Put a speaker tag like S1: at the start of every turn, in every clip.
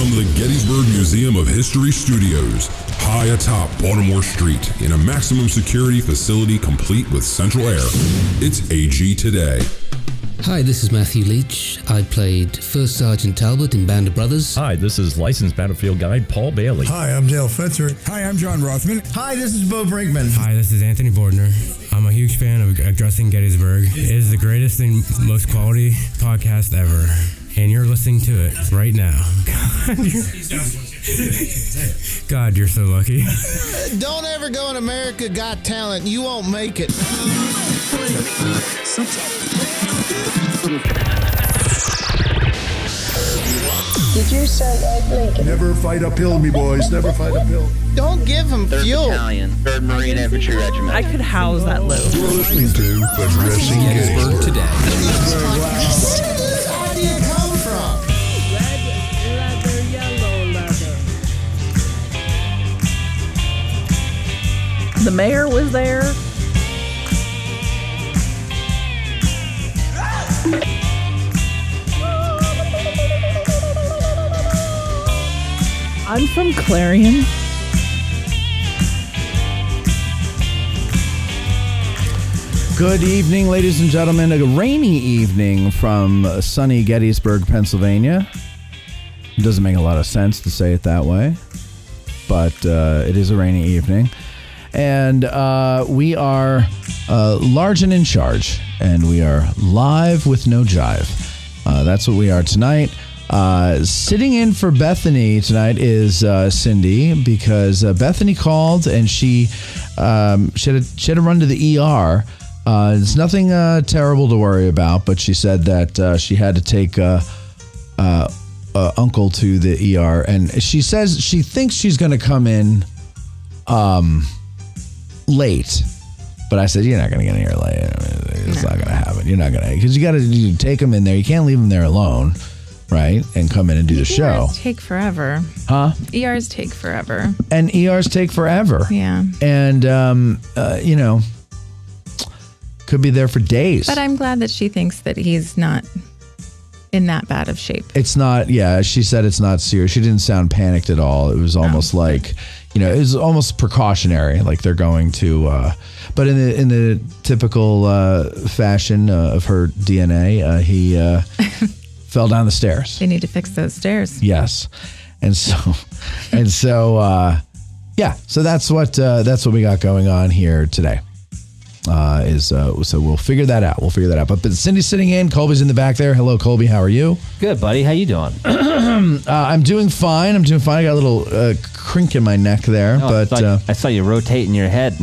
S1: From the Gettysburg Museum of History studios, high atop Baltimore Street, in a maximum security facility complete with central air, it's AG Today.
S2: Hi, this is Matthew Leach. I played First Sergeant Talbot in Band of Brothers.
S3: Hi, this is licensed battlefield guide Paul Bailey.
S4: Hi, I'm Dale Fetzer.
S5: Hi, I'm John Rothman.
S6: Hi, this is Bo Brinkman.
S7: Hi, this is Anthony Bordner. I'm a huge fan of Addressing Gettysburg. It is the greatest and most quality podcast ever. And you're listening to it right now. God, you're so lucky.
S6: Don't ever go on America Got Talent. You won't make it.
S8: Did you say Abe Lincoln?
S4: Never fight uphill, me boys. Never fight uphill.
S6: Don't give him
S9: 3rd
S6: fuel.
S9: Battalion, 3rd Marine Infantry Regiment.
S10: I could house that load.
S4: You're listening to Addressing Gettysburg
S2: Today.
S6: Where did this idea come from?
S10: Red leather, yellow leather. The mayor was there. I'm from Clarion.
S11: Good evening, ladies and gentlemen. A rainy evening from sunny Gettysburg, Pennsylvania. It doesn't make a lot of sense to say it that way, but it is a rainy evening. And we are large and in charge, and we are live with no jive. That's what we are tonight. Sitting in for Bethany tonight is Cindy, because Bethany called and she had to run to the ER. It's nothing terrible to worry about, but she said that she had to take Uncle to the ER, and she says she thinks she's going to come in late. But I said, you're not going to get in here late. It's not going to happen. You're not going to, because you got to take them in there. You can't leave them there alone. Right, and come in and do the show.
S12: ERs take forever.
S11: Huh?
S12: ERs take forever.
S11: And ERs take forever.
S12: Yeah.
S11: And, could be there for days.
S12: But I'm glad that she thinks that he's not in that bad of shape.
S11: It's not, yeah, she said it's not serious. She didn't sound panicked at all. It was almost like, it was almost precautionary, like they're going to, but in the typical fashion of her DNA, he... fell down the stairs.
S12: They need to fix those stairs.
S11: Yes. So that's what we got going on here today. So we'll figure that out. But Cindy's sitting in, Colby's in the back there. Hello, Colby. How are you?
S9: Good, buddy. How you doing?
S11: I'm doing fine. I got a little crink in my neck there, but
S9: I saw you rotating your head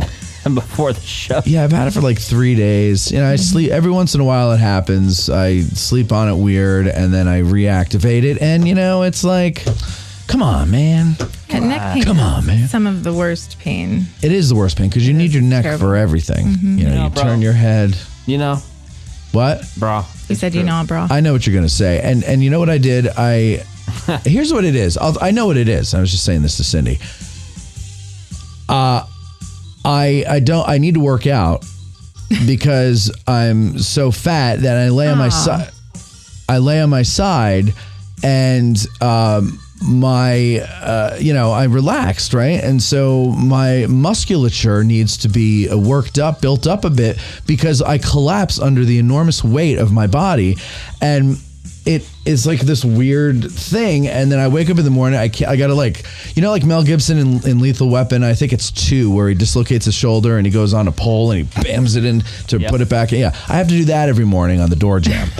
S9: before the show.
S11: Yeah, I've had it for like 3 days. I sleep every once in a while. It happens. I sleep on it weird, and then I reactivate it. And it's like, come on, man.
S12: Neck pain.
S11: Come on, man.
S12: Some of the worst pain.
S11: It is the worst pain because you need your neck for everything.
S12: Mm-hmm.
S11: You turn your head. What?
S9: Brah.
S12: You said brah.
S11: I know what you're gonna say, and you know what I did. Here's what it is. I know what it is. I was just saying this to Cindy. I need to work out because I'm so fat that I lay on my side. I lay on my side, and I relaxed, right? And so my musculature needs to be built up a bit because I collapse under the enormous weight of my body, and it is like this weird thing. And then I wake up in the morning, I gotta like Mel Gibson in Lethal Weapon, I think it's 2, where he dislocates his shoulder and he goes on a pole and he bams it in to put it back in. Yeah, I have to do that every morning on the door jamb.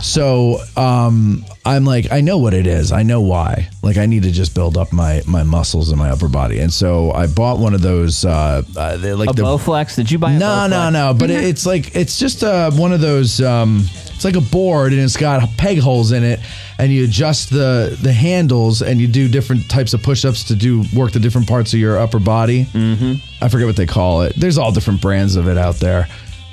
S11: So I'm like, I know what it is. I know why. Like, I need to just build up my muscles in my upper body. And so I bought one of those
S9: Bowflex? Did you buy a Bowflex?
S11: No, but it's just one of those it's like a board, and it's got peg holes in it, and you adjust the handles, and you do different types of push-ups to work the different parts of your upper body. Mm-hmm. I forget what they call it. There's all different brands of it out there.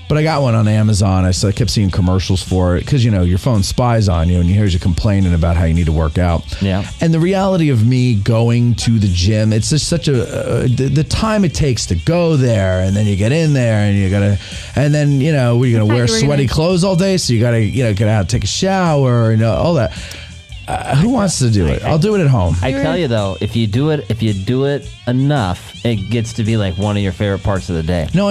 S11: But I got one on Amazon. I kept seeing commercials for it because, your phone spies on you and hears you complaining about how you need to work out.
S9: Yeah.
S11: And the reality of me going to the gym, it's just such the time it takes to go there, and then you get in there and you got to, and then, you're going to wear sweaty clothes all day. So you got to, get out, take a shower, and all that. Who wants to do it? I'll do it at home.
S9: I tell you though, if you do it enough, it gets to be like one of your favorite parts of the day.
S11: No,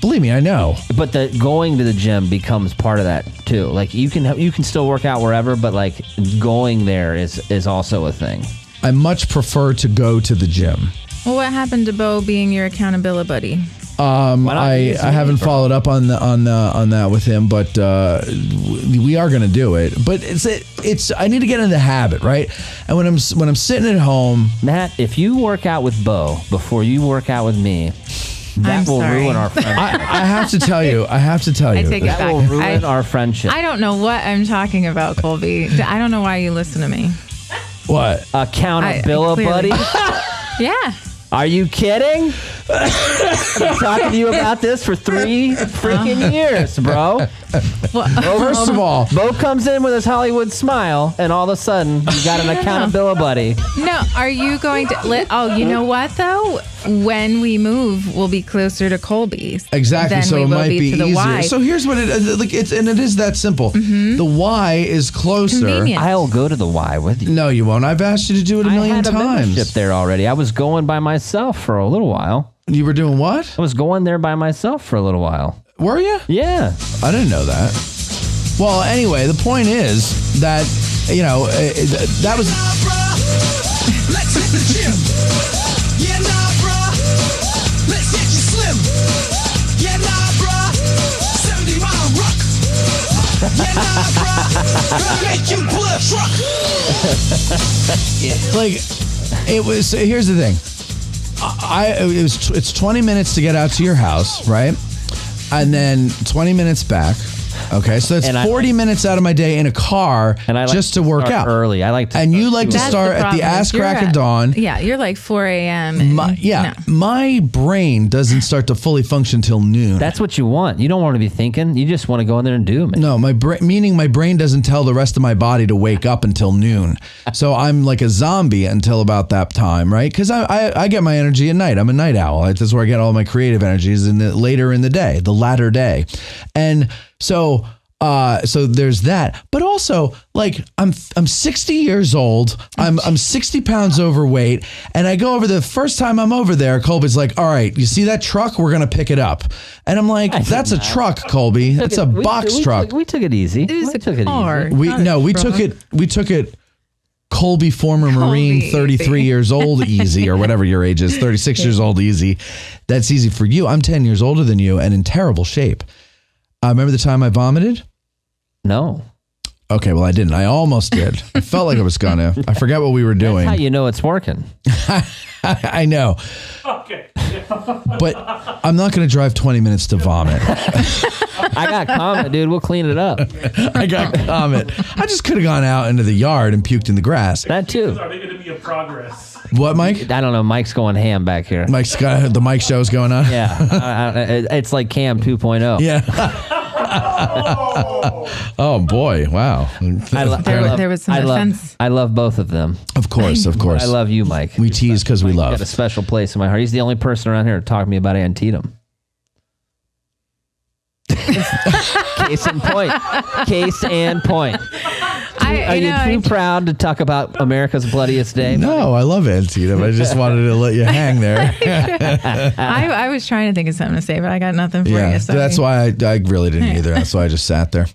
S11: believe me, I know.
S9: But the going to the gym becomes part of that too. Like you can still work out wherever, but like going there is also a thing.
S11: I much prefer to go to the gym.
S12: Well, what happened to Bo being your accountability buddy?
S11: I haven't followed up on that with him, but we are going to do it. But it's I need to get in the habit, right? And when I'm sitting at home,
S9: Matt, if you work out with Bo before you work out with me, that will ruin our friendship.
S11: I have to tell you.
S12: I take it back.
S9: That will ruin our friendship.
S12: I don't know what I'm talking about, Colby. I don't know why you listen to me.
S11: What?
S9: Accountability?
S12: Yeah.
S9: Are you kidding? I've been talking to you about this for 3 freaking years, bro.
S11: First of all,
S9: Bo comes in with his Hollywood smile, and all of a sudden, you got an accountability buddy.
S12: No, are you going to... you know what, though? When we move, we'll be closer to Colby's.
S11: Exactly, so it might be easier.
S12: Y.
S11: So here's what it is that simple. Mm-hmm. The Y is closer.
S12: Convenient.
S9: I'll go to the Y with you.
S11: No, you won't. I've asked you to do it a million times.
S9: I had a membership there already. I was going by myself for a little while.
S11: You were doing what?
S9: I was going there by myself for a little while.
S11: Were you?
S9: Yeah.
S11: I didn't know that. Well, anyway, the point is that, that was...
S5: Let's hit the gym. Yeah, nah, bruh. Let's get you slim. Yeah, nah, bruh. 70-mile ruck. Yeah, nah, bruh. Gonna make you pull a truck.
S11: It was... Here's the thing. It's 20 minutes to get out to your house, right? And then 20 minutes back. Okay, so that's 40 minutes out of my day in a car just to work out
S9: early. I like to,
S11: and you like to start at the ass crack of dawn.
S12: Yeah, you're like 4 a.m.
S11: My brain doesn't start to fully function till noon.
S9: That's what you want. You don't want to be thinking. You just want to go in there and do, man.
S11: No, my brain doesn't tell the rest of my body to wake up until noon. So I'm like a zombie until about that time, right? Because I get my energy at night. I'm a night owl. That's where I get all my creative energies later in the day, the latter day, and. So there's that, but also like I'm 60 years old. I'm 60 pounds overweight, and I go over the first time I'm over there. Colby's like, "All right, you see that truck? We're gonna pick it up." And I'm like, "That's a truck, Colby. That's a box truck."
S9: We took it easy.
S12: We took it easy.
S11: We took it. Colby, former Marine, 33 years old, easy, or whatever your age is, 36 years old, easy. That's easy for you. I'm 10 years older than you and in terrible shape. Remember the time I vomited?
S9: No.
S11: Okay, well, I didn't. I almost did. I felt like I was gonna. I forget what we were doing.
S9: That's how you know it's working.
S11: I know. Okay. But I'm not going to drive 20 minutes to vomit.
S9: I got Comet, dude. We'll clean it up.
S11: I got Comet. I just could have gone out into the yard and puked in the grass.
S9: That too.
S13: Are they going to be a progress?
S11: What, Mike?
S9: I don't know. Mike's going ham back here.
S11: Mike's got the Mike show's going on.
S9: Yeah. It's like Cam 2.0.
S11: Yeah. Oh boy! Wow.
S12: There was some offense.
S9: I love both of them.
S11: Of course.
S9: I love you, Mike.
S11: We tease because we love.
S9: Got a special place in my heart. He's the only person around here to talk to me about Antietam. Case in point. Case and point. Are you too proud to talk about America's bloodiest day?
S11: No, I love Antietam. I just wanted to let you hang there.
S12: I was trying to think of something to say, but I got nothing for you. So
S11: that's why I really didn't either. That's why I just sat there.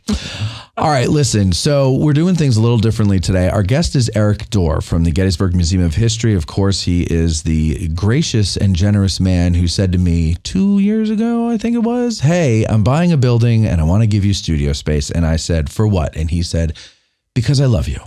S11: All right, listen. So we're doing things a little differently today. Our guest is Erik Dorr from the Gettysburg Museum of History. Of course, he is the gracious and generous man who said to me 2 years ago, I think it was, "Hey, I'm buying a building and I want to give you studio space." And I said, "For what?" And he said, "Because I love you."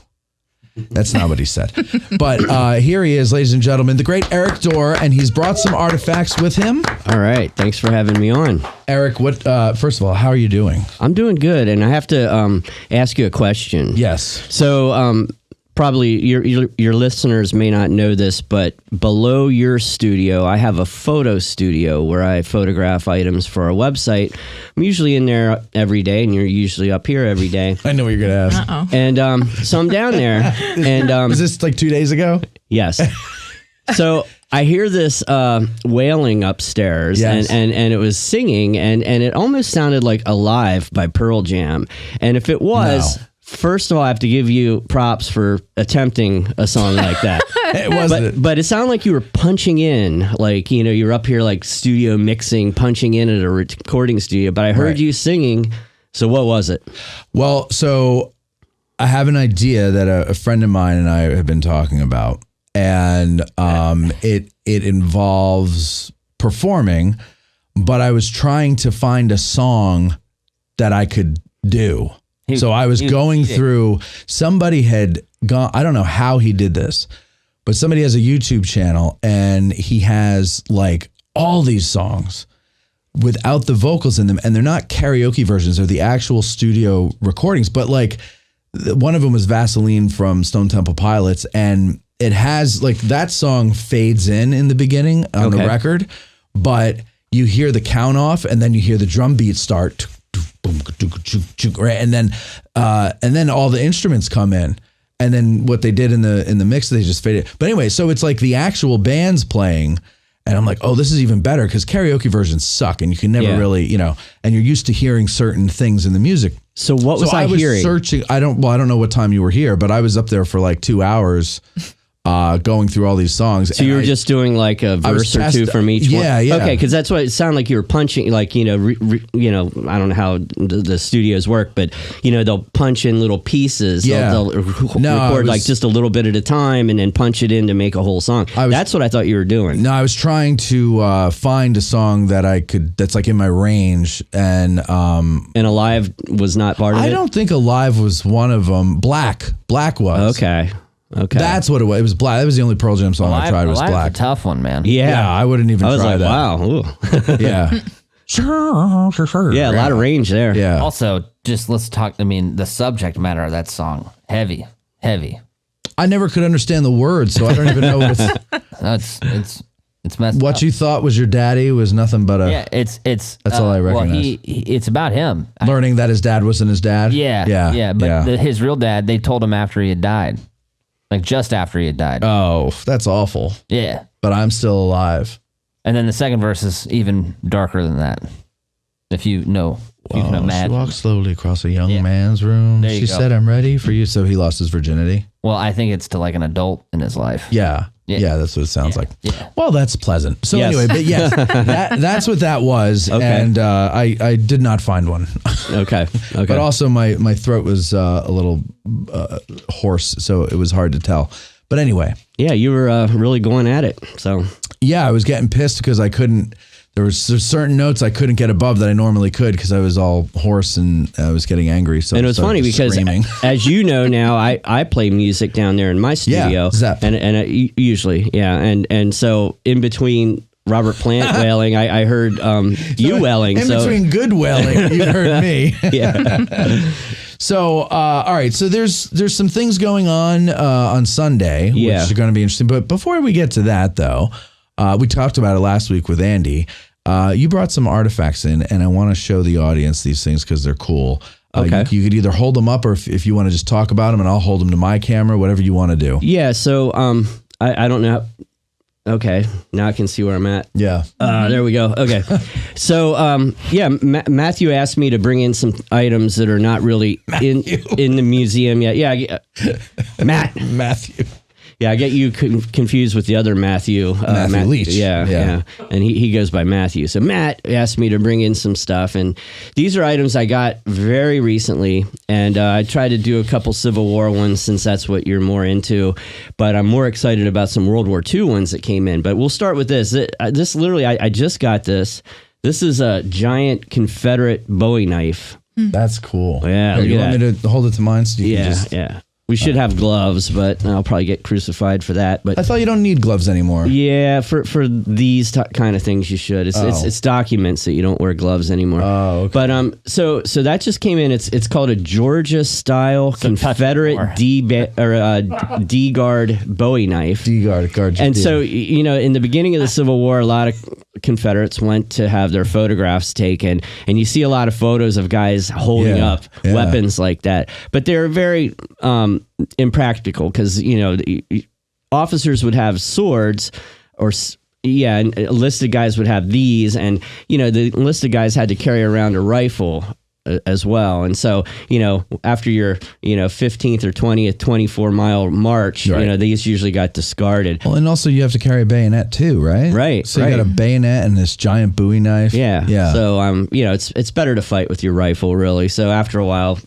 S11: That's not what he said. But here he is, ladies and gentlemen, the great Erik Dorr, and he's brought some artifacts with him.
S14: All right. Thanks for having me on.
S11: Erik, first of all, how are you doing?
S14: I'm doing good, and I have to ask you a question.
S11: Yes.
S14: So probably your listeners may not know this, but below your studio, I have a photo studio where I photograph items for our website. I'm usually in there every day, and you're usually up here every day.
S11: I know what you're going to ask.
S12: Uh-oh.
S14: And so I'm down there. And
S11: was this like 2 days ago?
S14: Yes. So I hear this wailing upstairs,
S11: yes.
S14: and it was singing, and it almost sounded like Alive by Pearl Jam. And if it was...
S11: No.
S14: First of all, I have to give you props for attempting a song like that.
S11: It wasn't.
S14: But it sounded like you were punching in, like, you know, you're up here like studio mixing, punching in at a recording studio. But I heard you singing. So what was it?
S11: Well, so I have an idea that a friend of mine and I have been talking about, and it involves performing. But I was trying to find a song that I could do. So I was going through, somebody had gone, I don't know how he did this, but somebody has a YouTube channel and he has like all these songs without the vocals in them. And they're not karaoke versions, they're the actual studio recordings. But like one of them was Vaseline from Stone Temple Pilots. And it has like that song fades in the beginning on the record, but you hear the count off and then you hear the drum beat start. And then all the instruments come in, and then what they did in the mix, they just faded. But anyway, so it's like the actual band's playing, and I'm like, oh, this is even better because karaoke versions suck, and you can never really, you know, and you're used to hearing certain things in the music.
S14: So what was I hearing?
S11: Searching. I don't know what time you were here, but I was up there for like 2 hours. Going through all these songs.
S14: So you were just doing like a verse or two from each one?
S11: Yeah.
S14: Okay, because that's what it sounded like you were punching, like, you know, I don't know how the studios work, but, you know, they'll punch in little pieces.
S11: Yeah.
S14: They'll record like just a little bit at a time and then punch it in to make a whole song. That's what I thought you were doing.
S11: No, I was trying to find a song that I could, that's like in my range. And
S14: Alive was not part of it?
S11: I don't think Alive was one of them. Black was.
S14: Okay.
S11: That's what it was. It was Black. That was the only Pearl Jam song I tried was Black.
S13: A tough one, man.
S14: Yeah,
S11: I wouldn't even try that.
S14: Wow. Ooh.
S11: Yeah.
S14: Yeah, a lot of range there.
S11: Yeah.
S13: Also, just let's talk. I mean, the subject matter of that song, heavy.
S11: I never could understand the words, so I don't even know what
S13: it's messed
S11: what
S13: up.
S11: you thought was your daddy was nothing but a.
S13: Yeah, it's.
S11: That's all I recognize.
S13: Well, it's about him
S11: learning that his dad wasn't his dad.
S13: Yeah. But his real dad, they told him after he had died. Like just after he had died.
S11: Oh, that's awful.
S13: Yeah.
S11: But I'm still alive.
S13: And then the second verse is even darker than that. If you know, you can imagine.
S11: She walked slowly across a young man's room. She said, "I'm ready for you." So he lost his virginity.
S13: Well, I think it's to like an adult in his life.
S11: Yeah, that's what it sounds like.
S13: Yeah.
S11: Well, that's pleasant. So anyway, but yes, that's what that was.
S14: Okay.
S11: And I did not find one.
S14: Okay.
S11: But also my throat was a little hoarse, so it was hard to tell. But anyway.
S14: Yeah, you were really going at it. So
S11: yeah, I was getting pissed because I couldn't. There's certain notes I couldn't get above that I normally could because I was all hoarse and I was getting angry. So
S14: and it was funny because, as you know now, I play music down there in my studio.
S11: Yeah,
S14: and usually, and so in between Robert Plant wailing, I heard you wailing.
S11: In between good wailing, you heard me.
S14: Yeah.
S11: So, all right. So there's some things going on Sunday, which are going to be interesting. But before we get to that, though, we talked about it last week with Andy. You brought some artifacts in, and I want to show the audience these things because they're cool.
S14: Okay.
S11: You could either hold them up, or if you want to just talk about them, and I'll hold them to my camera, whatever you want to do.
S14: Yeah. So I don't know. Okay, now I can see where I'm at.
S11: Yeah.
S14: There we go. Okay. So, Matthew asked me to bring in some items that are not really in the museum yet. Yeah.
S11: Matthew.
S14: Yeah, I get you confused with the other Matthew.
S11: Matthew Leach.
S14: Yeah. And he goes by Matthew. So Matt asked me to bring in some stuff. And these are items I got very recently. And I tried to do a couple Civil War ones since that's what you're more into. But I'm more excited about some World War II ones that came in. But we'll start with this. This literally, I just got this. This is a giant Confederate Bowie knife.
S11: That's cool.
S14: Yeah.
S11: You want me to hold it to mine? So you can just...
S14: Yeah. We should have gloves, but I'll probably get crucified for that. But
S11: I thought you don't need gloves anymore.
S14: Yeah, for these kind of things you should. It's documents that you don't wear gloves anymore.
S11: Oh, okay.
S14: But so that just came in. It's called a Georgia style Confederate D-guard Bowie knife.
S11: D-guard.
S14: And so in the beginning of the Civil War, a lot of Confederates went to have their photographs taken, and you see a lot of photos of guys holding up weapons like that. But they're very impractical because officers would have swords and enlisted guys would have these, and the enlisted guys had to carry around a rifle as well. And so, after your, 15th or 20th, 24-mile march, these usually got discarded.
S11: Well, and also you have to carry a bayonet too, right?
S14: Right.
S11: So you got a bayonet and this giant Bowie knife.
S14: Yeah. So, it's better to fight with your rifle, really. So after a while,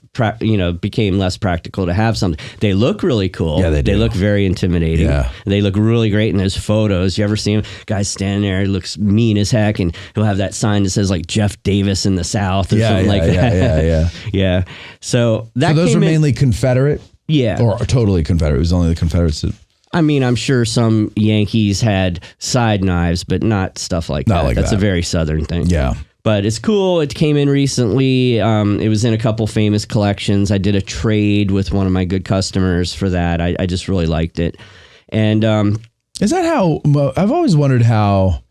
S14: became less practical to have something. They look really cool.
S11: Yeah, they do.
S14: They look very intimidating.
S11: Yeah.
S14: They look really great in those photos. You ever see him? Guy's standing there, he looks mean as heck, and he'll have that sign that says like Jeff Davis in the South or something like that. Yeah. So
S11: those are mainly Confederate?
S14: Yeah.
S11: Or totally Confederate. It was only the Confederates that...
S14: I mean, I'm sure some Yankees had side knives, but not stuff like that. That's a very Southern thing.
S11: Yeah.
S14: But it's cool. It came in recently. It was in a couple famous collections. I did a trade with one of my good customers for that. I just really liked it. And
S11: is that how... I've always wondered how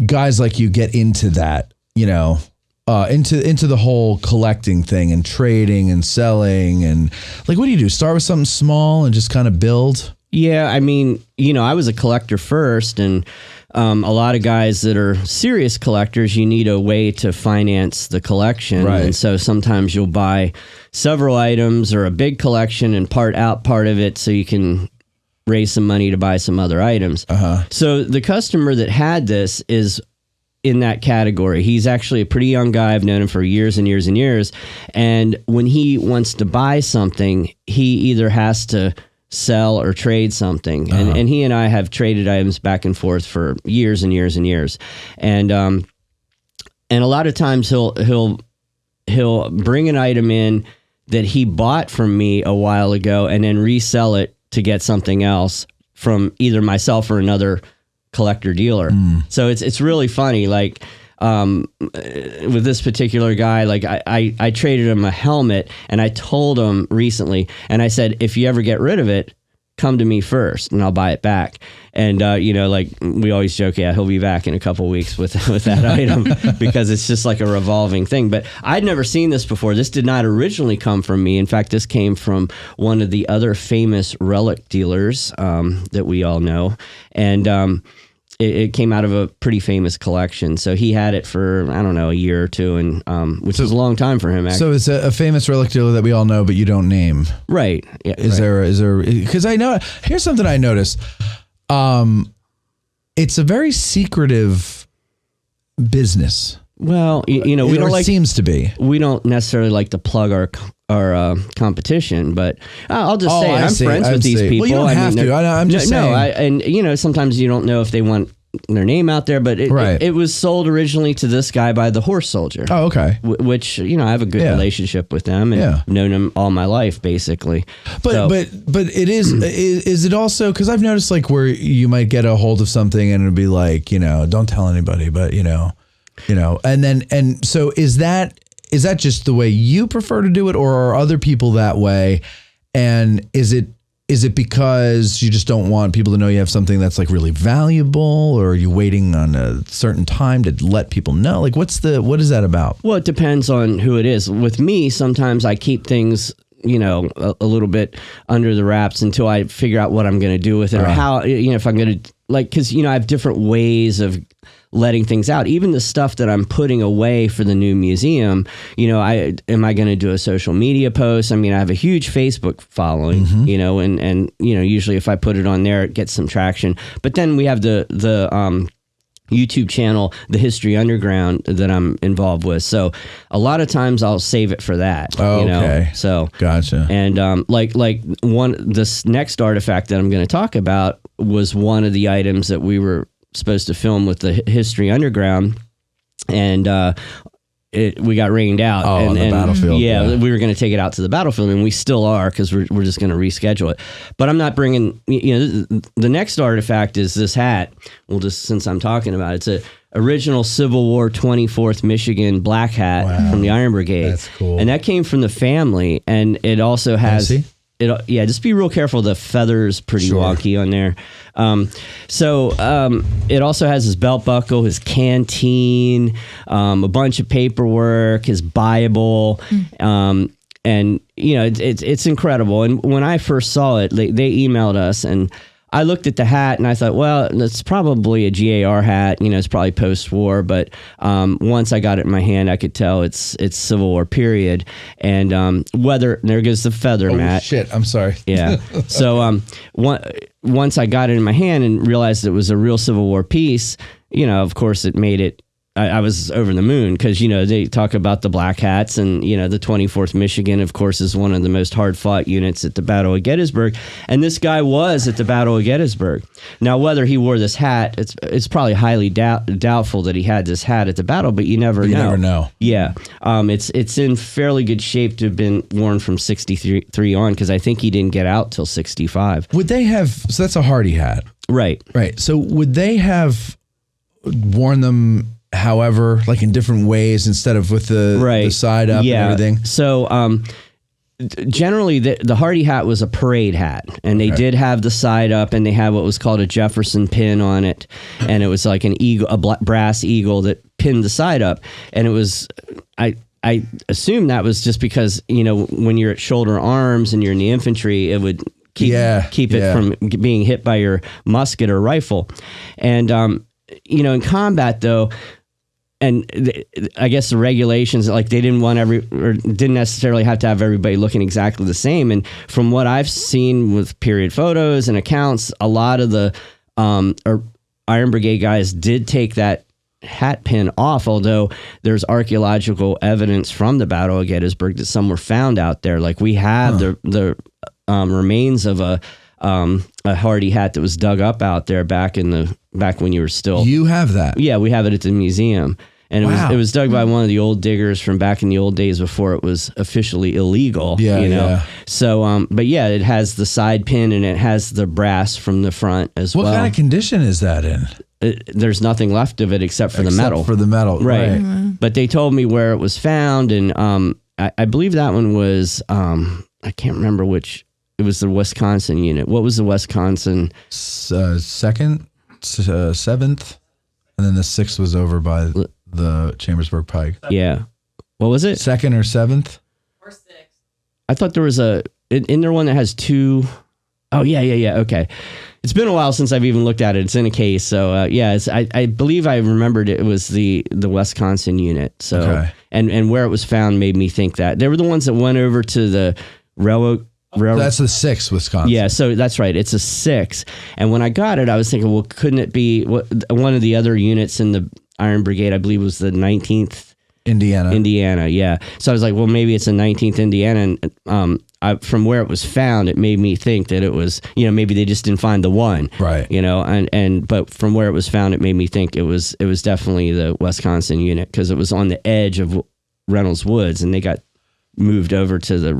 S11: guys like you get into that, into the whole collecting thing and trading and selling. And like, what do you do? Start with something small and just kind of build?
S14: Yeah, I mean, I was a collector first, and a lot of guys that are serious collectors, you need a way to finance the collection.
S11: Right.
S14: And so sometimes you'll buy several items or a big collection and part out part of it so you can raise some money to buy some other items. So the customer that had this is in that category. He's actually a pretty young guy. I've known him for years and years and years. And when he wants to buy something, he either has to sell or trade something. And he and I have traded items back and forth for years and years and years. And a lot of times he'll bring an item in that he bought from me a while ago and then resell it to get something else from either myself or another collector dealer. So it's really funny. Like, with this particular guy, like I traded him a helmet, and I told him recently, and I said, if you ever get rid of it, come to me first and I'll buy it back. And, like we always joke, he'll be back in a couple weeks with that item because it's just like a revolving thing. But I'd never seen this before. This did not originally come from me. In fact, this came from one of the other famous relic dealers that we all know. And, it came out of a pretty famous collection. So he had it for, I don't know, a year or two, and which was a long time for him, actually.
S11: So it's a famous relic dealer that we all know, but you don't name.
S14: Right. Yeah,
S11: is there, because I know, here's something I noticed. It's a very secretive business.
S14: Well, we don't like,
S11: seems to be.
S14: We don't necessarily like to plug our competition, but I'll just say I'm friends with these people.
S11: Well, you don't have to. I'm just saying.
S14: And sometimes you don't know if they want their name out there, but it was sold originally to this guy by the Horse Soldier.
S11: Oh, okay.
S14: Which I have a good relationship with them, and known them all my life, basically.
S11: But it is it also, because I've noticed like where you might get a hold of something and it'll be like, don't tell anybody, but and so is that just the way you prefer to do it, or are other people that way? And is it because you just don't want people to know you have something that's like really valuable, or are you waiting on a certain time to let people know? Like, what is that about?
S14: Well, it depends on who it is. With me, sometimes I keep things, a little bit under the wraps until I figure out what I'm going to do with it, or how, if I'm going to, like, because, I have different ways of letting things out. Even the stuff that I'm putting away for the new museum, am I going to do a social media post? I mean, I have a huge Facebook following, and usually if I put it on there, it gets some traction. But then we have the YouTube channel, The History Underground, that I'm involved with. So a lot of times I'll save it for that.
S11: Okay.
S14: So
S11: gotcha.
S14: And this next artifact that I'm going to talk about was one of the items that we were supposed to film with the History Underground, and we got rained out.
S11: On the battlefield.
S14: Yeah, we were going to take it out to the battlefield, and we still are, because we're just going to reschedule it. But I'm not bringing. The next artifact is this hat. Well, just since I'm talking about it, it's a original Civil War 24th Michigan black hat from the Iron Brigade.
S11: That's cool.
S14: And that came from the family, and it also has. Just be real careful. The feather's pretty wonky on there. It also has his belt buckle, his canteen, a bunch of paperwork, his Bible, and it's incredible. And when I first saw it, they emailed us, and I looked at the hat and I thought, well, it's probably a GAR hat. It's probably post-war. But once I got it in my hand, I could tell it's Civil War period. And there goes the feather, Matt.
S11: Shit, I'm sorry.
S14: Yeah. So once I got it in my hand and realized it was a real Civil War piece, of course it made it. I was over the moon because, they talk about the black hats and, the 24th Michigan, of course, is one of the most hard fought units at the Battle of Gettysburg. And this guy was at the Battle of Gettysburg. Now, whether he wore this hat, it's probably highly doubtful that he had this hat at the battle, but you never know.
S11: You never know.
S14: Yeah. It's in fairly good shape to have been worn from 63 on because I think he didn't get out till 65.
S11: Would they have, so that's a Hardee hat.
S14: Right.
S11: Right. So would they have worn them however, like in different ways instead of with the side up and everything?
S14: So generally the Hardee hat was a parade hat, and they did have the side up, and they had what was called a Jefferson pin on it, and it was like an eagle, brass eagle that pinned the side up, and it was I assume that was just because when you're at shoulder arms and you're in the infantry, it would keep it from being hit by your musket or rifle, and in combat though. And I guess the regulations, like they didn't want didn't necessarily have to have everybody looking exactly the same. And from what I've seen with period photos and accounts, a lot of the Iron Brigade guys did take that hat pin off, although there's archaeological evidence from the Battle of Gettysburg that some were found out there. Like we have the remains of a Hardee hat that was dug up out there back when you were still.
S11: You have that?
S14: Yeah, we have it at the museum, and it was dug by one of the old diggers from back in the old days before it was officially illegal. Yeah. So, but yeah, it has the side pin and it has the brass from the front as well.
S11: What kind of condition is that in?
S14: There's nothing left of it except for the metal.
S11: For the metal, right?
S14: But they told me where it was found, and I believe that one was I can't remember which. It was the Wisconsin unit. What was the Wisconsin?
S11: 2nd, 7th, and then the 6th was over by the Chambersburg Pike.
S14: Yeah. What was it?
S11: 2nd or 7th?
S15: Or 6th.
S14: I thought there was in there one that has 2. Oh, yeah. Okay. It's been a while since I've even looked at it. It's in a case. So, I believe I remembered it was the Wisconsin unit. So, and where it was found made me think that. They were the ones that went over to the railroad.
S11: That's the 6th, Wisconsin.
S14: Yeah, so that's right. It's a 6. And when I got it, I was thinking, well, couldn't it be one of the other units in the Iron Brigade? I believe was the 19th. Indiana, yeah. So I was like, well, maybe it's a 19th Indiana. And from where it was found, it made me think that it was, maybe they just didn't find the one.
S11: Right.
S14: But from where it was found, it made me think it was definitely the Wisconsin unit because it was on the edge of Reynolds Woods, and they got moved over to the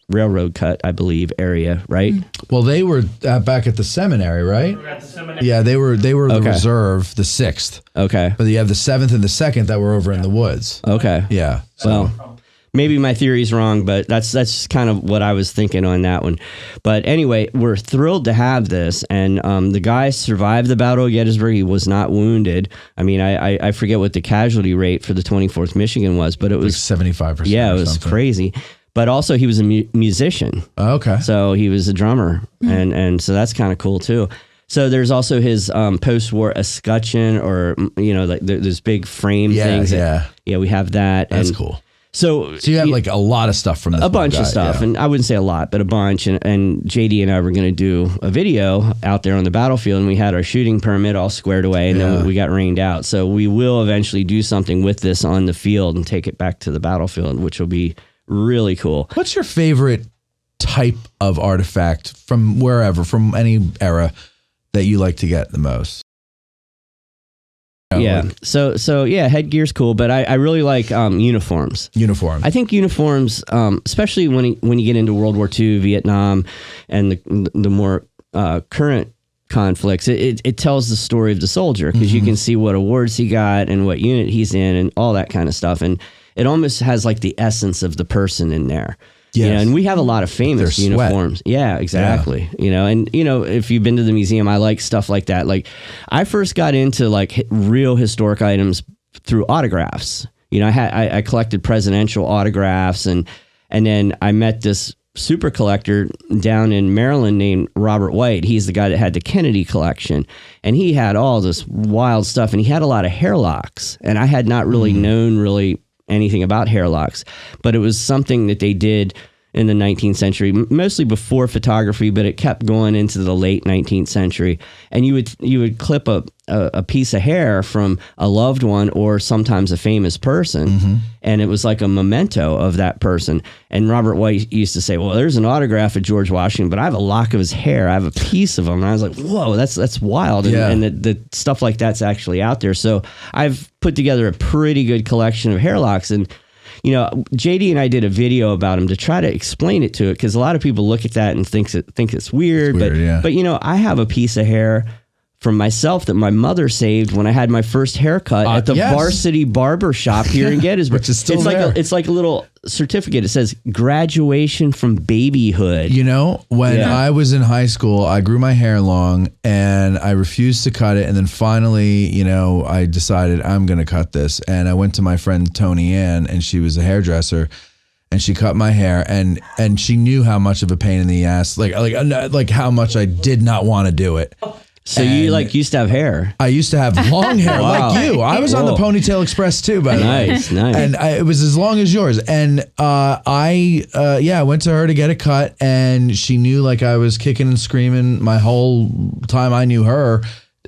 S14: railroad cut, I believe, area, right?
S11: Well, they were back at the seminary, right?
S15: At the seminary.
S11: Yeah, they were the reserve, the 6th.
S14: Okay.
S11: But you have the 7th and the 2nd that were over in the woods.
S14: Okay.
S11: Yeah. So.
S14: Well, maybe my theory's wrong, but that's kind of what I was thinking on that one. But anyway, we're thrilled to have this, and the guy survived the Battle of Gettysburg. He was not wounded. I mean, I forget what the casualty rate for the 24th Michigan was, but it was
S11: 75%.
S14: Yeah, it was crazy. But also, he was a musician.
S11: Oh, okay.
S14: So he was a drummer, and so that's kind of cool too. So there's also his post-war escutcheon, or like there's big frame things. Yeah, we have that.
S11: That's cool.
S14: So
S11: you have like a lot of stuff from this.
S14: A bunch of stuff, and I wouldn't say a lot, but a bunch. And JD and I were going to do a video out there on the battlefield, and we had our shooting permit all squared away, and then we got rained out. So we will eventually do something with this on the field and take it back to the battlefield, which will be really cool.
S11: What's your favorite type of artifact from wherever, from any era, that you like to get the most?
S14: Yeah. So yeah, headgear's cool, but I really like uniforms.
S11: I
S14: think uniforms, especially when you get into World War II, Vietnam, and the more current conflicts, it tells the story of the soldier, because you can see what awards he got and what unit he's in and all that kind of stuff, and it almost has like the essence of the person in there. Yes. And we have a lot of famous uniforms. Yeah, exactly. Yeah. And if you've been to the museum, I like stuff like that. Like, I first got into like real historic items through autographs. I collected presidential autographs, and then I met this super collector down in Maryland named Robert White. He's the guy that had the Kennedy collection, and he had all this wild stuff, and he had a lot of hair locks, and I had not really known really anything about hair locks, but it was something that they did in the 19th century, mostly before photography, but it kept going into the late 19th century. And you would clip a piece of hair from a loved one or sometimes a famous person, and it was like a memento of that person. And Robert White used to say, well, there's an autograph of George Washington, but I have a lock of his hair. I have a piece of him. And I was like, whoa, that's wild. And the stuff like that's actually out there. So I've put together a pretty good collection of hair locks. And you know, JD and I did a video about him to try to explain it to it, because a lot of people look at that and think it's weird. But you know, I have a piece of hair from myself that my mother saved when I had my first haircut at the Varsity Barber Shop here in Gettysburg.
S11: Which is still there.
S14: It's like a little certificate. It says graduation from babyhood.
S11: You know, when I was in high school, I grew my hair long and I refused to cut it. And then finally, you know, I decided I'm going to cut this. And I went to my friend Tony Ann, and she was a hairdresser, and she cut my hair, and she knew how much of a pain in the ass, like how much I did not want to do it.
S14: So you used to have hair?
S11: I used to have long hair like you. I was on the Ponytail Express too, by the way.
S14: Nice.
S11: And it was as long as yours. And I went to her to get it cut, and she knew like I was kicking and screaming my whole time I knew her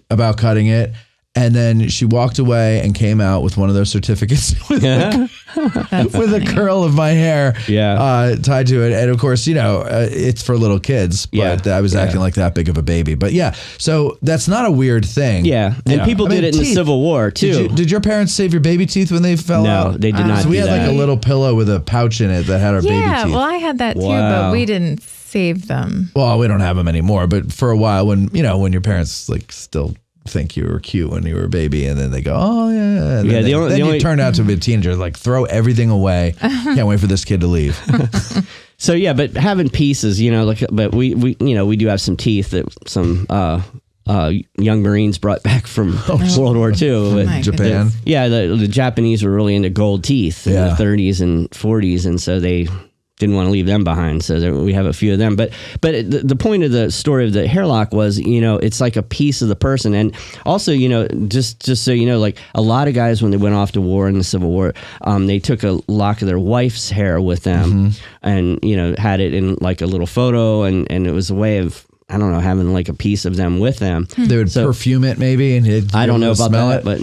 S11: about cutting it. And then she walked away and came out with one of those certificates with a curl of my hair tied to it. And of course, you know, it's for little kids, but I was acting like that big of a baby. But so that's not a weird thing.
S14: Yeah. And people did it in the Civil War too.
S11: Did your parents save your baby teeth when they fell out?
S14: No, they did not.
S11: So we had like a little pillow with a pouch in it that had our baby teeth.
S12: Yeah, well, I had that too, but we didn't save them.
S11: Well, we don't have them anymore. But for a while, when your parents like still think you were cute when you were a baby, and then they go, oh yeah, and then you turned out to be a teenager, like throw everything away. Can't wait for this kid to leave.
S14: So yeah, but having pieces, you know, but we do have some teeth that some young Marines brought back from World War II.
S11: Japan.
S14: The Japanese were really into gold teeth in the 30s and 40s, and so they didn't want to leave them behind, so we have a few of them. But the point of the story of the hair lock was, you know, it's like a piece of the person. And also, you know, just so you know, like a lot of guys when they went off to war in the Civil War, they took a lock of their wife's hair with them, and you know, had it in like a little photo, and it was a way of, I don't know, having like a piece of them with them.
S11: They would perfume it maybe, and
S14: I don't know about that, but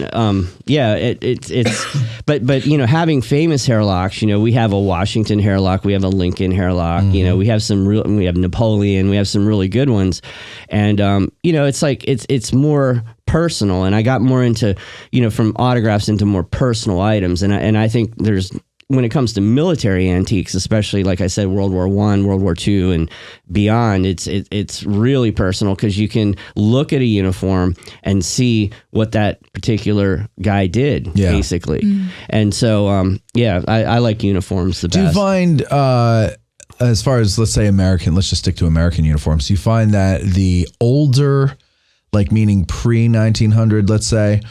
S14: it's but you know, having famous hair locks, you know, we have a Washington hair lock, we have a Lincoln hair lock, you know, we have we have Napoleon, we have some really good ones, and you know, it's like it's more personal, and I got more into, you know, from autographs into more personal items, and I think there's, when it comes to military antiques, especially like I said, World War I, World War II, and beyond, it's really personal, because you can look at a uniform and see what that particular guy did, basically. And so, I like uniforms the best.
S11: Do you find, as far as, let's say let's just stick to American uniforms, do you find that the older, like meaning pre-1900, let's say,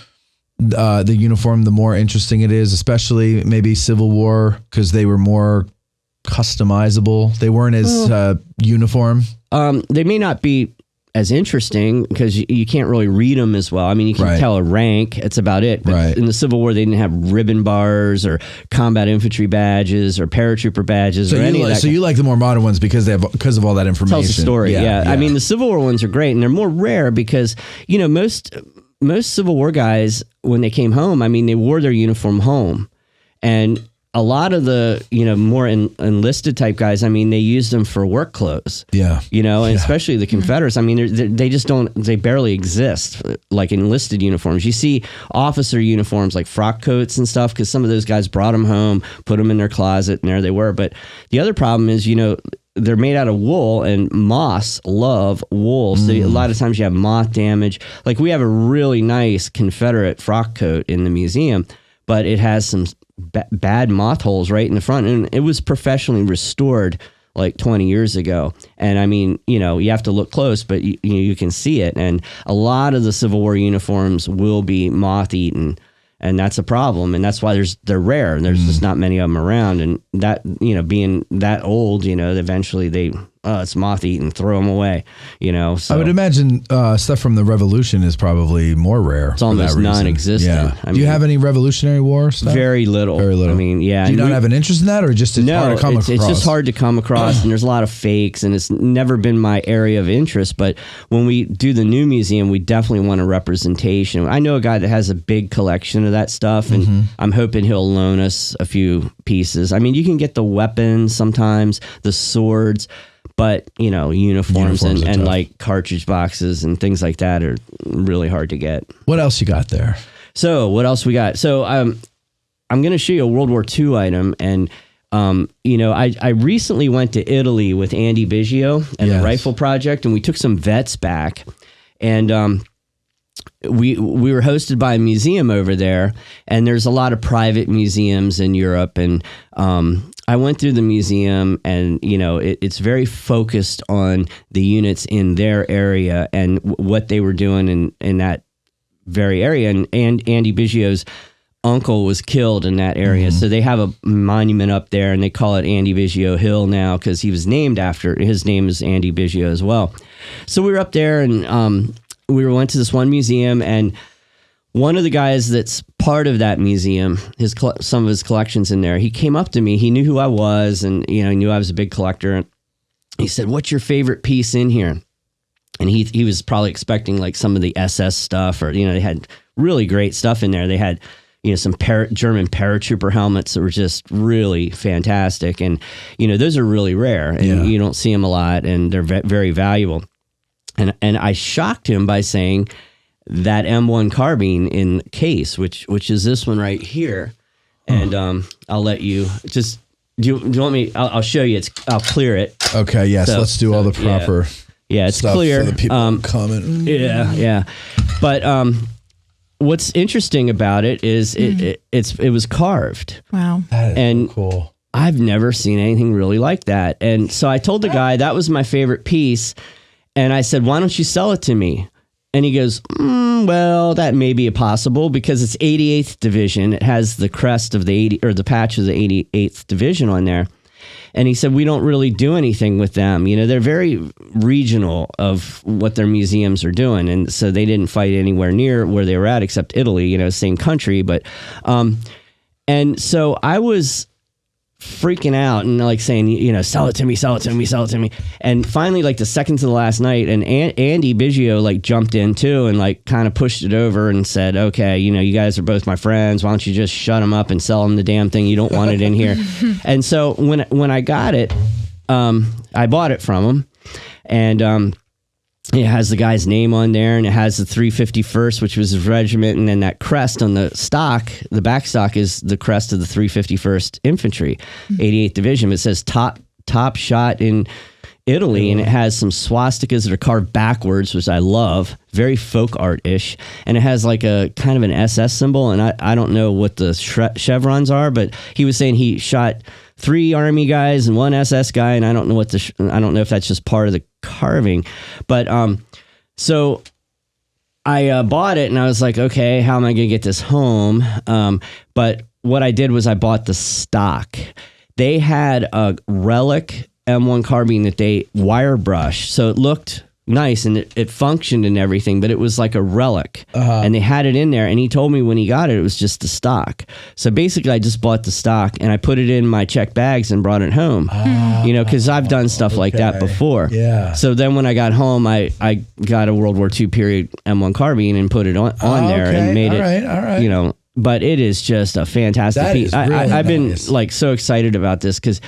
S11: the uniform, the more interesting it is, especially maybe Civil War, because they were more customizable. They weren't as uniform.
S14: They may not be as interesting because you can't really read them as well. I mean, you can tell a rank. It's about it. But in the Civil War, they didn't have ribbon bars or combat infantry badges or paratrooper badges or any of that.
S11: So you like the more modern ones because of all that information.
S14: Tells the story. Yeah. I mean, the Civil War ones are great, and they're more rare because, you know, most Civil War guys, when they came home, I mean, they wore their uniform home. And a lot of the, you know, more enlisted type guys, I mean, they used them for work clothes.
S11: Yeah.
S14: You know, and especially the Confederates. I mean, they just they barely exist like enlisted uniforms. You see officer uniforms like frock coats and stuff, because some of those guys brought them home, put them in their closet, and there they were. But the other problem is, you know, they're made out of wool, and moths love wool. So a lot of times you have moth damage. Like we have a really nice Confederate frock coat in the museum, but it has some bad moth holes right in the front. And it was professionally restored like 20 years ago. And I mean, you know, you have to look close, but you can see it. And a lot of the Civil War uniforms will be moth eaten. And that's a problem, and that's why they're rare. There's just not many of them around, and that being that old, eventually it's moth eaten, throw them away. So
S11: I would imagine stuff from the Revolution is probably more rare.
S14: It's almost non-existent.
S11: Yeah. Do you have any Revolutionary War stuff?
S14: Very little.
S11: Very little.
S14: I mean, yeah.
S11: Do you not have an interest in that, or just it's hard to come across?
S14: It's just hard to come across, and there's a lot of fakes, and it's never been my area of interest. But when we do the new museum, we definitely want a representation. I know a guy that has a big collection of that stuff, and I'm hoping he'll loan us a few pieces. I mean, you can get the weapons sometimes, the swords, but uniforms and like cartridge boxes and things like that are really hard to get.
S11: What else you got there?
S14: So what else we got? So I'm going to show you a World War II item, and I recently went to Italy with Andy Biggio and the Rifle Project, and we took some vets back, and we were hosted by a museum over there, and there's a lot of private museums in Europe, and I went through the museum, and it's very focused on the units in their area and what they were doing in that very area. And Andy Biggio's uncle was killed in that area, so they have a monument up there, and they call it Andy Biggio Hill now because he was named after. His name is Andy Biggio as well. So we were up there, and we went to this one museum, and one of the guys that's part of that museum, some of his collections in there, he came up to me. He knew who I was, and he knew I was a big collector. And he said, "What's your favorite piece in here?" And he was probably expecting like some of the SS stuff, or they had really great stuff in there. They had some German paratrooper helmets that were just really fantastic, and those are really rare, and you don't see them a lot, and they're very valuable. And I shocked him by saying that M1 carbine in case, which is this one right here, and I'll let you just. Do you want me? I'll show you. I'll clear it.
S11: Okay. Yes. So, let's do all the proper.
S14: Yeah, it's
S11: stuff
S14: clear.
S11: So the people comment.
S14: Yeah. But what's interesting about it is it was carved.
S12: Wow.
S11: That is so cool.
S14: I've never seen anything really like that. And so I told the guy that was my favorite piece. And I said, "Why don't you sell it to me?" And he goes, "Well, that may be possible because it's 88th Division. It has the crest of the the patch of the 88th Division on there." And he said, "We don't really do anything with them. They're very regional of what their museums are doing. And so they didn't fight anywhere near where they were at, except Italy, same country. But, and so I was freaking out and like saying, sell it to me, sell it to me, sell it to me. And finally, like the second to the last night, and Andy Biggio like jumped in too and like kind of pushed it over and said, "Okay, you guys are both my friends. Why don't you just shut them up and sell them the damn thing? You don't want it in here." And so when I got it, I bought it from him, and it has the guy's name on there, and it has the 351st, which was his regiment, and then that crest on the stock, the back stock, is the crest of the 351st Infantry, 88th Division. It says top shot in Italy, and it has some swastikas that are carved backwards, which I love, very folk art-ish, and it has like a kind of an SS symbol, and I don't know what the chevrons are, but he was saying he shot 3 Army guys and 1 SS guy, and I don't know I don't know if that's just part of the carving, but so I bought it, and I was like, okay, how am I gonna get this home? But what I did was I bought the stock. They had a relic M1 carbine that they wire brushed, so it looked nice and it functioned and everything, but it was like a relic, and they had it in there, and he told me when he got it was just the stock. So basically I just bought the stock and I put it in my check bags and brought it home, because I've done stuff like that before. So then when I got home, I got a World War II period M1 carbine and put it on there and made it, but it is just a fantastic piece. I've been like so excited about this because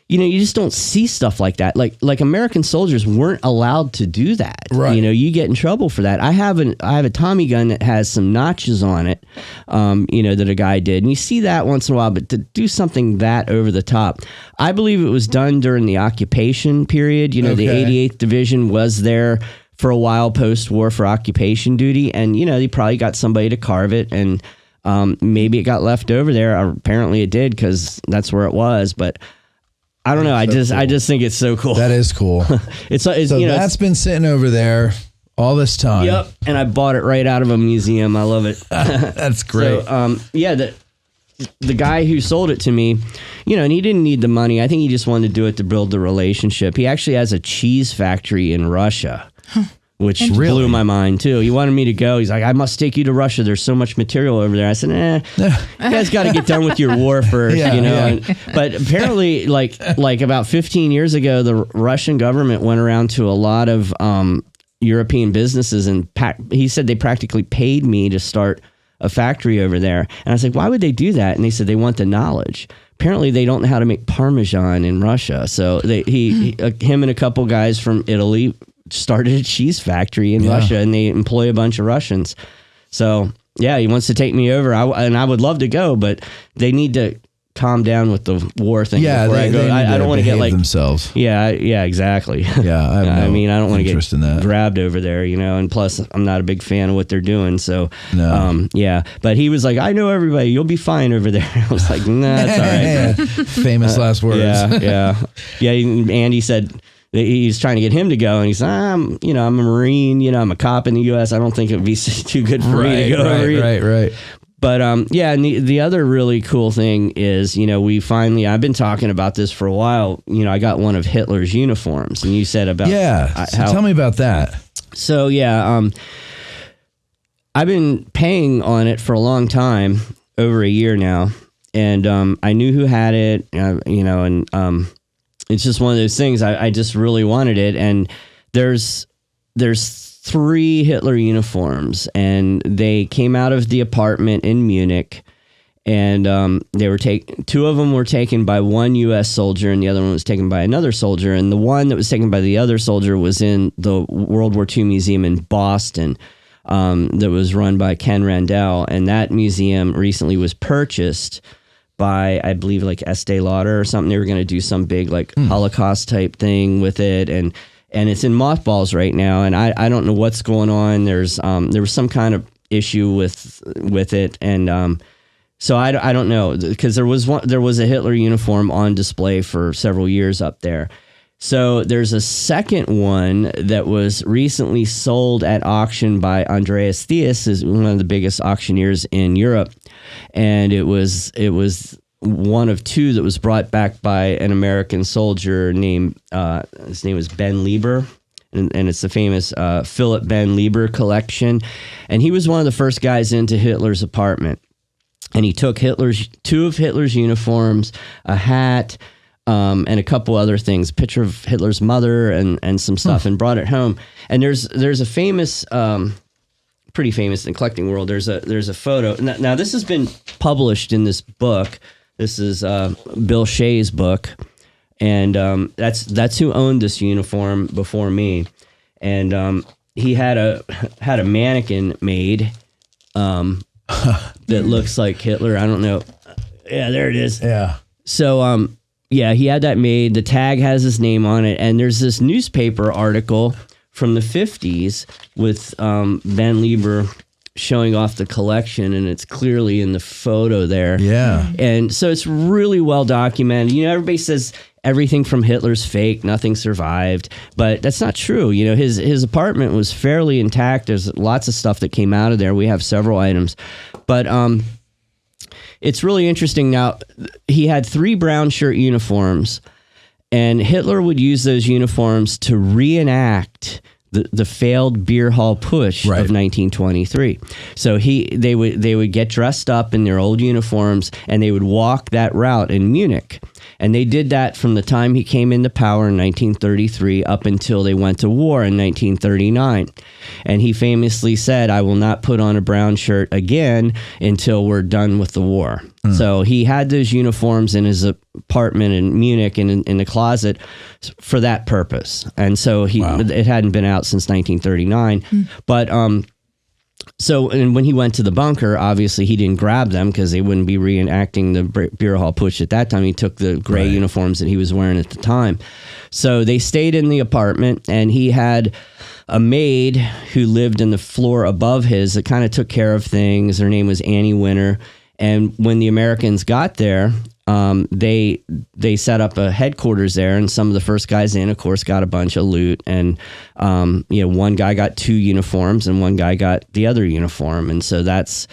S14: you just don't see stuff like that. Like American soldiers weren't allowed to do that. Right. You get in trouble for that. I have a Tommy gun that has some notches on it, that a guy did. And you see that once in a while, but to do something that over the top, I believe it was done during the occupation period. The 88th Division was there for a while post-war for occupation duty. And, they probably got somebody to carve it, and maybe it got left over there. Apparently it did, because that's where it was. But I don't know. I just think it's so cool.
S11: That is cool.
S14: It's
S11: so that's been sitting over there All this time.
S14: Yep. And I bought it right out of a museum. I love it.
S11: That's great.
S14: So, the guy who sold it to me, and he didn't need the money. I think he just wanted to do it to build the relationship. He actually has a cheese factory in Russia, which blew my mind too. He wanted me to go. He's like, I must take you to Russia. There's so much material over there. I said, you guys got to get done with your war first, But apparently, like about 15 years ago, the Russian government went around to a lot of European businesses, and he said they practically paid me to start a factory over there. And I was like, why would they do that? And they said they want the knowledge. Apparently they don't know how to make Parmesan in Russia. So him and a couple guys from Italy started a cheese factory in Russia, and they employ a bunch of Russians. So he wants to take me over. And I would love to go, but they need to calm down with the war thing before I go. I don't want to get themselves. Yeah, exactly.
S11: Yeah,
S14: I don't want to get grabbed over there, and plus I'm not a big fan of what they're doing. So, but he was like, I know everybody. You'll be fine over there. I was like, nah, it's all right.
S11: Famous last words.
S14: Yeah. Andy said he's trying to get him to go, and he's I'm a Marine, I'm a cop in the U.S. I don't think it would be too good for me to go over here.
S11: Right.
S14: But and the other really cool thing is, I've been talking about this for a while. I got one of Hitler's uniforms, and you said about
S11: tell me about that.
S14: So I've been paying on it for a long time, over a year now, and I knew who had it, and it's just one of those things. I just really wanted it, and there's 3 Hitler uniforms, and they came out of the apartment in Munich, and they were 2 of them were taken by one U.S. soldier, and the other one was taken by another soldier. And the one that was taken by the other soldier was in the World War II Museum in Boston, that was run by Ken Randall, and that museum recently was purchased by, I believe, like Estee Lauder or something. They were going to do some big Holocaust type thing with it, and it's in mothballs right now, and I don't know what's going on. There was some kind of issue with it, and so I don't know, because there was a Hitler uniform on display for several years up there. So there's a second one that was recently sold at auction by Andreas Theus, is one of the biggest auctioneers in Europe, and it was one of 2 that was brought back by an American soldier named, his name was Ben Lieber, and it's the famous Philip Ben Lieber collection. And he was one of the first guys into Hitler's apartment. And he took 2 of Hitler's uniforms, a hat, and a couple other things, a picture of Hitler's mother and some stuff, and brought it home. And there's a famous, pretty famous in the collecting world, there's a photo. Now this has been published in this book. This is Bill Shea's book, and that's who owned this uniform before me. And he had a mannequin made that looks like Hitler. I don't know. Yeah, there it is.
S11: Yeah.
S14: So he had that made. The tag has his name on it, and there's this newspaper article from the 50s with Ben Lieber showing off the collection, and it's clearly in the photo there.
S11: Yeah.
S14: And so it's really well documented. Everybody says everything from Hitler's fake, nothing survived, but that's not true. His apartment was fairly intact. There's lots of stuff that came out of there. We have several items, but it's really interesting. Now, he had 3 brown shirt uniforms, and Hitler would use those uniforms to reenact the failed beer hall push of 1923. So they would get dressed up in their old uniforms, and they would walk that route in Munich. And they did that from the time he came into power in 1933 up until they went to war in 1939. And he famously said, I will not put on a brown shirt again until we're done with the war. So he had those uniforms in his apartment in Munich and in the closet for that purpose. And so it hadn't been out since 1939. But so, and when he went to the bunker, obviously he didn't grab them because they wouldn't be reenacting the beer hall push at that time. He took the gray uniforms that he was wearing at the time. So they stayed in the apartment, and he had a maid who lived in the floor above his that kind of took care of things. Her name was Annie Winter. And when the Americans got there, they set up a headquarters there, and some of the first guys in, of course, got a bunch of loot. And one guy got 2 uniforms, and one guy got the other uniform, and so that's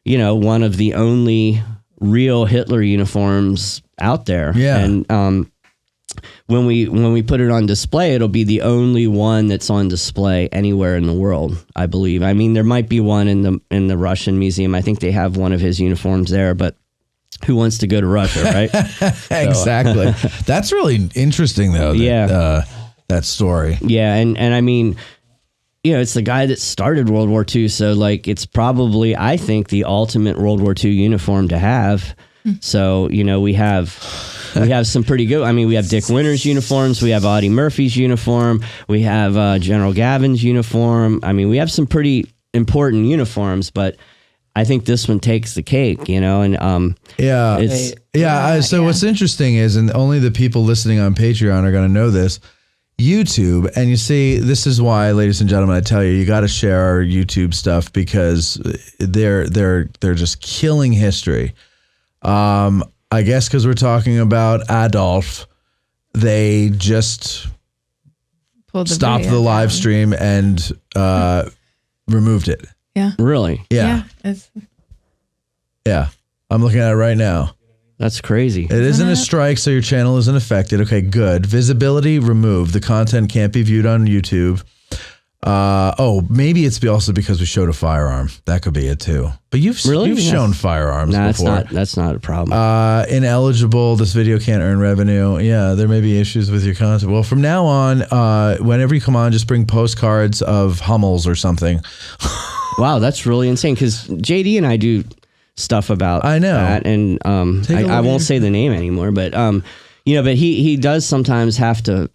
S14: one of the only real Hitler uniforms out there.
S11: Yeah.
S14: And when we put it on display, it'll be the only one that's on display anywhere in the world, I believe. I mean, there might be one in the Russian museum. I think they have one of his uniforms there, but who wants to go to Russia, right?
S11: Exactly. That's really interesting, though. That story.
S14: Yeah, and I mean, it's the guy that started World War II, so like it's probably, I think, the ultimate World War II uniform to have. So we have some pretty good. I mean, we have Dick Winter's uniforms, we have Audie Murphy's uniform, we have General Gavin's uniform. I mean, we have some pretty important uniforms, but I think this one takes the cake, and
S11: So what's interesting is, and only the people listening on Patreon are going to know this, YouTube, and you see, this is why, ladies and gentlemen, I tell you, you got to share our YouTube stuff because they're just killing history. I guess because we're talking about Adolf, they just stopped the live stream and removed it.
S12: Yeah.
S14: Really?
S11: Yeah. Yeah. I'm looking at it right now.
S14: That's crazy.
S11: It isn't a strike, so your channel isn't affected. Okay, good. Visibility removed. The content can't be viewed on YouTube. Maybe it's also because we showed a firearm. That could be it too. But you've shown firearms before.
S14: That's not a problem.
S11: Ineligible. This video can't earn revenue. Yeah, there may be issues with your content. Well, from now on, whenever you come on, just bring postcards of Hummels or something.
S14: Wow, that's really insane. Because JD and I do stuff about that, and I won't say the name anymore. But but he does sometimes have to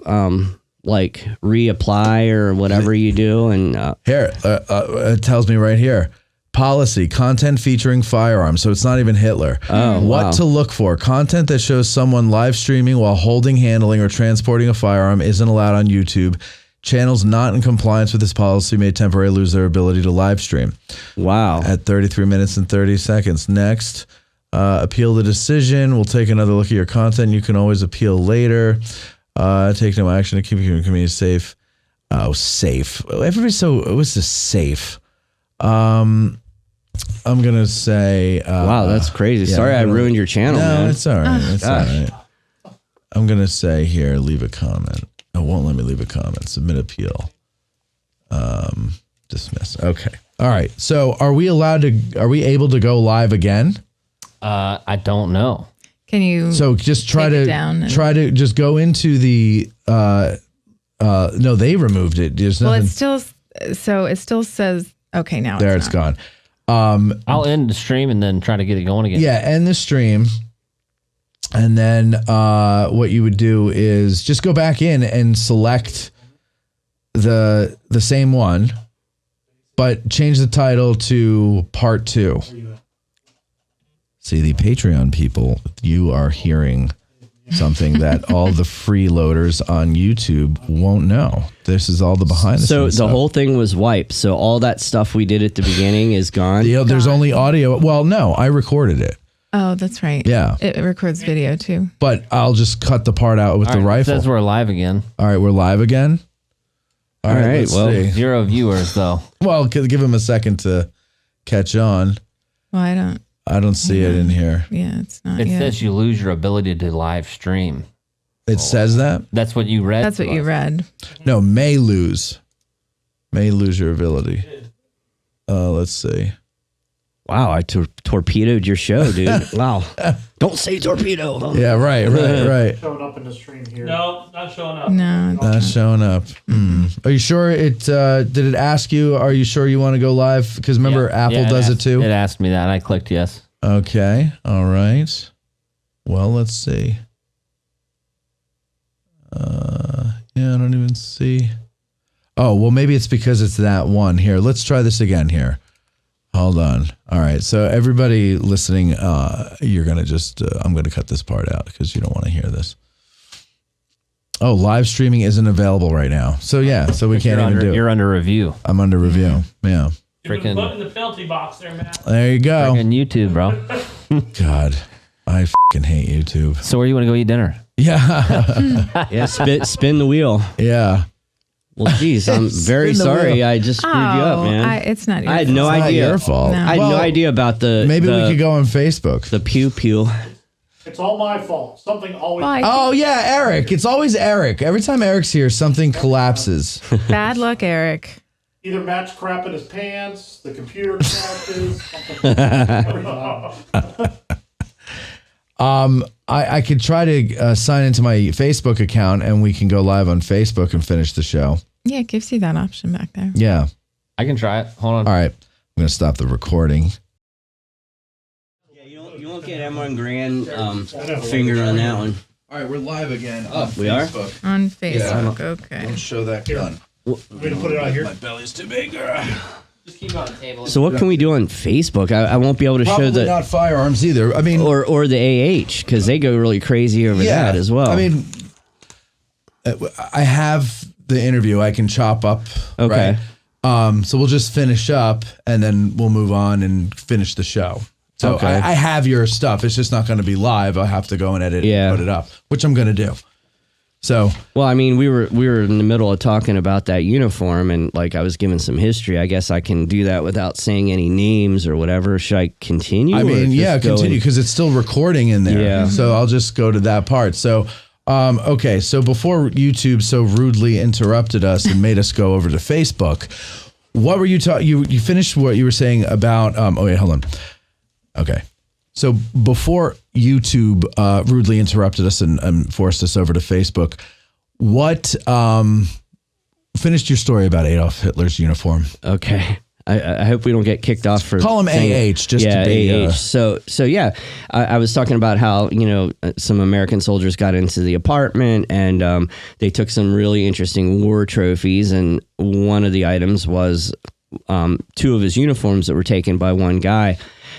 S14: like reapply or whatever you do. And
S11: here it tells me right here. Policy, content featuring firearms. So it's not even Hitler. What to look for. Content that shows someone live streaming while holding, handling, or transporting a firearm isn't allowed on YouTube. Channels not in compliance with this policy may temporarily lose their ability to live stream.
S14: Wow.
S11: At 33 minutes and 30 seconds. Next, appeal the decision. We'll take another look at your content. You can always appeal later. Take no action to keep your community safe. Oh, safe. Everybody's it was just safe. I'm going to say...
S14: wow, that's crazy. Sorry I ruined your channel, man.
S11: No, it's all right. It's all right. I'm going to say here, leave a comment. It won't let me leave a comment. Submit appeal. Dismiss. Okay. All right. So are we able to go live again?
S13: I don't know.
S12: Can you
S11: just try to just go into the no, they removed it. There's nothing.
S12: It still says okay now.
S11: There it's gone.
S13: I'll end the stream and then try to get it going again.
S11: Yeah, end the stream. And then what you would do is just go back in and select the same one, but change the title to Part 2. See, the Patreon people, you are hearing something that all the freeloaders on YouTube won't know. This is all the behind the scenes
S14: So the
S11: stuff.
S14: whole thing was wiped. So all that stuff we did at the beginning is gone.
S11: There's only audio. Well, no, I recorded it.
S12: Oh, that's right.
S11: Yeah.
S12: It records video too.
S11: But I'll just cut the part out with the rifle.
S13: It says we're live again.
S11: All right, we're live again. All right.
S13: Well,
S11: see.
S13: 0 viewers though.
S11: Well, give him a second to catch on.
S12: Well,
S11: I don't see it in here.
S12: Yeah, it's not.
S13: It says you lose your ability to live stream.
S11: It says that?
S13: That's what you read?
S12: That's what you read.
S11: No, may lose your ability. Let's see.
S14: Wow, I torpedoed your show, dude. Wow. Don't say torpedo.
S11: Yeah, right.
S15: Showing up in the stream here.
S16: No, not showing up.
S12: No.
S11: Not showing up. Are you sure did it ask you, are you sure you want to go live? Because remember, Apple does it too?
S13: It asked me that, and I clicked yes.
S11: Okay, all right. Well, let's see. I don't even see. Oh, well, maybe it's because it's that one. Here, let's try this again here. Hold on. All right. So everybody listening, you're going to just, I'm going to cut this part out because you don't want to hear this. Oh, live streaming isn't available right now. So yeah, so we can't even do it.
S13: You're under review.
S11: I'm under review. Yeah.
S16: You've been put in the penalty box there, Matt.
S11: There you go.
S13: Freaking YouTube, bro.
S11: God. I fucking hate YouTube.
S13: So where you want to go eat dinner?
S11: Yeah.
S14: Yeah, spin the wheel.
S11: Yeah.
S14: Well, geez, I'm very sorry. I just screwed you up, man.
S12: It's not your
S14: I had
S12: fault.
S14: no
S11: It's not
S14: idea.
S11: your fault.
S12: No.
S14: I had no idea about the.
S11: Maybe
S14: the,
S11: we could go on Facebook.
S14: The pew.
S15: It's all my fault. Something always.
S11: Oh yeah, Eric. It's always Eric. Every time Eric's here, something collapses.
S12: Bad luck, Eric.
S15: Either Matt's crap in his pants, the computer crashes.
S11: I could try to sign into my Facebook account and we can go live on Facebook and finish the show.
S12: Yeah, it gives you that option back there.
S11: Yeah.
S13: I can try it. Hold on.
S11: All right. I'm going to stop the recording.
S14: Yeah, you won't get M1 Grand finger on that one.
S11: All right, we're live again.
S14: We are?
S12: On Facebook,
S11: Yeah.
S12: okay.
S11: Don't show that gun.
S15: Way to put it out here.
S11: My belly's too big.
S13: Just keep it on the table.
S14: So what can we do on Facebook? I won't be able to
S11: Probably
S14: show the
S11: not firearms either. I mean,
S14: or the AH because they go really crazy over that as well.
S11: I mean, I have the interview. I can chop up.
S14: Okay.
S11: Right? So we'll just finish up and then we'll move on and finish the show. So
S14: Okay.
S11: I have your stuff. It's just not going to be live. I'll have to go and edit and put it up, which I'm going to do. So,
S14: well, I mean, we were in the middle of talking about that uniform, and like I was giving some history. I guess I can do that without saying any names or whatever. Should I continue?
S11: I mean, yeah,
S14: just go
S11: continue because it's still recording in there.
S14: Yeah.
S11: So I'll just go to that part. So, okay. So before YouTube so rudely interrupted us and made us go over to Facebook, what were you talking? You finished what you were saying about? Oh wait, hold on. Okay. So before YouTube rudely interrupted us and forced us over to Facebook, what finished your story about Adolf Hitler's uniform?
S14: Okay. I hope we don't get kicked off for
S11: call him AH. Just
S14: yeah,
S11: to be,
S14: AH. So yeah, I was talking about how some American soldiers got into the apartment and they took some really interesting war trophies, and one of the items was 2 of his uniforms that were taken by one guy.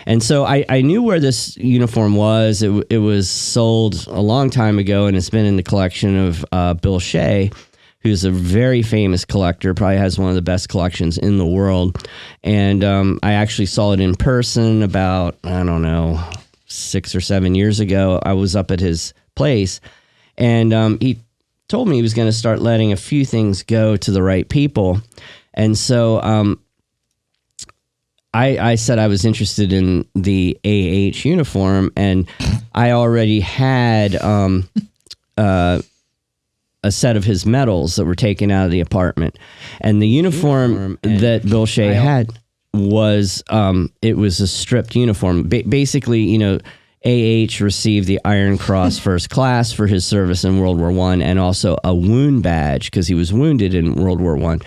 S14: And so I knew where this uniform was. It was sold a long time ago, and it's been in the collection of Bill Shea, who's a very famous collector, probably has one of the best collections in the world. And I actually saw it in person about, 6 or 7 years ago. I was up at his place, and he told me he was going to start letting a few things go to the right people. And so I said I was interested in the AH uniform, and I already had a set of his medals that were taken out of the apartment. And the uniform that Bill Shea had was it was a stripped uniform. Basically, AH received the Iron Cross First Class for his service in World War I, and also a wound badge because he was wounded in World War I.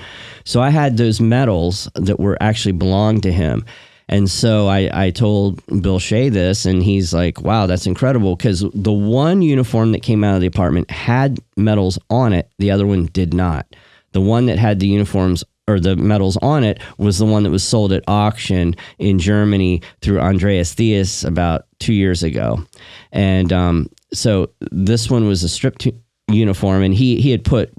S14: So I had those medals that were actually belonged to him. And so I told Bill Shea this, and he's like, wow, that's incredible, because the one uniform that came out of the apartment had medals on it. The other one did not. The one that had the uniforms or the medals on it was the one that was sold at auction in Germany through Andreas Theus about 2 years ago. And so this one was a stripped uniform, and he had put,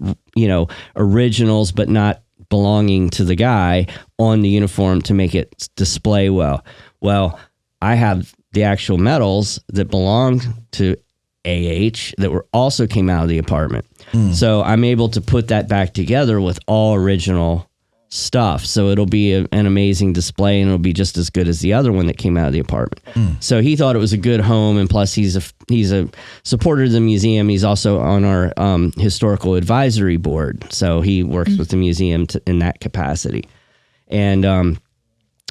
S14: originals, but not belonging to the guy on the uniform to make it display well. Well, I have the actual medals that belong to AH that were also came out of the apartment. So I'm able to put that back together with all original stuff. So it'll be an amazing display, and it'll be just as good as the other one that came out of the apartment. So he thought it was a good home, and plus he's a supporter of the museum. He's also on our historical advisory board, so he works with the museum in that capacity. And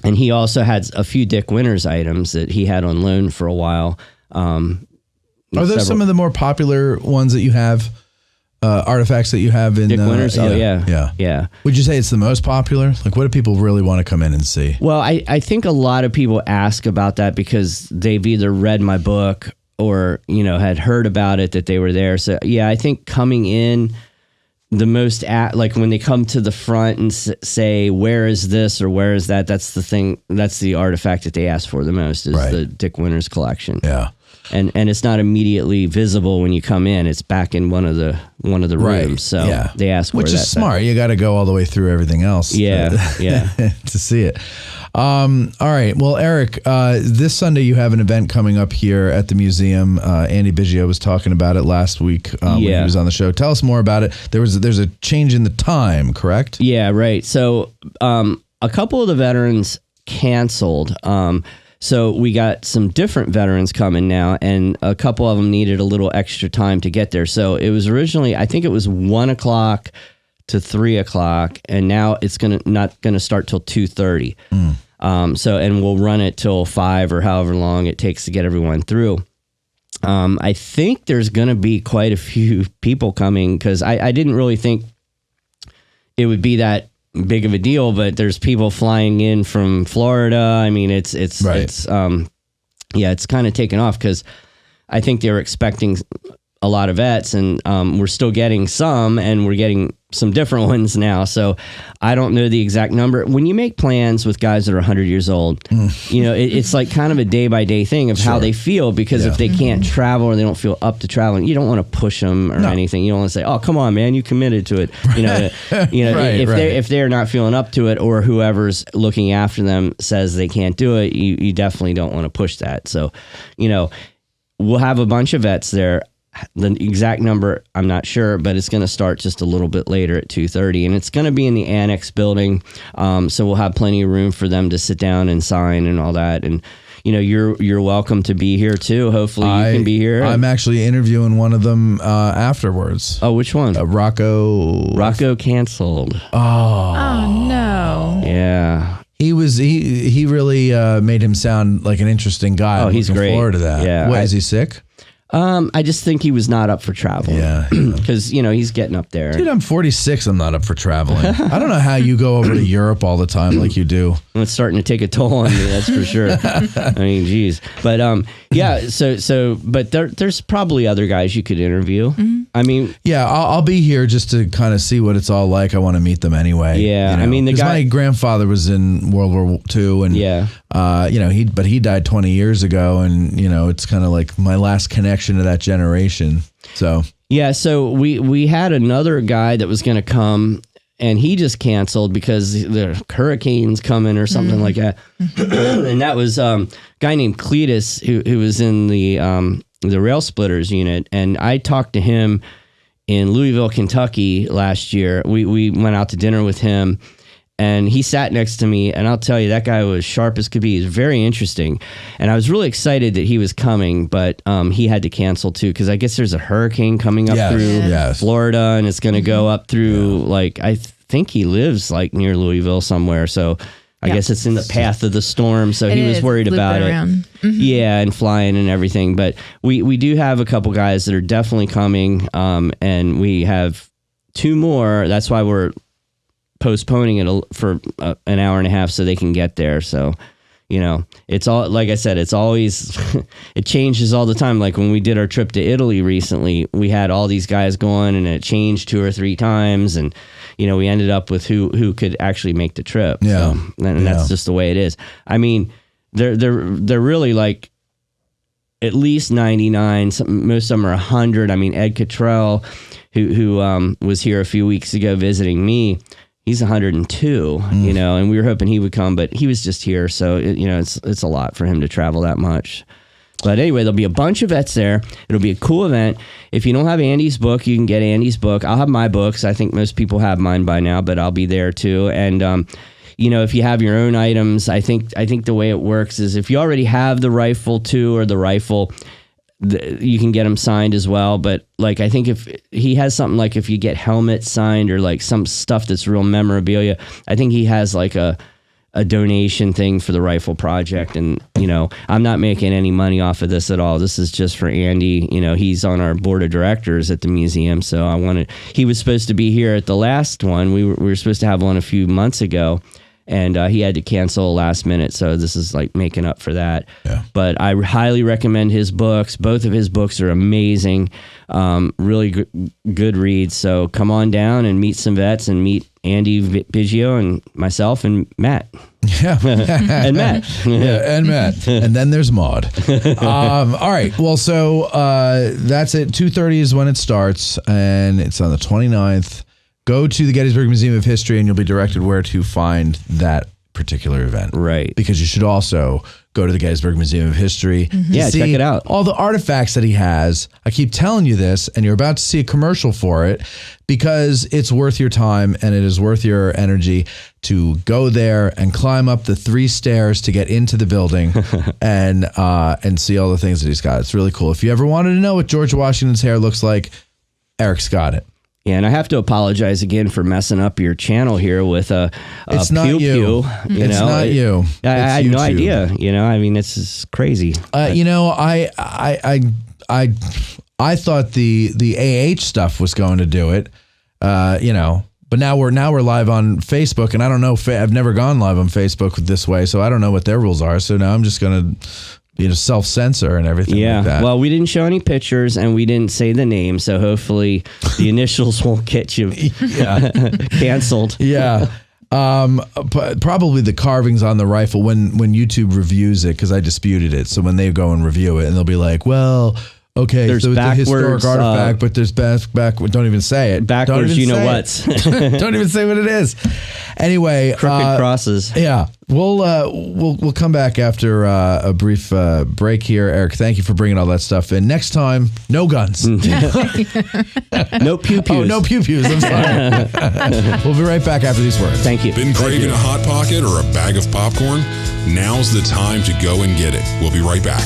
S14: he also had a few Dick Winters items that he had on loan for a while.
S11: Are those some of the more popular ones that you have? Artifacts that you have in
S14: Dick Winters? Yeah.
S11: Would you say it's the most popular? Like, what do people really want to come in and see?
S14: Well, I think a lot of people ask about that because they've either read my book or, had heard about it, that they were there. So, yeah, I think coming in the most, like when they come to the front and say, where is this or where is that? That's the thing. That's the artifact that they ask for the most is the Dick Winters collection.
S11: Yeah.
S14: and it's not immediately visible when you come in. It's back in one of the rooms.
S11: Right.
S14: So
S11: Yeah.
S14: they ask
S11: Which
S14: where
S11: is
S14: that's
S11: smart. You got to go all the way through everything else.
S14: Yeah,
S11: to see it. All right. Well, Eric, this Sunday you have an event coming up here at the museum. Andy Biggio was talking about it last week when he was on the show. Tell us more about it. There's a change in the time, correct?
S14: Yeah, right. So a couple of the veterans canceled. So we got some different veterans coming now, and a couple of them needed a little extra time to get there. So it was originally, I think it was 1 o'clock to 3 o'clock, and now it's not gonna start till 2:30. And we'll run it till 5 or however long it takes to get everyone through. I think there's gonna be quite a few people coming, because I didn't really think it would be that big of a deal, but there's people flying in from Florida. I mean, it's kind of taken off, because I think they were expecting a lot of vets, and we're still getting some, and we're getting some different ones now. So I don't know the exact number. When you make plans with guys that are 100 years old, it's like kind of a day by day thing of how they feel, because if they can't travel or they don't feel up to traveling, you don't want to push them or anything. You don't want to say, "Oh, come on, man, you committed to it." If they're not feeling up to it, or whoever's looking after them says they can't do it, you definitely don't want to push that. So, we'll have a bunch of vets there. The exact number, I'm not sure, but it's going to start just a little bit later at 2:30, and it's going to be in the annex building. So we'll have plenty of room for them to sit down and sign and all that. And you're welcome to be here too. Hopefully you can be here.
S11: I'm actually interviewing one of them afterwards.
S14: Oh, which one?
S11: Rocco
S14: canceled.
S12: Oh no.
S14: Yeah.
S11: He really made him sound like an interesting guy.
S14: Oh, he's great.
S11: Looking forward to that.
S14: Yeah.
S11: What, is he sick?
S14: I just think he was not up for traveling.
S11: Yeah.
S14: Because, he's getting up there.
S11: Dude, I'm 46. I'm not up for traveling. I don't know how you go over to Europe all the time like you do.
S14: It's starting to take a toll on me, that's for sure. I mean, geez. But, but there's probably other guys you could interview.
S12: Mm-hmm.
S14: I mean...
S11: Yeah, I'll be here just to kind of see what it's all like. I want to meet them anyway.
S14: Yeah, I mean,
S11: my grandfather was in World War II, and, he died 20 years ago, and, it's kind of like my last connection to that generation. So
S14: we had another guy that was going to come, and he just canceled because the hurricane's coming or something like that. And that was a guy named Cletus who was in the rail splitters unit, and I talked to him in Louisville, Kentucky last year. We went out to dinner with him, and he sat next to me, and I'll tell you, that guy was sharp as could be. He's very interesting, and I was really excited that he was coming, but he had to cancel too, because I guess there's a hurricane coming up through Florida, and it's going to go up through I think he lives near Louisville somewhere, so I guess it's in the path of the storm, so he was worried about it.
S12: Mm-hmm.
S14: Yeah, and flying and everything, but we do have a couple guys that are definitely coming, and we have 2 more. That's why we're postponing it for an hour and a half so they can get there. So, it's all, like I said, it's always, it changes all the time. Like when we did our trip to Italy recently, we had all these guys going, and it changed 2 or 3 times. And, we ended up with who could actually make the trip.
S11: Yeah.
S14: So, and that's just the way it is. I mean, they're really like at least 99. Most of them are 100. I mean, Ed Cottrell, who was here a few weeks ago visiting me, he's 102, and we were hoping he would come, but he was just here. So, it's a lot for him to travel that much. But anyway, there'll be a bunch of vets there. It'll be a cool event. If you don't have Andy's book, you can get Andy's book. I'll have my books. I think most people have mine by now, but I'll be there too. And, if you have your own items, I think the way it works is if you already have the rifle too, or the rifle, you can get them signed as well. But I think if he has something like if you get helmets signed or some stuff that's real memorabilia, I think he has a donation thing for the rifle project. And, I'm not making any money off of this at all. This is just for Andy. He's on our board of directors at the museum. So he was supposed to be here at the last one. We were supposed to have one a few months ago, and he had to cancel last minute. So this is making up for that.
S11: Yeah.
S14: But I highly recommend his books. Both of his books are amazing, really good reads. So come on down and meet some vets and meet Andy Biggio and myself and Matt.
S11: Yeah.
S14: And Matt.
S11: Yeah, and Matt. And then there's Maud. All right. Well, so that's it. 2:30 is when it starts, and it's on the 29th. Go to the Gettysburg Museum of History, and you'll be directed where to find that particular event.
S14: Right.
S11: Because you should also go to the Gettysburg Museum of History.
S14: Mm-hmm. Yeah, check it out.
S11: All the artifacts that he has. I keep telling you this, and you're about to see a commercial for it, because it's worth your time and it is worth your energy to go there and climb up the 3 stairs to get into the building and see all the things that he's got. It's really cool. If you ever wanted to know what George Washington's hair looks like, Eric's got it.
S14: Yeah, and I have to apologize again for messing up your channel here with a
S11: it's not
S14: pew
S11: you.
S14: pew.
S11: It's not you.
S14: I had no
S11: YouTube.
S14: idea. I mean, this is crazy.
S11: I thought the AH stuff was going to do it. But now we're live on Facebook, and I don't know. I've never gone live on Facebook this way, so I don't know what their rules are. So now I'm just gonna self-censor and everything like that.
S14: Well, we didn't show any pictures and we didn't say the name, so hopefully the initials won't get you canceled.
S11: Yeah. Probably the carvings on the rifle when YouTube reviews it, because I disputed it. So when they go and review it, and they'll be like, well, okay,
S14: there's
S11: so it's a historic
S14: backwards,
S11: artifact, but there's back. Don't even say it.
S14: Backwards,
S11: Don't even
S14: what's.
S11: Don't even say what it is. Anyway,
S14: crooked crosses.
S11: Yeah, we'll come back after a brief break here. Eric, thank you for bringing all that stuff in. Next time, no guns.
S14: No pew pews.
S11: Oh, no pew pews. I'm sorry. We'll be right back after these words.
S14: Thank you.
S1: Been craving a Hot Pocket or a bag of popcorn? Now's the time to go and get it. We'll be right back.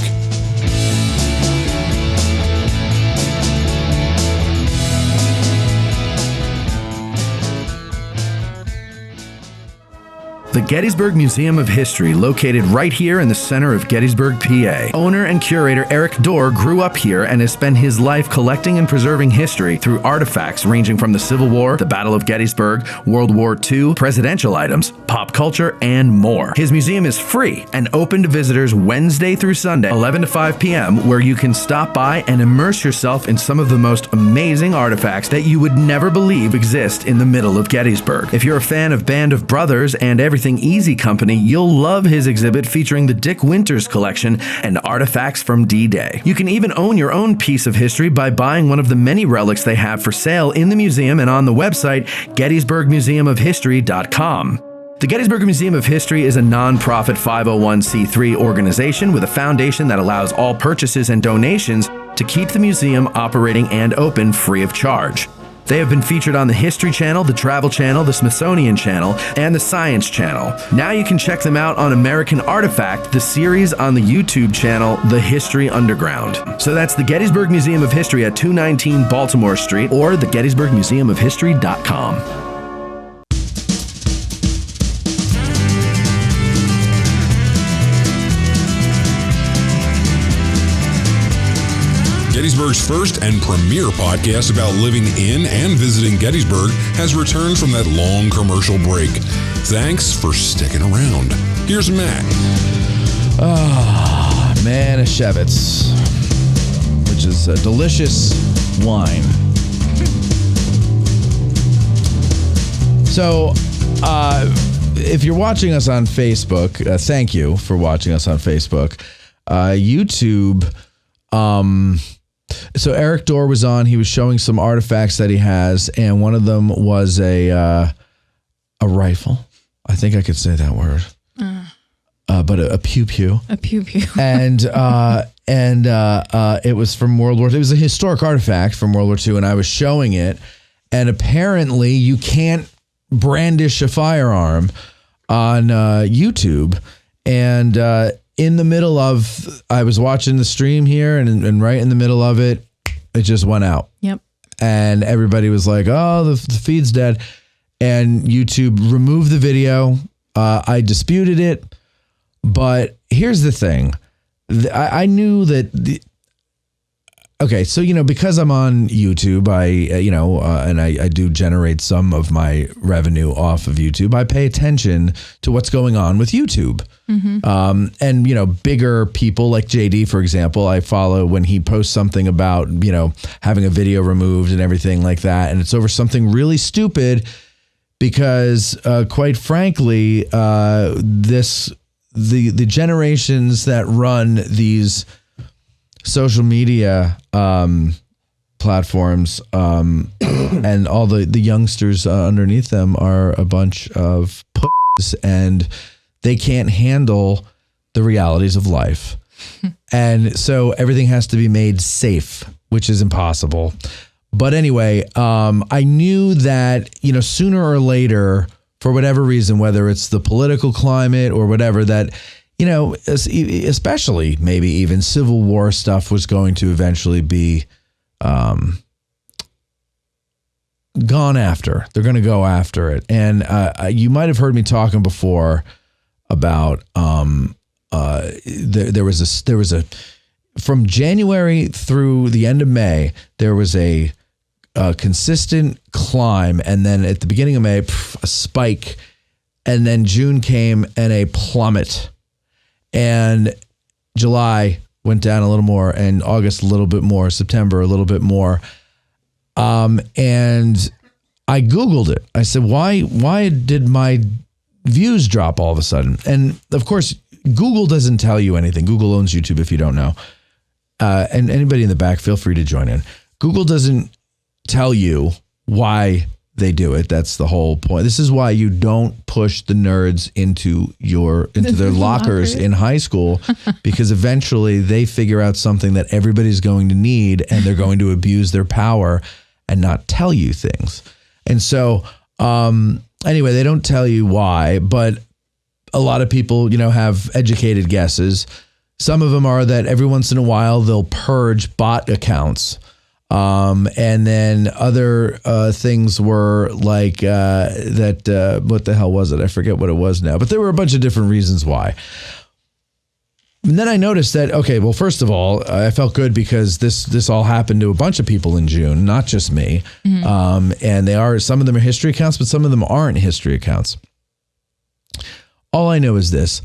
S16: The Gettysburg Museum of History, located right here in the center of Gettysburg, PA. Owner and curator Erik Dorr grew up here and has spent his life collecting and preserving history through artifacts ranging from the Civil War, the Battle of Gettysburg, World War II, presidential items, pop culture, and more. His museum is free and open to visitors Wednesday through Sunday, 11 to 5 p.m., where you can stop by and immerse yourself in some of the most amazing artifacts that you would never believe exist in the middle of Gettysburg. If you're a fan of Band of Brothers and Everything Easy Company, you'll love his exhibit featuring the Dick Winters collection and artifacts from D-Day. You can even own your own piece of history by buying one of the many relics they have for sale in the museum and on the website GettysburgMuseumofHistory.com. The Gettysburg Museum of History is a non-profit 501c3 organization with a foundation that allows all purchases and donations to keep the museum operating and open free of charge. They have been featured on the History Channel, the Travel Channel, the Smithsonian Channel, and the Science Channel. Now you can check them out on American Artifact, the series on the YouTube channel, The History Underground. So that's the Gettysburg Museum of History at 219 Baltimore Street or the GettysburgMuseumofHistory.com.
S1: Gettysburg's first and premier podcast about living in and visiting Gettysburg has returned from that long commercial break. Thanks for sticking around. Here's Matt.
S11: Manischewitz, which is a delicious wine. So, if you're watching us on Facebook, thank you for watching us on Facebook. YouTube, so Erik Dorr was on. He was showing some artifacts that he has, and one of them was a rifle. I think I could say that word. But a pew pew.
S12: A pew pew.
S11: And it was from World War II. It was a historic artifact from World War II, and I was showing it. And apparently, you can't brandish a firearm on YouTube. And in the middle of, I was watching the stream here, and right in the middle of it, it just went out.
S12: Yep.
S11: And everybody was like, "Oh, the feed's dead," and YouTube removed the video. I disputed it, but here's the thing: I knew that okay, so because I'm on YouTube, and I do generate some of my revenue off of YouTube. I pay attention to what's going on with YouTube. Mm-hmm. And bigger people like JD, for example, I follow when he posts something about having a video removed and everything like that, and it's over something really stupid. because quite frankly, the generations that run these social media platforms and all the youngsters underneath them are a bunch of pussies, and they can't handle the realities of life. And so everything has to be made safe, which is impossible. But anyway, I knew that, sooner or later, for whatever reason, whether it's the political climate or whatever, that, especially maybe even Civil War stuff was going to eventually be gone after. They're going to go after it. And you might have heard me talking before about there was a from January through the end of May, there was a consistent climb, and then at the beginning of May, a spike, and then June came and a plummet, and July went down a little more, and August a little bit more, September a little bit more, and I Googled it. I said, why did my views drop all of a sudden? And of course, Google doesn't tell you anything. Google owns YouTube, if you don't know. And anybody in the back, feel free to join in. Google doesn't tell you why they do it. That's the whole point. This is why you don't push the nerds into their lockers in high school, because eventually they figure out something that everybody's going to need, and they're going to abuse their power and not tell you things. And so, anyway, they don't tell you why, but a lot of people, have educated guesses. Some of them are that every once in a while they'll purge bot accounts. And then other things were like what the hell was it? I forget what it was now, but there were a bunch of different reasons why. And then I noticed that, okay, well, first of all, I felt good because this all happened to a bunch of people in June, not just me. Mm-hmm. And some of them are history accounts, but some of them aren't history accounts. All I know is this.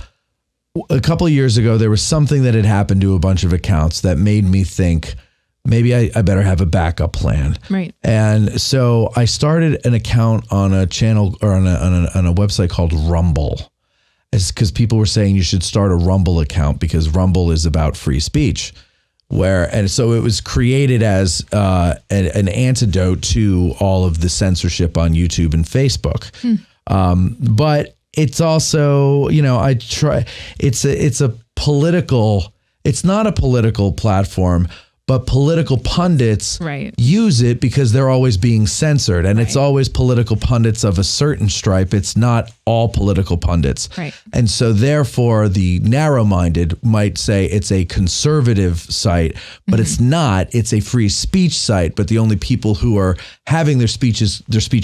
S11: A couple of years ago, there was something that had happened to a bunch of accounts that made me think maybe I better have a backup plan.
S12: Right.
S11: And so I started an account on a channel or on a website called Rumble. It's because people were saying you should start a Rumble account because Rumble is about free speech. And so it was created as an antidote to all of the censorship on YouTube and Facebook. But it's also, it's not a political platform, but political pundits use it because they're always being censored, and it's always political pundits of a certain stripe. It's not all political pundits.
S12: Right.
S11: And so therefore the narrow-minded might say it's a conservative site, but it's not. It's a free speech site, but the only people who are having their speech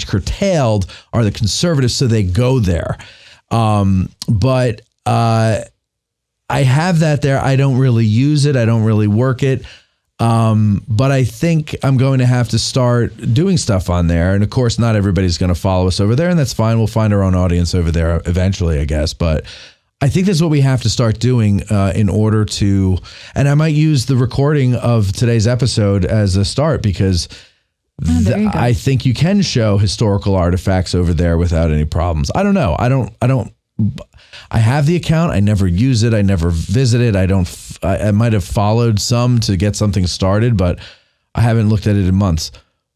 S11: curtailed are the conservatives, so they go there. But I have that there. I don't really use it. I don't really work it. But I think I'm going to have to start doing stuff on there. And of course, not everybody's going to follow us over there, and that's fine. We'll find our own audience over there eventually, I guess. But I think that's what we have to start doing in order to, and I might use the recording of today's episode as a start, because I think you can show historical artifacts over there without any problems. I don't know. I have the account. I never use it. I never visit it. I might have followed some to get something started, but I haven't looked at it in months,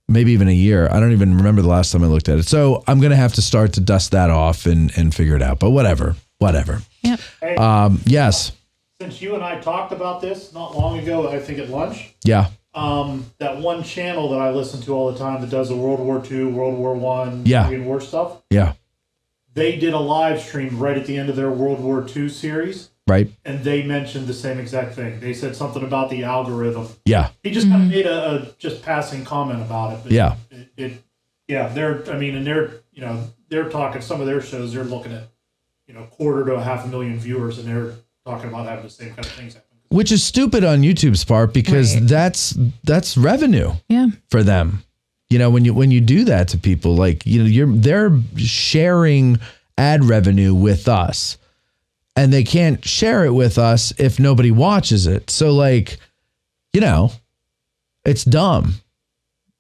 S11: maybe even a year. I don't even remember the last time I looked at it. So I'm going to have to start to dust that off and figure it out, but whatever.
S12: Yep.
S15: Hey,
S11: yes.
S15: Since you and I talked about this not long ago, I think at lunch.
S11: Yeah.
S15: That one channel that I listen to all the time that does the World War II, World War I, Korean War stuff.
S11: Yeah.
S15: They did a live stream right at the end of their World War II series.
S11: Right.
S15: And they mentioned the same exact thing. They said something about the algorithm.
S11: Yeah.
S15: He just kind of made a just passing comment about it. But
S11: yeah.
S15: They're talking, some of their shows, they're looking at, 250,000 to 500,000 viewers, and they're talking about having the same kind of things happen.
S11: Which is stupid on YouTube's part, because that's revenue for them. When you do that to people, like, they're sharing ad revenue with us, and they can't share it with us if nobody watches it. So it's dumb.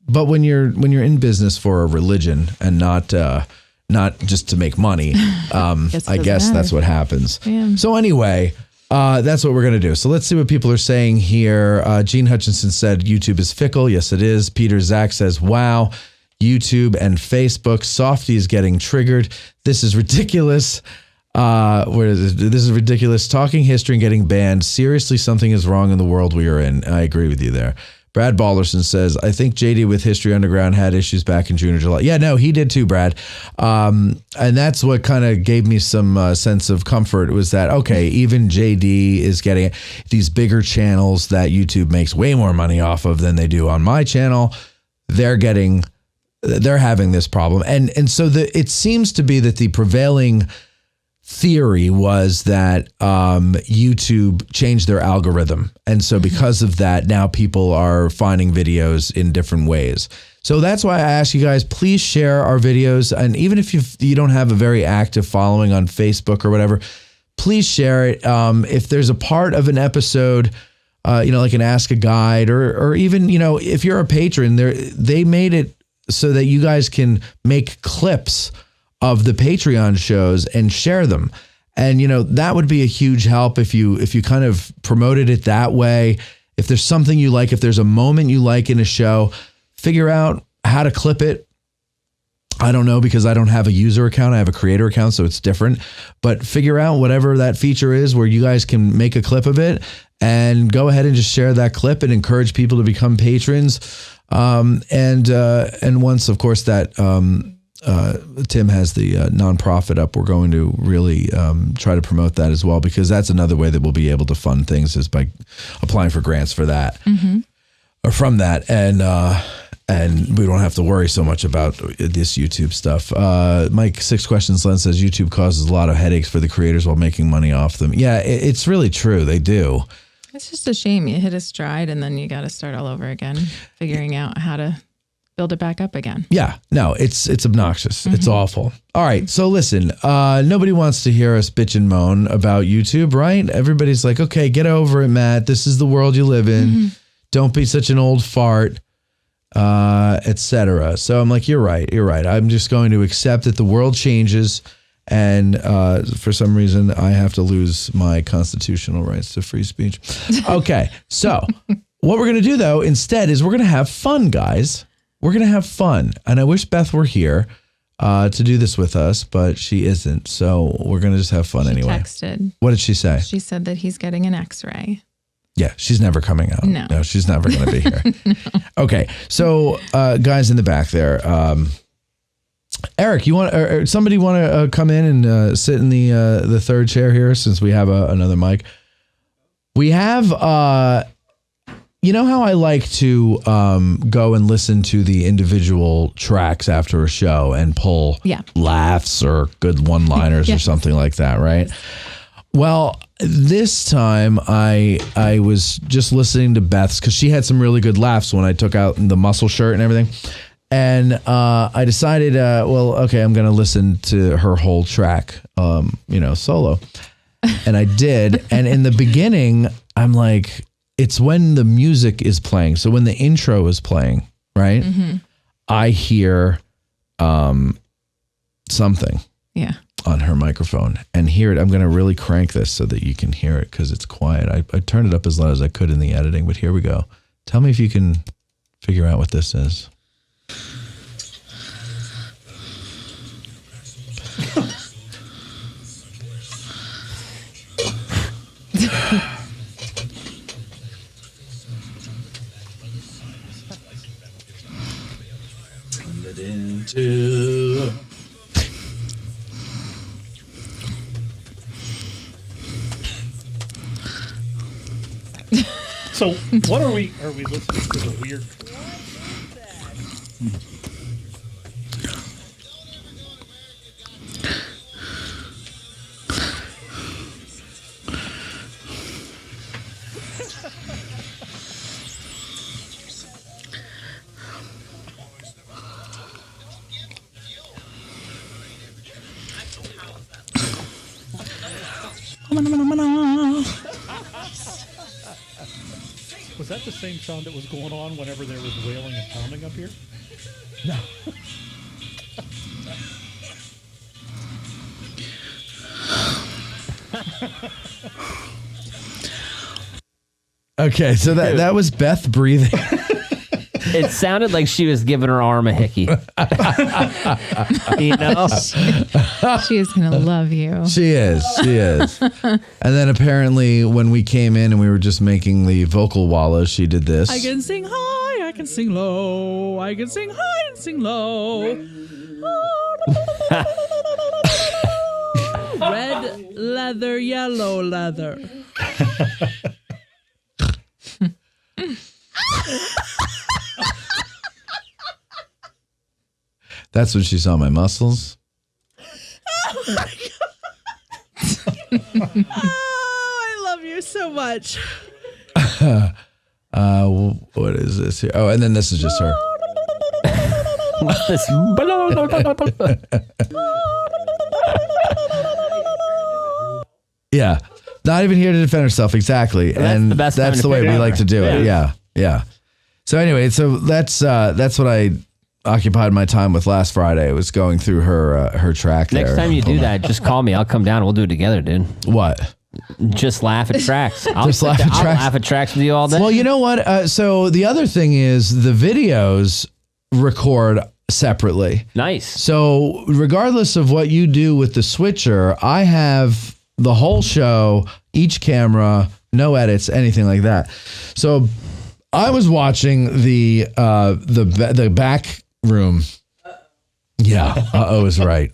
S11: But when you're in business for a religion and not not just to make money. I guess that's what happens.
S12: Yeah.
S11: So anyway, that's what we're going to do. So let's see what people are saying here. Gene Hutchinson said YouTube is fickle. Yes, it is. Peter Zach says, wow, YouTube and Facebook. Softy is getting triggered. This is ridiculous. Where is it? This is ridiculous. Talking history and getting banned. Seriously, something is wrong in the world we are in. I agree with you there. Brad Balderson says, I think JD with History Underground had issues back in June or July. Yeah, no, he did too, Brad. And that's what kind of gave me some sense of comfort was that, okay, even JD is getting these bigger channels that YouTube makes way more money off of than they do on my channel. They're having this problem. And so it seems to be that the prevailing theory was that YouTube changed their algorithm. And so because of that, now people are finding videos in different ways. So that's why I ask you guys, please share our videos. And even if you don't have a very active following on Facebook or whatever, please share it. If there's a part of an episode, like an Ask a Guide or even, if you're a patron, they made it so that you guys can make clips of the Patreon shows and share them. And, that would be a huge help if you kind of promoted it that way. If there's something you like, if there's a moment you like in a show, figure out how to clip it. I don't know because I don't have a user account. I have a creator account, so it's different. But figure out whatever that feature is where you guys can make a clip of it and go ahead and just share that clip and encourage people to become patrons. And once, of course, that Tim has the nonprofit up, we're going to really try to promote that as well, because that's another way that we'll be able to fund things is by applying for grants for that or from that. And we don't have to worry so much about this YouTube stuff. Mike, 6 Questions Len says YouTube causes a lot of headaches for the creators while making money off them. Yeah, it's really true. They do.
S12: It's just a shame. You hit a stride and then you got to start all over again, figuring out how to build it back up again.
S11: Yeah, no, it's obnoxious. It's awful. All right, so listen, nobody wants to hear us bitch and moan about YouTube, right? Everybody's like, okay, get over it, Matt. This is the world you live in. Don't be such an old fart, etc. So I'm like, you're right. I'm just going to accept that the world changes, and for some reason, I have to lose my constitutional rights to free speech. Okay, so what we're going to do, though, instead is we're going to have fun, guys. We're going to have fun. And I wish Beth were here to do this with us, but she isn't. So we're going to just have fun anyway.
S12: Texted.
S11: What did she say?
S12: She said that he's getting an x-ray.
S11: Yeah, she's never coming out. No, she's never going to be here.
S12: No.
S11: Okay, so guys in the back there, Eric, you want or somebody want to come in and sit in the third chair here since we have another mic? We have. You know how I like to go and listen to the individual tracks after a show and pull laughs or good one-liners or something like that, right? Well, this time I was just listening to Beth's because she had some really good laughs when I took out the muscle shirt and everything. And I decided, okay, I'm going to listen to her whole track, solo. And I did. And in the beginning, I'm like, it's when the music is playing. So when the intro is playing, right? I hear something on her microphone and hear it. I'm going to really crank this so that you can hear it because it's quiet. I turned it up as loud as I could in the editing, but here we go. Tell me if you can figure out what this is.
S15: So what are we listening to the weird Was that the same sound that was going on whenever there was wailing and pounding up here?
S11: No. Okay, so that was Beth breathing.
S13: It sounded like she was giving her arm a hickey. You know?
S12: She is going to love you.
S11: She is. And then apparently when we came in and we were just making the vocal wallows, she did this.
S10: I can sing high, I can sing low. I can sing high and sing low. Red leather, yellow leather.
S11: That's when she saw my muscles.
S10: Oh my God. Oh, I love you so much.
S11: What is this here? Oh, and then this is just her.
S13: What's this?
S11: Yeah. Not even here to defend herself. Exactly.
S13: That's
S11: and
S13: the best
S11: that's
S13: time to
S11: the way
S13: pick
S11: we
S13: her.
S11: like to do it. Yeah. So anyway, so that's what I occupied my time with last Friday. I was going through her track there.
S13: Next time you do that, just call me. I'll come down and we'll do it together, dude.
S11: What?
S13: Just laugh at tracks. I'll
S11: Laugh
S13: laugh at tracks with you all day.
S11: Well, you know what? So the other thing is the videos record separately.
S13: Nice.
S11: So regardless of what you do with the switcher, I have the whole show, each camera, no edits, anything like that. So I was watching the back room. Yeah, is right.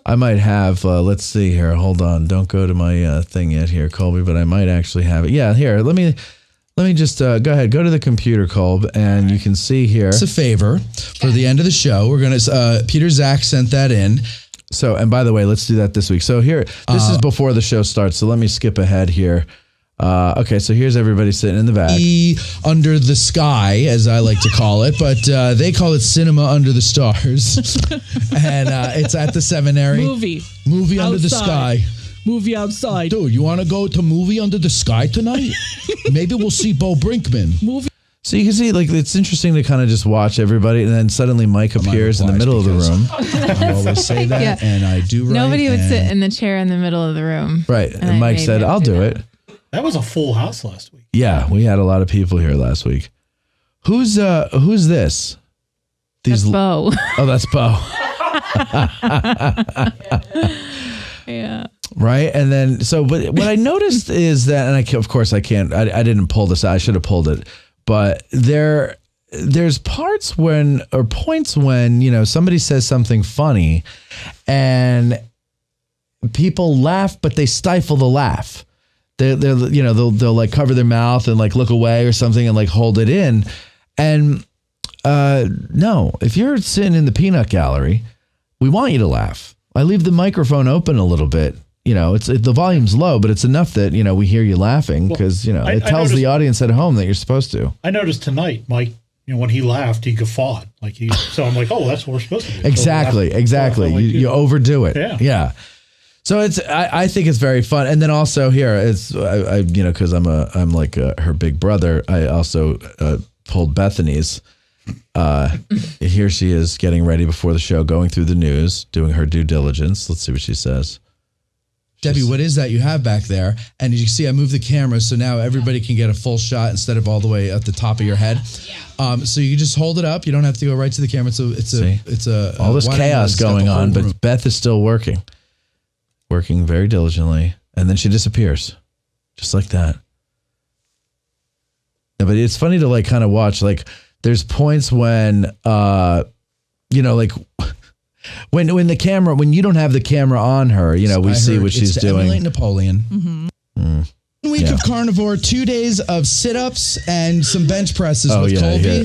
S11: I might have, let's see here. Hold on. Don't go to my thing yet here, Colby, but I might actually have it. Yeah, here. Let me just go ahead. Go to the computer, Colb, and you can see here.
S17: It's a favor for the end of the show. We're going to, Peter Zach sent that in.
S11: So, and by the way, let's do that this week. So here, this is before the show starts. So let me skip ahead here. Okay, so here's everybody sitting in the back.
S17: Under the sky, as I like to call it, but they call it Cinema Under the Stars. And it's at the seminary.
S10: Movie
S17: Under the
S10: outside.
S17: Sky.
S10: Movie outside.
S17: Dude, you want to go to Movie Under the Sky tonight? Maybe we'll see Bo Brinkman.
S10: Movie.
S11: So you can see, like, it's interesting to kind of just watch everybody, and then suddenly Mike appears in the middle of the room.
S17: I always say that,
S12: Yeah.
S17: and I do right.
S12: Nobody would
S17: and-
S12: sit in the chair in the middle of the room.
S11: Right, and Mike said, "I'll do it."
S15: That was a full house last week.
S11: Yeah, we had a lot of people here last week. Who's this?
S12: That's Bo.
S11: Oh, that's Bo.
S12: Yeah.
S11: Right, and then but what I noticed is that, and I didn't pull this out. I should have pulled it, but there's points when somebody says something funny, and people laugh, but they stifle the laugh. They'll like cover their mouth and like look away or something and like hold it in. And no, if you're sitting in the peanut gallery, we want you to laugh. I leave the microphone open a little bit. The volume's low, but it's enough that we hear you laughing because it tells the audience at home that you're supposed to.
S15: I noticed tonight, Mike. When he laughed, he guffawed. So I'm like, oh, that's what we're supposed to do.
S11: Exactly. You overdo it.
S15: Yeah.
S11: So I think it's very fun, and then also here it's because I'm like her big brother. I also pulled Bethany's. Here she is getting ready before the show, going through the news, doing her due diligence. Let's see what she says.
S17: Debbie, what is that you have back there? And as you see, I moved the camera so now everybody can get a full shot instead of all the way at the top of your head. So you just hold it up. You don't have to go right to the camera. It's
S11: all this chaos going on, but Beth is still working very diligently, and then she disappears, just like that. Yeah, but it's funny to like kind of watch. Like, there's points when, like. When you don't have the camera on her, we see what she's doing.
S17: Emulate Napoleon.
S10: Mm-hmm.
S17: Week of carnivore, 2 days of sit-ups and some bench presses with Colby.
S11: Yeah,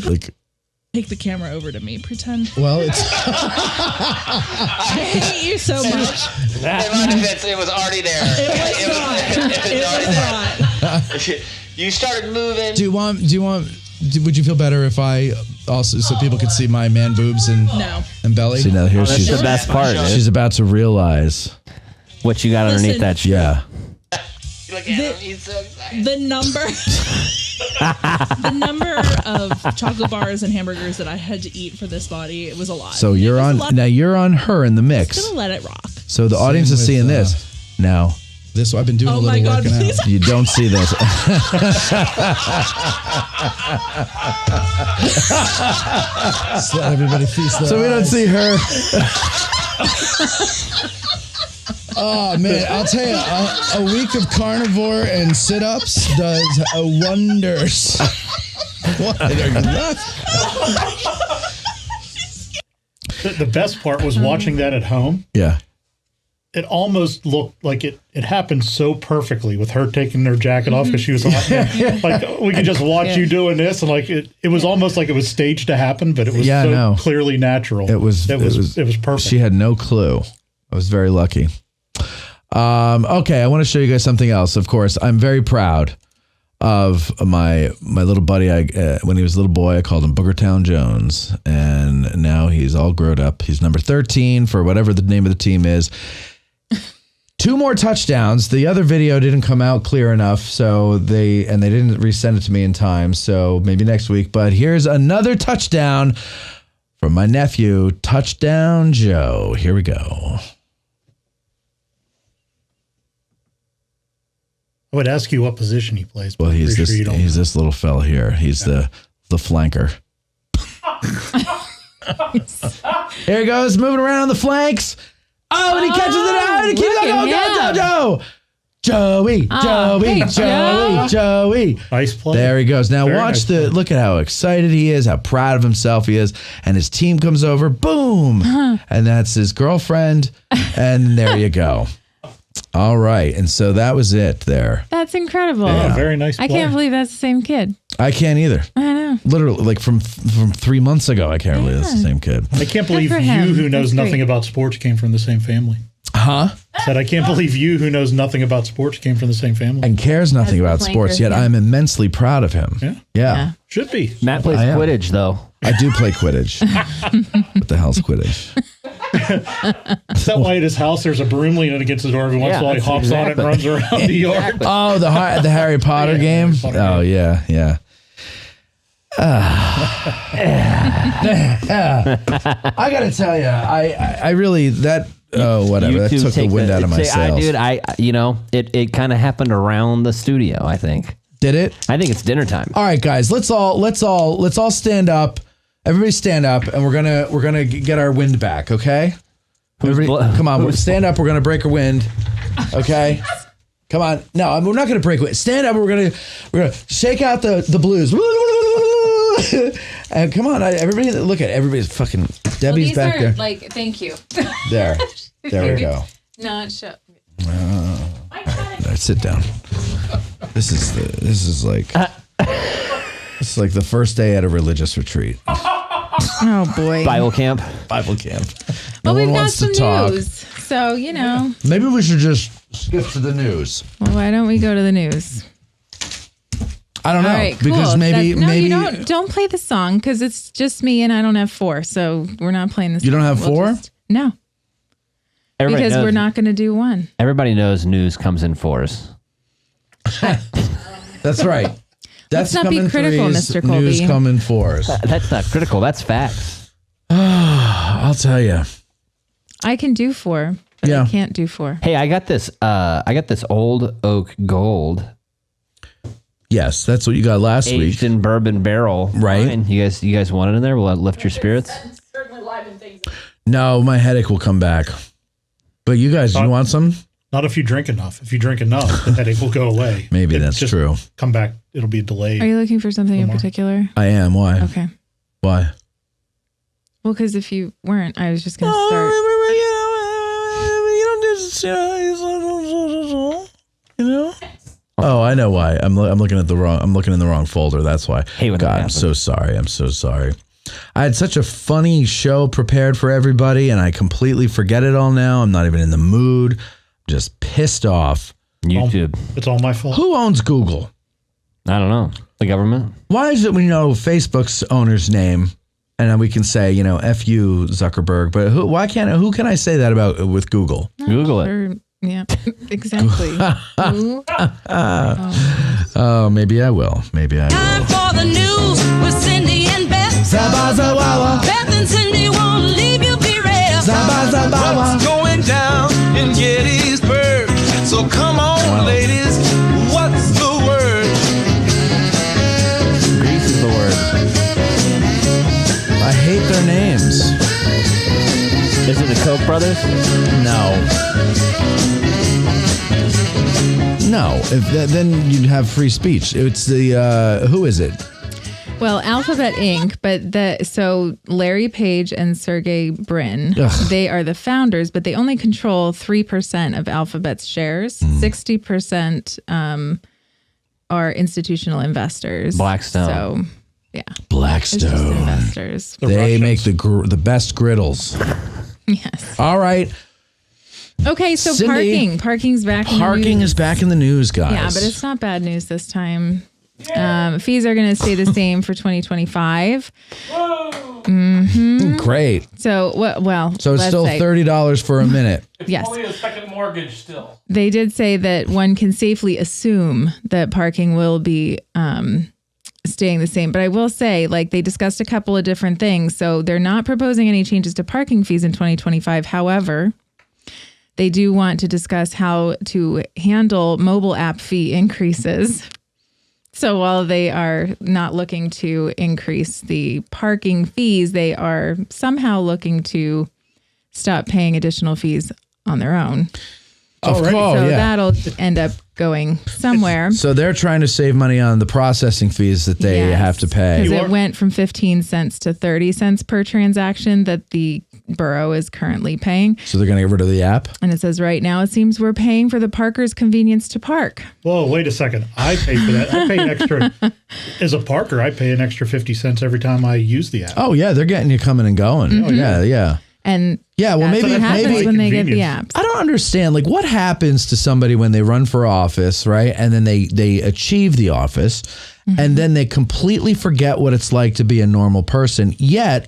S10: Take the camera over to me. Pretend.
S17: Well, it's.
S10: I hate you so much.
S18: It was already there. It was not. You started moving.
S17: Would you feel better if I also, so people could see my man boobs and belly?
S11: See, now here she's
S13: the best part.
S11: She's about to realize
S13: what you got underneath that shit.
S11: Yeah.
S18: Look at him. He's so excited.
S10: The number of chocolate bars and hamburgers that I had to eat for this body, it was a lot.
S11: So you're on her in the mix.
S10: Just gonna let it rock.
S11: So the audience is seeing this now.
S17: this. I've been doing a little working out.
S11: You don't see this.
S17: Just let everybody feast their
S11: So we don't
S17: eyes.
S11: see her.
S17: Oh man, I'll tell you, a week of carnivore and sit-ups does wonders. What are you laughing?
S15: The best part was watching that at home.
S11: Yeah.
S15: It almost looked like it happened so perfectly with her taking her jacket off because she was hot. Like we could just watch you doing this, and like it was almost like it was staged to happen, but it was clearly natural.
S11: It was
S15: perfect.
S11: She had no clue. I was very lucky. Okay, I want to show you guys something else. Of course, I'm very proud of my little buddy. When he was a little boy, I called him Boogertown Jones, and now he's all grown up. He's number 13 for whatever the name of the team is. 2 more touchdowns. The other video didn't come out clear enough, so they didn't resend it to me in time. So maybe next week. But here's another touchdown from my nephew, Touchdown Joe. Here we go.
S15: I would ask you what position he plays.
S11: Well, he's this little fella here. He's the flanker. Here he goes, moving around on the flanks. Oh, and he catches it out, and he keeps on going. Joey.
S15: Nice play.
S11: There he goes. Now
S15: Very
S11: watch
S15: nice
S11: look at how excited he is, how proud of himself he is, and his team comes over, boom, and that's his girlfriend, and there you go. All right, and so that was it there.
S12: That's incredible.
S11: Yeah,
S15: very nice
S12: I can't believe that's the same kid.
S11: I can't either.
S12: I know.
S11: Literally, like from 3 months ago, I can't believe it's the same kid.
S15: I can't believe
S12: for
S15: you,
S12: him.
S15: who knows
S12: That's
S15: nothing
S12: great.
S15: about sports, came from the same family.
S11: Huh?
S15: Said I can't believe you, who knows nothing about sports, came from the same family.
S11: And cares nothing about
S12: flanker,
S11: sports, yet
S12: yeah.
S11: I'm immensely proud of him. Yeah.
S15: Should be.
S13: Matt plays
S11: I am.
S13: Quidditch, though.
S11: I do play Quidditch. What the hell's Quidditch?
S15: Is that why at his house there's a broom leaning against the door every once in a while? He hops on it and runs around the yard.
S11: Oh, the Harry Potter game? Oh, yeah. I gotta tell you, I really whatever. That took the wind out of my sails.
S13: Dude, it kind of happened around the studio, I think.
S11: Did it?
S13: I think it's dinner time.
S11: All right, guys, let's all stand up. Everybody stand up, and we're gonna get our wind back. Okay. Everybody, come on, stand up. We're gonna break a wind. Okay. Come on. No, we're not gonna break wind. Stand up. We're gonna shake out the blues. And come on, everybody! Look at everybody's fucking. Debbie's back there.
S12: Like, thank you.
S11: There we go.
S12: Not show.
S11: All right, sit down. This is like it's like the first day at a religious retreat.
S12: Oh boy.
S13: Bible camp.
S11: No
S12: Well, we've
S11: one
S12: got
S11: wants
S12: some
S11: to talk.
S12: news, so you know.
S11: Maybe we should just skip to the news.
S12: Well, why don't we go to the news?
S11: I don't know,
S12: All right, cool.
S11: because maybe
S12: you don't play the song because it's just me and I don't have 4, so we're not playing this.
S11: You don't have 4?
S12: No,
S13: Everybody
S12: because
S13: knows,
S12: we're not going to do 1.
S13: Everybody knows news comes in 4s.
S11: That's right. That's
S12: Let's not be
S11: coming
S12: critical,
S11: threes,
S12: Mr. Colby.
S11: News coming 4s.
S13: That's not critical. That's facts.
S11: I'll tell you.
S12: I can do 4, but
S11: Yeah.
S12: I can't do 4.
S13: Hey, I got this old oak gold.
S11: Yes, that's what you got last
S13: aged
S11: week.
S13: in bourbon barrel.
S11: Right.
S13: Wine. You guys want it in there? Will that lift your spirits?
S11: No, my headache will come back. But you guys, you want some?
S15: Not if you drink enough. If you drink enough, the headache will go away.
S11: Maybe
S15: It'll
S11: that's
S15: just
S11: true.
S15: Come back. It'll be delayed.
S12: Are you looking for something in particular?
S11: I am. Why?
S12: Okay.
S11: Why?
S12: Well, because if you weren't, I was just going to start.
S11: You know? Oh, I know why. I'm looking in the wrong folder. That's why.
S13: Hey,
S11: God, I'm so sorry. I'm so sorry. I had such a funny show prepared for everybody, and I completely forget it all now. I'm not even in the mood. Just pissed off.
S13: YouTube.
S15: It's all my fault.
S11: Who owns Google?
S13: I don't know. The government.
S11: Why is it we know Facebook's owner's name, and then we can say, F you, Zuckerberg, but who can I say that about with Google?
S13: Google it.
S12: Yeah, exactly.
S11: Oh, maybe I will.
S5: Time for the news with Cindy and Beth. Beth and Cindy won't leave you be rest. What's going down in Gettysburg? So come on, ladies, what's the word?
S9: Grease is the word.
S11: I hate their names.
S9: Is it the Koch brothers?
S11: No. Then you'd have free speech. It's the who is it?
S12: Well, Alphabet Inc., but so Larry Page and Sergey Brin, they are the founders, but they only control 3% of Alphabet's shares. 60% are institutional investors.
S9: Blackstone.
S12: So, yeah.
S11: Blackstone.
S12: It's just investors.
S11: They make the best griddles.
S12: Yes.
S11: All right.
S12: Okay, so
S11: Cindy,
S12: parking's back in the news.
S11: Parking is back in the news, guys.
S12: Yeah, but it's not bad news this time. Fees are going to stay the same for 2025. Mm-hmm.
S11: Great.
S12: So, well,
S11: So it's still $30 for a minute.
S12: Yes.
S19: Only a second mortgage still.
S12: They did say that one can safely assume that parking will be staying the same. But I will say, like, they discussed a couple of different things. So they're not proposing any changes to parking fees in 2025. However, they do want to discuss how to handle mobile app fee increases. So while they are not looking to increase the parking fees, they are somehow looking to stop paying additional fees on their own.
S11: So
S12: that'll end up going somewhere.
S11: So they're trying to save money on the processing fees that they have to pay.
S12: Because it went from 15 cents to 30 cents per transaction that the borough is currently paying.
S11: So they're going to get rid of the app?
S12: And it says right now it seems we're paying for the parker's convenience to park.
S15: Whoa, wait a second. I pay for that. I pay an extra, as a parker, I pay an extra 50 cents every time I use the app.
S11: Oh, yeah. They're getting you coming and going.
S12: Mm-hmm.
S11: Yeah.
S12: And
S11: yeah, well,
S12: that's what happens when they get the apps.
S11: I don't understand. Like, what happens to somebody when they run for office, right? And then they achieve the office, and then they completely forget what it's like to be a normal person. Yet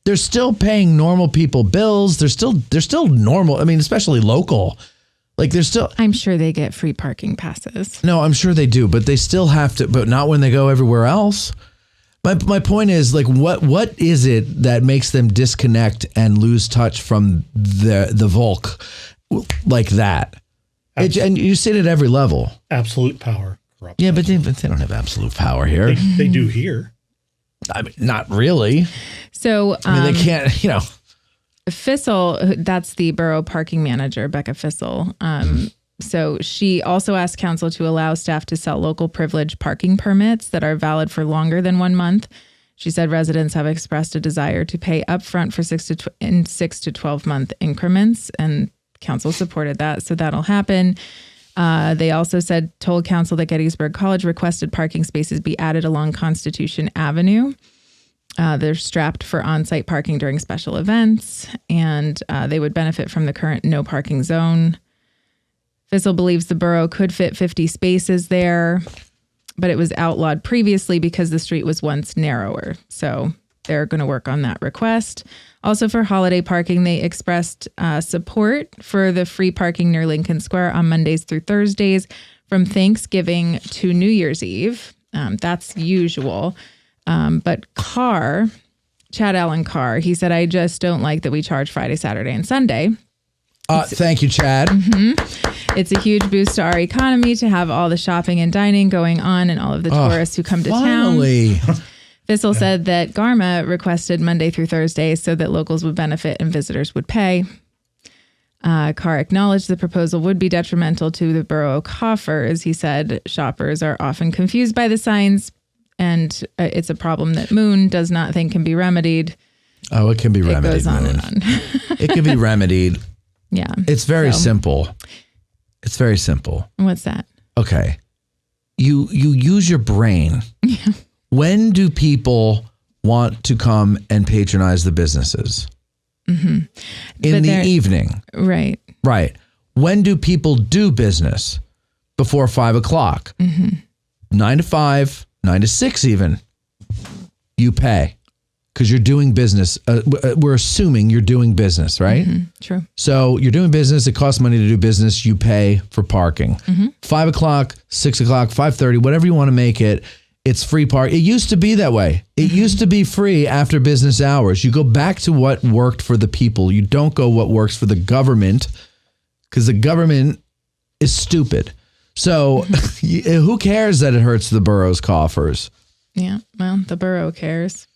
S11: they're still paying normal people bills. They're still normal. I mean, especially local. Like, they're still.
S12: I'm sure they get free parking passes.
S11: No, I'm sure they do, but they still have to. But not when they go everywhere else. My point is, like, what is it that makes them disconnect and lose touch from the Volk like that? And you see it at every level.
S15: Absolute power.
S11: Yeah, but they don't have absolute power here.
S15: They do here.
S11: I mean, not really.
S12: So
S11: I mean, they can't,
S12: Fissel, that's the borough parking manager, Becca Fissel. So she also asked council to allow staff to sell local privilege parking permits that are valid for longer than 1 month. She said residents have expressed a desire to pay upfront for 6 to 12 month increments, and council supported that. So that'll happen. They also told council that Gettysburg College requested parking spaces be added along Constitution Avenue. They're strapped for on-site parking during special events, and they would benefit from the current no parking zone. Fissel believes the borough could fit 50 spaces there, but it was outlawed previously because the street was once narrower. So they're going to work on that request. Also for holiday parking, they expressed support for the free parking near Lincoln Square on Mondays through Thursdays from Thanksgiving to New Year's Eve. That's usual. But Chad Allen Carr, he said, I just don't like that we charge Friday, Saturday, and Sunday.
S11: Thank you, Chad.
S12: It's a huge boost to our economy to have all the shopping and dining going on and all of the tourists who come to
S11: finally.
S12: town. Fissel said that Garma requested Monday through Thursday so that locals would benefit and visitors would pay. Carr acknowledged the proposal would be detrimental to the borough coffers. He said shoppers are often confused by the signs, and it's a problem that Moon does not think can be remedied.
S11: Oh, it can be remedied.
S12: It goes on and on.
S11: It can be remedied.
S12: Yeah.
S11: It's very simple. It's very simple.
S12: What's that?
S11: Okay. You use your brain.
S12: Yeah.
S11: When do people want to come and patronize the businesses? In the evening.
S12: Right.
S11: Right. When do people do business? Before 5 o'clock. 9 to 5, 9 to 6 even. You pay. Because you're doing business. We're assuming you're doing business, right?
S12: True.
S11: So you're doing business. It costs money to do business. You pay for parking. 5 o'clock, 6 o'clock, 5:30, whatever you want to make it. It's free park. It used to be that way. It used to be free after business hours. You go back to what worked for the people. You don't go what works for the government, because the government is stupid. So who cares that it hurts the borough's coffers?
S12: Yeah, well, the borough cares.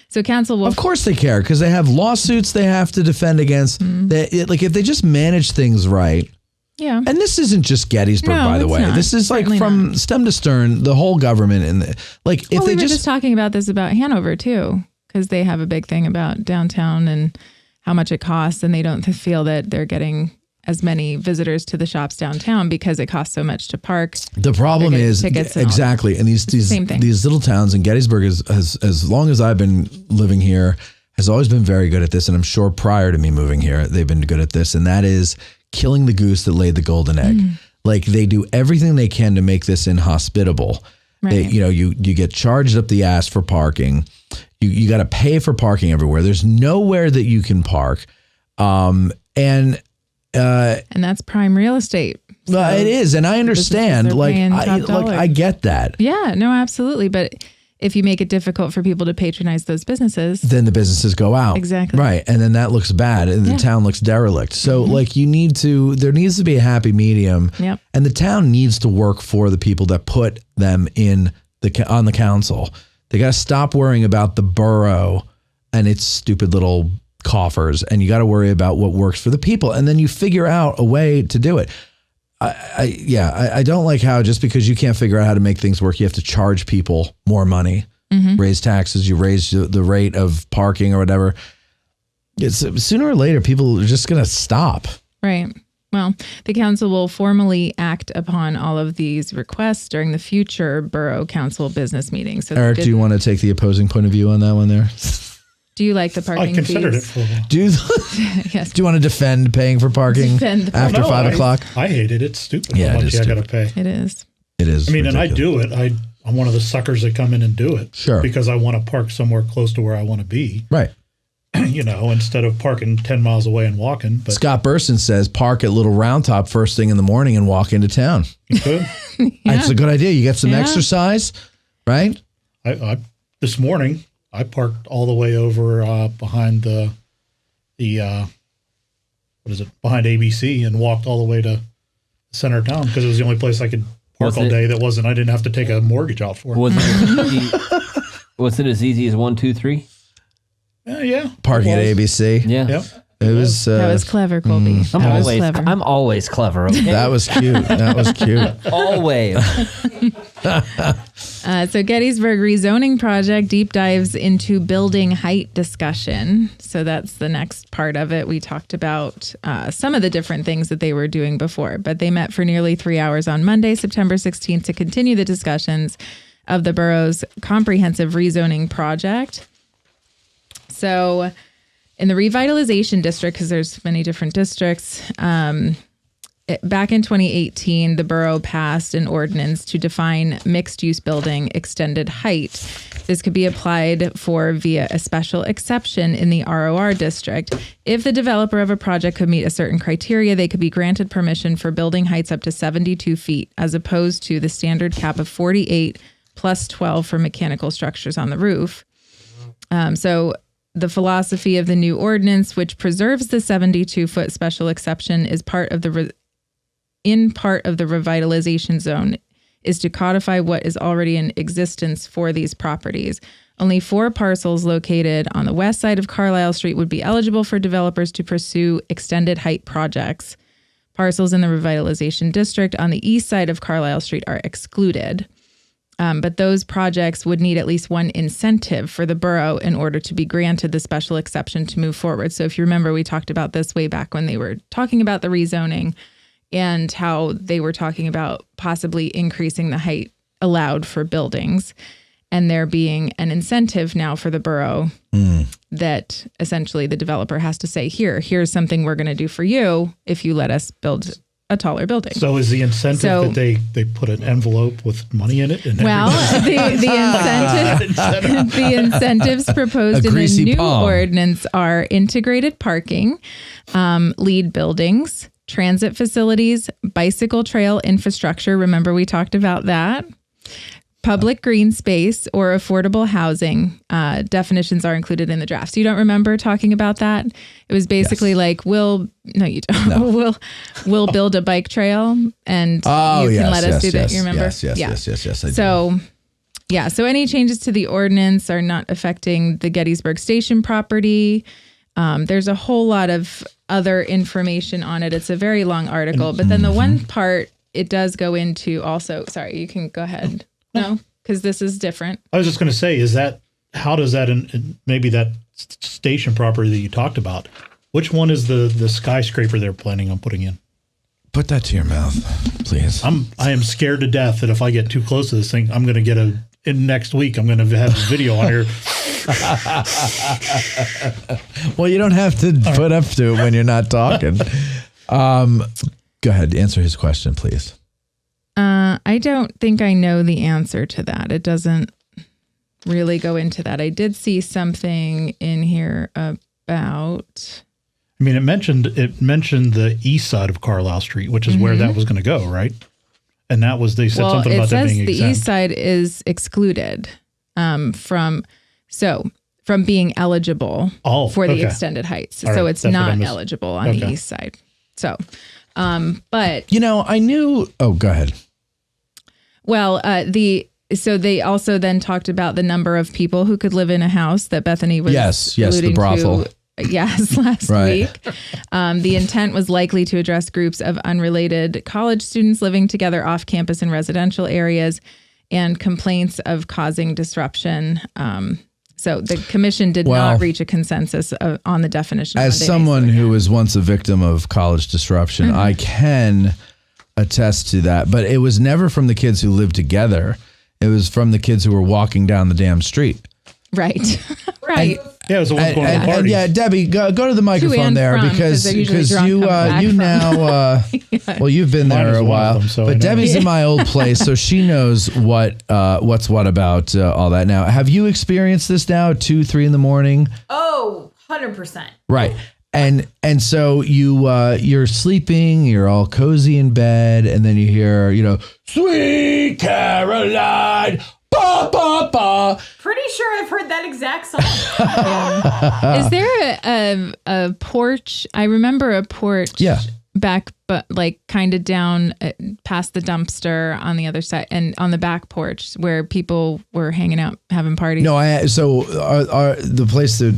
S12: So council will...
S11: Of course they care, because they have lawsuits they have to defend against. Like, if they just manage things right.
S12: Yeah.
S11: And this isn't just Gettysburg, by the way.
S12: not.
S11: This is like
S12: Certainly
S11: from stem to stern, the whole government. And like, if
S12: well,
S11: they
S12: we were just talking about this about Hanover, too, because they have a big thing about downtown and how much it costs, and they don't feel that they're getting as many visitors to the shops downtown because it costs so much to park.
S11: The problem is
S12: exactly,
S11: and these little towns, and Gettysburg is as long as I've been living here has always been very good at this, and I'm sure prior to me moving here they've been good at this, and that is killing the goose that laid the golden egg. Like, they do everything they can to make this inhospitable. Right. You get charged up the ass for parking. You got to pay for parking everywhere. There's nowhere that you can park, and
S12: that's prime real estate. So
S11: it is, and I understand. I get that.
S12: Yeah, no, absolutely. But if you make it difficult for people to patronize those businesses,
S11: then the businesses go out.
S12: Exactly.
S11: Right, and then that looks bad, and the town looks derelict. So, there needs to be a happy medium.
S12: Yep.
S11: And the town needs to work for the people that put them on the council. They got to stop worrying about the borough and its stupid little coffers, and you got to worry about what works for the people, and then you figure out a way to do it. I don't like how just because you can't figure out how to make things work, you have to charge people more money, raise taxes, you raise the rate of parking or whatever. Sooner or later, people are just going to stop.
S12: Right. Well, the council will formally act upon all of these requests during the future borough council business meetings. So
S11: Eric, do you want to take the opposing point of view on that one there?
S12: Do you like the parking fees?
S15: I considered it for a while.
S12: Yes.
S11: Do you want to defend paying for parking after 5 o'clock?
S15: I hate it. It's stupid.
S11: Yeah,
S15: how much I got to pay.
S12: It is.
S11: It is.
S15: I mean,
S11: ridiculous.
S15: and I do it. I'm one of the suckers that come in and do it.
S11: Sure.
S15: Because I want to park somewhere close to where I want to be.
S11: Right.
S15: Instead of parking 10 miles away and walking. But
S11: Scott Burson says park at Little Round Top first thing in the morning and walk into town.
S15: You could.
S11: That's a good idea. You get some exercise, right?
S15: I this morning, I parked all the way over behind behind ABC and walked all the way to the center of town because it was the only place I could park all day I didn't have to take a mortgage out for.
S13: Was it as easy as 1, 2, 3?
S15: Yeah.
S11: Parking at ABC.
S13: Yeah.
S15: Yep.
S11: It was.
S12: That was clever, Colby.
S13: I'm always clever. Okay?
S11: That was cute.
S13: Always.
S12: So Gettysburg rezoning project deep dives into building height discussion. So that's the next part of it. We talked about some of the different things that they were doing before, but they met for nearly 3 hours on Monday, September 16th, to continue the discussions of the borough's comprehensive rezoning project. So in the revitalization district, because there's many different districts, back in 2018, the borough passed an ordinance to define mixed-use building extended height. This could be applied for via a special exception in the ROR district. If the developer of a project could meet a certain criteria, they could be granted permission for building heights up to 72 feet, as opposed to the standard cap of 48 plus 12 for mechanical structures on the roof. So the philosophy of the new ordinance, which preserves the 72-foot special exception, is part of the revitalization zone, is to codify what is already in existence for these properties. Only 4 parcels located on the west side of Carlisle Street would be eligible for developers to pursue extended height projects. Parcels in the revitalization district on the east side of Carlisle Street are excluded. But those projects would need at least one incentive for the borough in order to be granted the special exception to move forward. So if you remember, we talked about this way back when they were talking about the rezoning and how they were talking about possibly increasing the height allowed for buildings, and there being an incentive now for the borough that essentially the developer has to say, here's something we're going to do for you if you let us build a taller building.
S15: So is the incentive that they put an envelope with money in it? And
S12: the incentives proposed in the new ordinance are integrated parking, lead buildings, transit facilities, bicycle trail infrastructure. Remember, we talked about that. public green space or affordable housing definitions are included in the draft. So you don't remember talking about that? It was basically like, no, you don't. No. we'll build a bike trail and you can let us do that. You remember?
S11: Yes. I
S12: so, yeah. So any changes to the ordinance are not affecting the Gettysburg Station property. There's a whole lot of other information on it. It's a very long article, but then the one part it does go into also, sorry, you can go ahead. No, because this is different.
S15: I was just going to say, how does that, in maybe that station property that you talked about, which one is the skyscraper they're planning on putting in?
S11: Put that to your mouth, please.
S15: I am scared to death that if I get too close to this thing, I'm going to get next week, I'm going to have a video on here.
S11: Well, you don't have to put up to it when you're not talking. Go ahead, answer his question, please.
S12: I don't think I know the answer to that. It doesn't really go into that. I did see something in here about.
S15: I mean, it mentioned the east side of Carlisle Street, which is where that was going to go, right? And that was, they said something about that being exempt.
S12: The east side is excluded from being eligible for the extended heights.
S15: All
S12: so
S15: right,
S12: it's not eligible on the east side. So, but
S11: I knew. Oh, go ahead.
S12: Well, so they also then talked about the number of people who could live in a house that Bethany was
S11: the brothel.
S12: Last week. The intent was likely to address groups of unrelated college students living together off campus in residential areas and complaints of causing disruption. So the commission did not reach a consensus on the definition.
S11: As someone who was once a victim of college disruption, I can attest to that. But it was never from the kids who lived together. It was from the kids who were walking down the damn street.
S12: Right. Right.
S15: Yeah, it was the ones going to parties.
S11: Yeah, Debbie, go to the microphone there because you now well, you've been there a while. But Debbie's in my old place, so she knows what's what about all that. Now, have you experienced this now 2-3 in the morning?
S20: Oh, 100%.
S11: Right. And so you're sleeping, you're all cozy in bed, and then you hear, Sweet Caroline, ba ba ba.
S20: Pretty sure I've heard that exact song.
S12: Is there a porch? I remember a porch.
S11: Yeah.
S12: Back, but like kind of down past the dumpster on the other side and on the back porch where people were hanging out having parties.
S11: No, the place that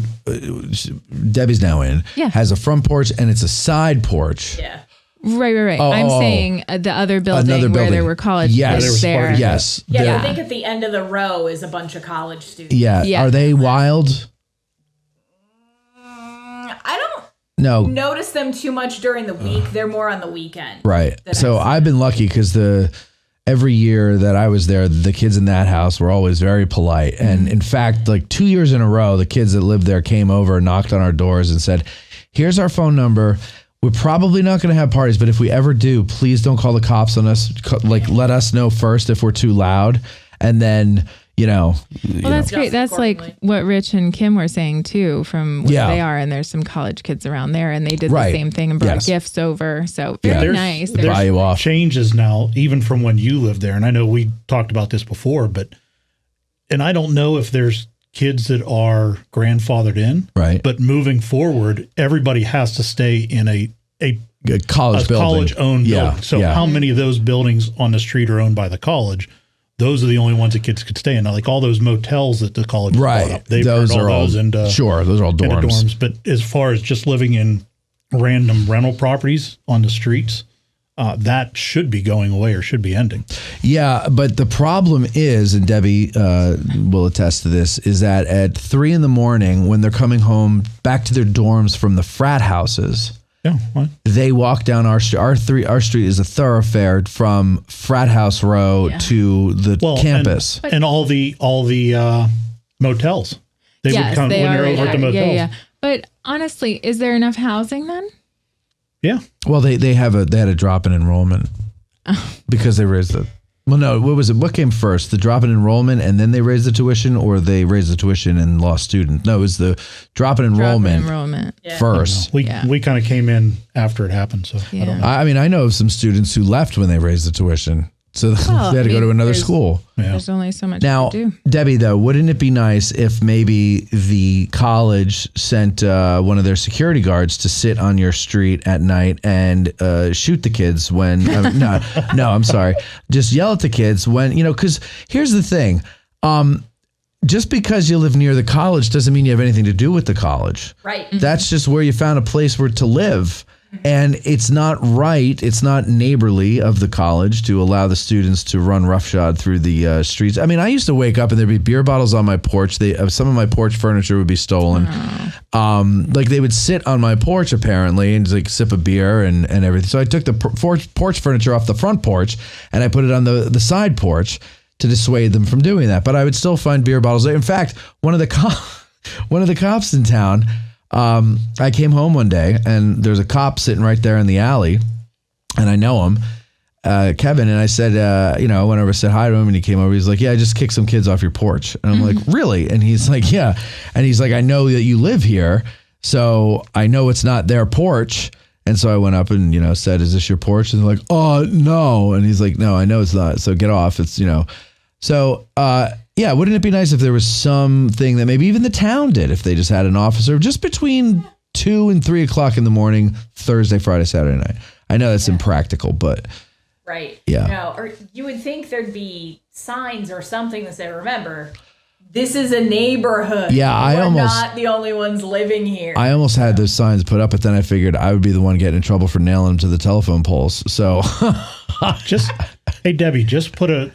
S11: Debbie's now in has a front porch and it's a side porch.
S20: Yeah.
S12: Right. I'm saying the other building where there were college kids there.
S11: Yes.
S20: Yeah, I think at the end of the row is a bunch of college students.
S11: Yeah. Are they wild?
S20: I don't notice them too much during the week. They're more on the weekend.
S11: Right. So I've been lucky because every year that I was there, the kids in that house were always very polite. And in fact, like 2 years in a row, the kids that lived there came over and knocked on our doors and said, here's our phone number. We're probably not going to have parties, but if we ever do, please don't call the cops on us. Like, let us know first if we're too loud. And then,
S12: Well, that's great. That's like what Rich and Kim were saying too, from where they are. And there's some college kids around there, and they did the same thing and brought gifts over. So very nice.
S15: There's changes now, even from when you lived there. And I know we talked about this before, and I don't know if there's kids that are grandfathered in,
S11: right?
S15: But moving forward, everybody has to stay in a
S11: college
S15: owned building. So how many of those buildings on the street are owned by the college? Those are the only ones that kids could stay in. Now, like all those motels that the college brought up, they
S11: those
S15: all
S11: are all
S15: those into
S11: those are all dorms.
S15: But as far as just living in random rental properties on the streets, that should be going away or should be ending.
S11: Yeah, but the problem is, and Debbie will attest to this, is that at 3 a.m, when they're coming home back to their dorms from the frat houses, they walk down our street. Our street is a thoroughfare from Frat House Row to the campus,
S15: and all the motels. They would come when they're over at the motels.
S12: Yeah. But honestly, is there enough housing then?
S15: Yeah.
S11: Well, they had a drop in enrollment because they raised the. Well, no, what was it? What came first? The drop in enrollment and then they raised the tuition, or they raised the tuition and lost students? No, it was the drop in enrollment first.
S15: We kind of came in after it happened. So I don't know.
S11: I mean, I know of some students who left when they raised the tuition. So they had to go to another school.
S12: There's only so much
S11: Now,
S12: to do.
S11: Debbie, though, wouldn't it be nice if maybe the college sent one of their security guards to sit on your street at night and shoot the kids when... no, I'm sorry. Just yell at the kids when, because here's the thing. Just because you live near the college doesn't mean you have anything to do with the college.
S20: Right.
S11: That's just where you found a place where to live. And it's not right. It's not neighborly of the college to allow the students to run roughshod through the streets. I mean, I used to wake up and there'd be beer bottles on my porch. Some of my porch furniture would be stolen. Like they would sit on my porch apparently and like sip a beer and everything. So I took the porch furniture off the front porch and I put it on the side porch to dissuade them from doing that. But I would still find beer bottles. In fact, one of the cops in town. I came home one day and there's a cop sitting right there in the alley and I know him, Kevin. And I said, I went over, said hi to him and he came over. He's like, yeah, I just kicked some kids off your porch. And I'm like, really? And he's like, yeah. And he's like, I know that you live here. So I know it's not their porch. And so I went up and, said, is this your porch? And they're like, oh, no. And he's like, no, I know it's not. So get off. It's, So, yeah, wouldn't it be nice if there was something that maybe even the town did if they just had an officer just between 2 and 3 o'clock in the morning, Thursday, Friday, Saturday night? I know that's impractical, but...
S20: Right.
S11: Yeah.
S20: No, or you would think there'd be signs or something that say, remember, this is a neighborhood.
S11: Yeah,
S20: We're not the only ones living here.
S11: I almost had those signs put up, but then I figured I would be the one getting in trouble for nailing them to the telephone poles. So...
S15: Hey Debbie,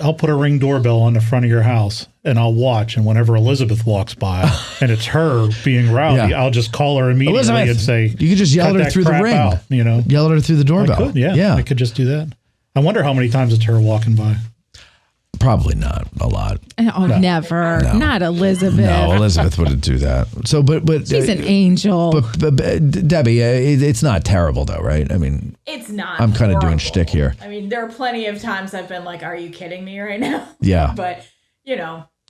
S15: I'll put a Ring doorbell on the front of your house and I'll watch. And whenever Elizabeth walks by and it's her being rowdy, I'll just call her immediately
S11: Elizabeth,
S15: and say,
S11: you could just yell at her through the ring.
S15: Out,
S11: Yell at her through the doorbell.
S15: I could, yeah. I could just do that. I wonder how many times it's her walking by.
S11: Probably not a lot.
S12: Oh, no. Never. No. Not Elizabeth.
S11: No, Elizabeth wouldn't do that. So, but
S12: she's an angel.
S11: But Debbie, it's not terrible though, right? I mean,
S20: it's not.
S11: I'm kind of doing shtick here.
S20: I mean, there are plenty of times I've been like, "Are you kidding me right now?"
S11: Yeah.
S20: But
S11: do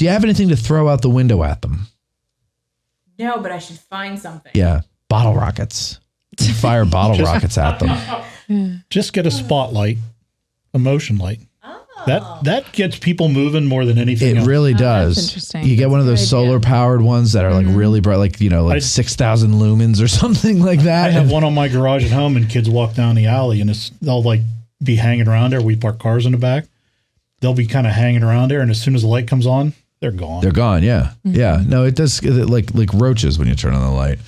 S11: you have anything to throw out the window at them?
S20: No, but I should find something.
S11: Yeah, bottle rockets. Fire bottle rockets at them.
S15: Just get a spotlight, a motion light. That gets people moving more than anything else.
S11: It really does.
S12: That's interesting.
S11: You get one of those solar powered ones that are like really bright, like, like 6,000 lumens or something like that.
S15: I have one on my garage at home and kids walk down the alley and they'll like be hanging around there. We park cars in the back. They'll be kind of hanging around there. And as soon as the light comes on, they're gone.
S11: They're gone. Yeah. Yeah. No, it does like roaches when you turn on the light.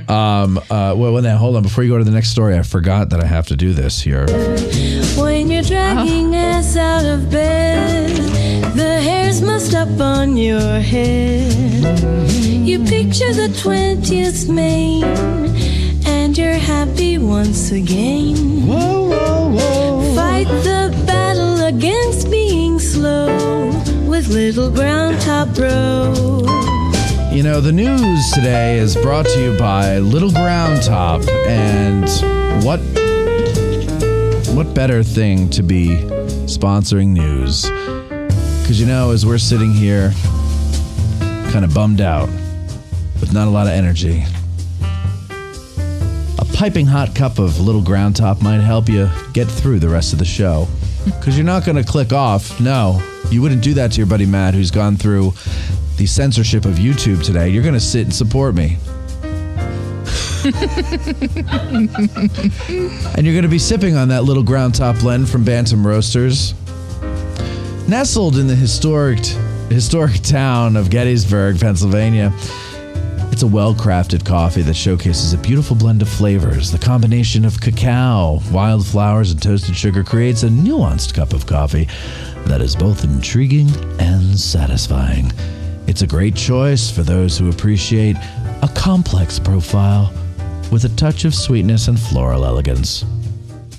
S11: Well, now hold on. Before you go to the next story, I forgot that I have to do this here.
S5: When you're dragging ass out of bed, the hairs must up on your head. You picture the 20th Maine, and you're happy once again.
S11: Whoa, whoa, whoa.
S5: Fight the battle against being slow with Little Brown Top Bro.
S11: The news today is brought to you by Little Ground Top, and what better thing to be sponsoring news? Because as we're sitting here kind of bummed out with not a lot of energy, a piping hot cup of Little Ground Top might help you get through the rest of the show. Because you're not going to click off. No, you wouldn't do that to your buddy Matt, who's gone through the censorship of YouTube today. You're going to sit and support me. And you're going to be sipping on that Little Ground Top blend from Bantam Roasters. Nestled in the historic town of Gettysburg, Pennsylvania, it's a well-crafted coffee that showcases a beautiful blend of flavors. The combination of cacao, wildflowers, and toasted sugar creates a nuanced cup of coffee that is both intriguing and satisfying. It's a great choice for those who appreciate a complex profile with a touch of sweetness and floral elegance.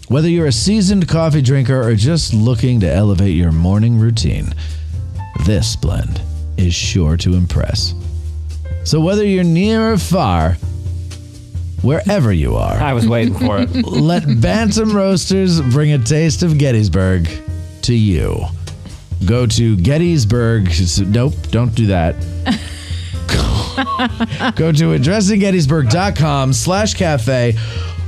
S11: Whether you're a seasoned coffee drinker or just looking to elevate your morning routine, this blend is sure to impress. So whether you're near or far, wherever you are,
S13: I was waiting for it.
S11: Let Bantam Roasters bring a taste of Gettysburg to you. Go to Gettysburg. Nope, don't do that. Go to addressinggettysburg.com/cafe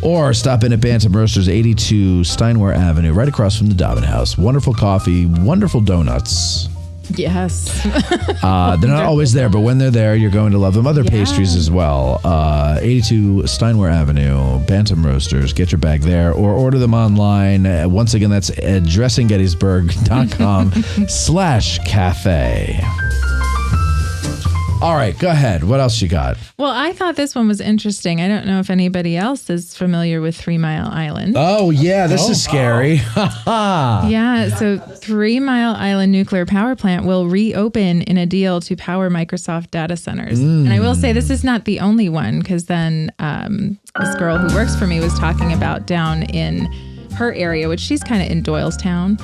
S11: Or stop in at Bantam Roasters, 82 Steinware Avenue, right across from the Dobbin House. Wonderful coffee, wonderful donuts.
S12: Yes.
S11: They're not always there, but when they're there, you're going to love them. Other pastries as well. 82 Steinware Avenue, Bantam Roasters. Get your bag there or order them online. Once again, that's at dressinggettysburg.com/cafe. All right, go ahead. What else you got?
S12: Well, I thought this one was interesting. I don't know if anybody else is familiar with 3 Mile Island.
S11: Oh, yeah, this is scary.
S12: Yeah, so 3 Mile Island Nuclear Power Plant will reopen in a deal to power Microsoft data centers. And I will say this is not the only one, because then this girl who works for me was talking about down in her area, which she's kind of in Doylestown.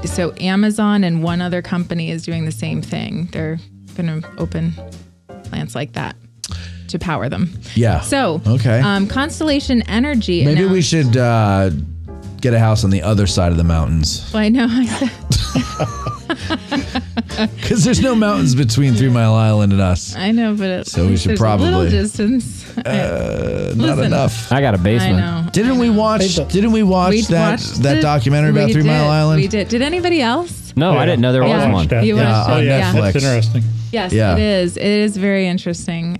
S12: So Amazon and one other company is doing the same thing. They're going to open plants like that to power them.
S11: Yeah.
S12: So,
S11: okay.
S12: Constellation Energy.
S11: Maybe we should get a house on the other side of the mountains.
S12: Well, I know. I said.
S11: Because there's no mountains between 3 Mile Island and us.
S12: I know, but
S11: so we should
S12: there's
S11: probably
S12: a little distance.
S11: Not enough.
S13: I got a basement.
S12: I know.
S11: Didn't we watch that documentary about 3 Mile Island?
S12: We did. Did anybody else?
S13: No, I didn't know there was one.
S12: You watched it?
S11: Netflix.
S15: That's interesting.
S12: Yes, it is. It is very interesting.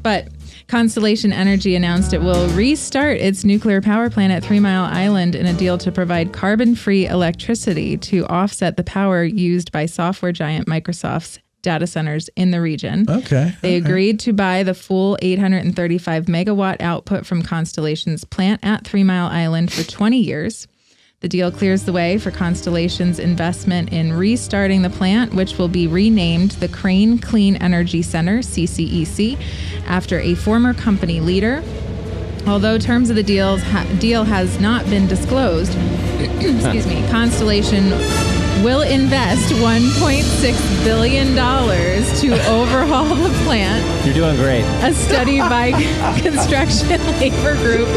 S12: But Constellation Energy announced it will restart its nuclear power plant at 3 Mile Island in a deal to provide carbon-free electricity to offset the power used by software giant Microsoft's data centers in the region.
S11: Okay.
S12: They agreed to buy the full 835 megawatt output from Constellation's plant at 3 Mile Island for 20 years. The deal clears the way for Constellation's investment in restarting the plant, which will be renamed the Crane Clean Energy Center, CCEC, after a former company leader. Although terms of the deal has not been disclosed, excuse me, Constellation will invest $1.6 billion to overhaul the plant.
S13: You're doing great.
S12: A study by Construction Labor Group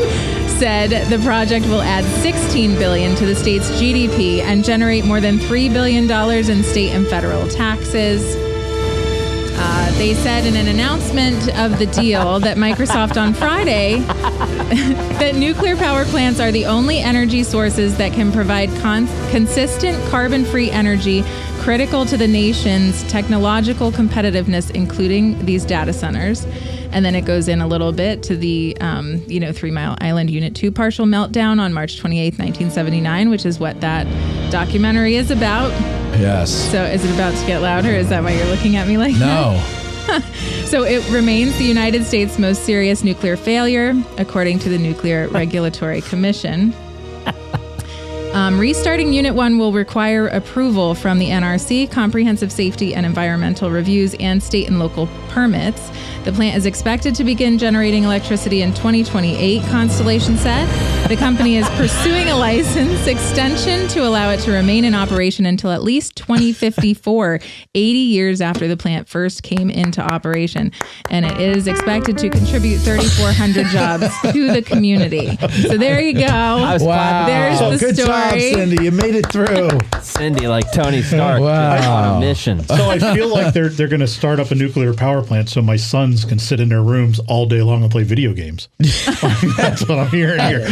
S12: said the project will add $16 billion to the state's GDP and generate more than $3 billion in state and federal taxes. They said in an announcement of the deal that Microsoft on Friday that nuclear power plants are the only energy sources that can provide consistent carbon-free energy critical to the nation's technological competitiveness, including these data centers. And then it goes in a little bit to the, 3 Mile Island Unit 2 partial meltdown on March 28th, 1979, which is what that documentary is about.
S11: Yes.
S12: So is it about to get louder? Is that why you're looking at me like that?
S11: No.
S12: So it remains the United States' most serious nuclear failure, according to the Nuclear Regulatory Commission. Restarting Unit 1 will require approval from the NRC, comprehensive safety and environmental reviews, and state and local permits. The plant is expected to begin generating electricity in 2028, Constellation said. The company is pursuing a license extension to allow it to remain in operation until at least 2054, 80 years after the plant first came into operation. And it is expected to contribute 3,400 jobs to the community. So there you go.
S11: Wow.
S12: There's the
S11: Good
S12: story.
S11: job, Cindy. You made it through.
S13: Cindy, like Tony Stark,
S11: Wow.
S13: on a mission.
S15: So I feel like they're going to start up a nuclear power plant so my sons can sit in their rooms all day long and play video games. That's what I'm hearing here.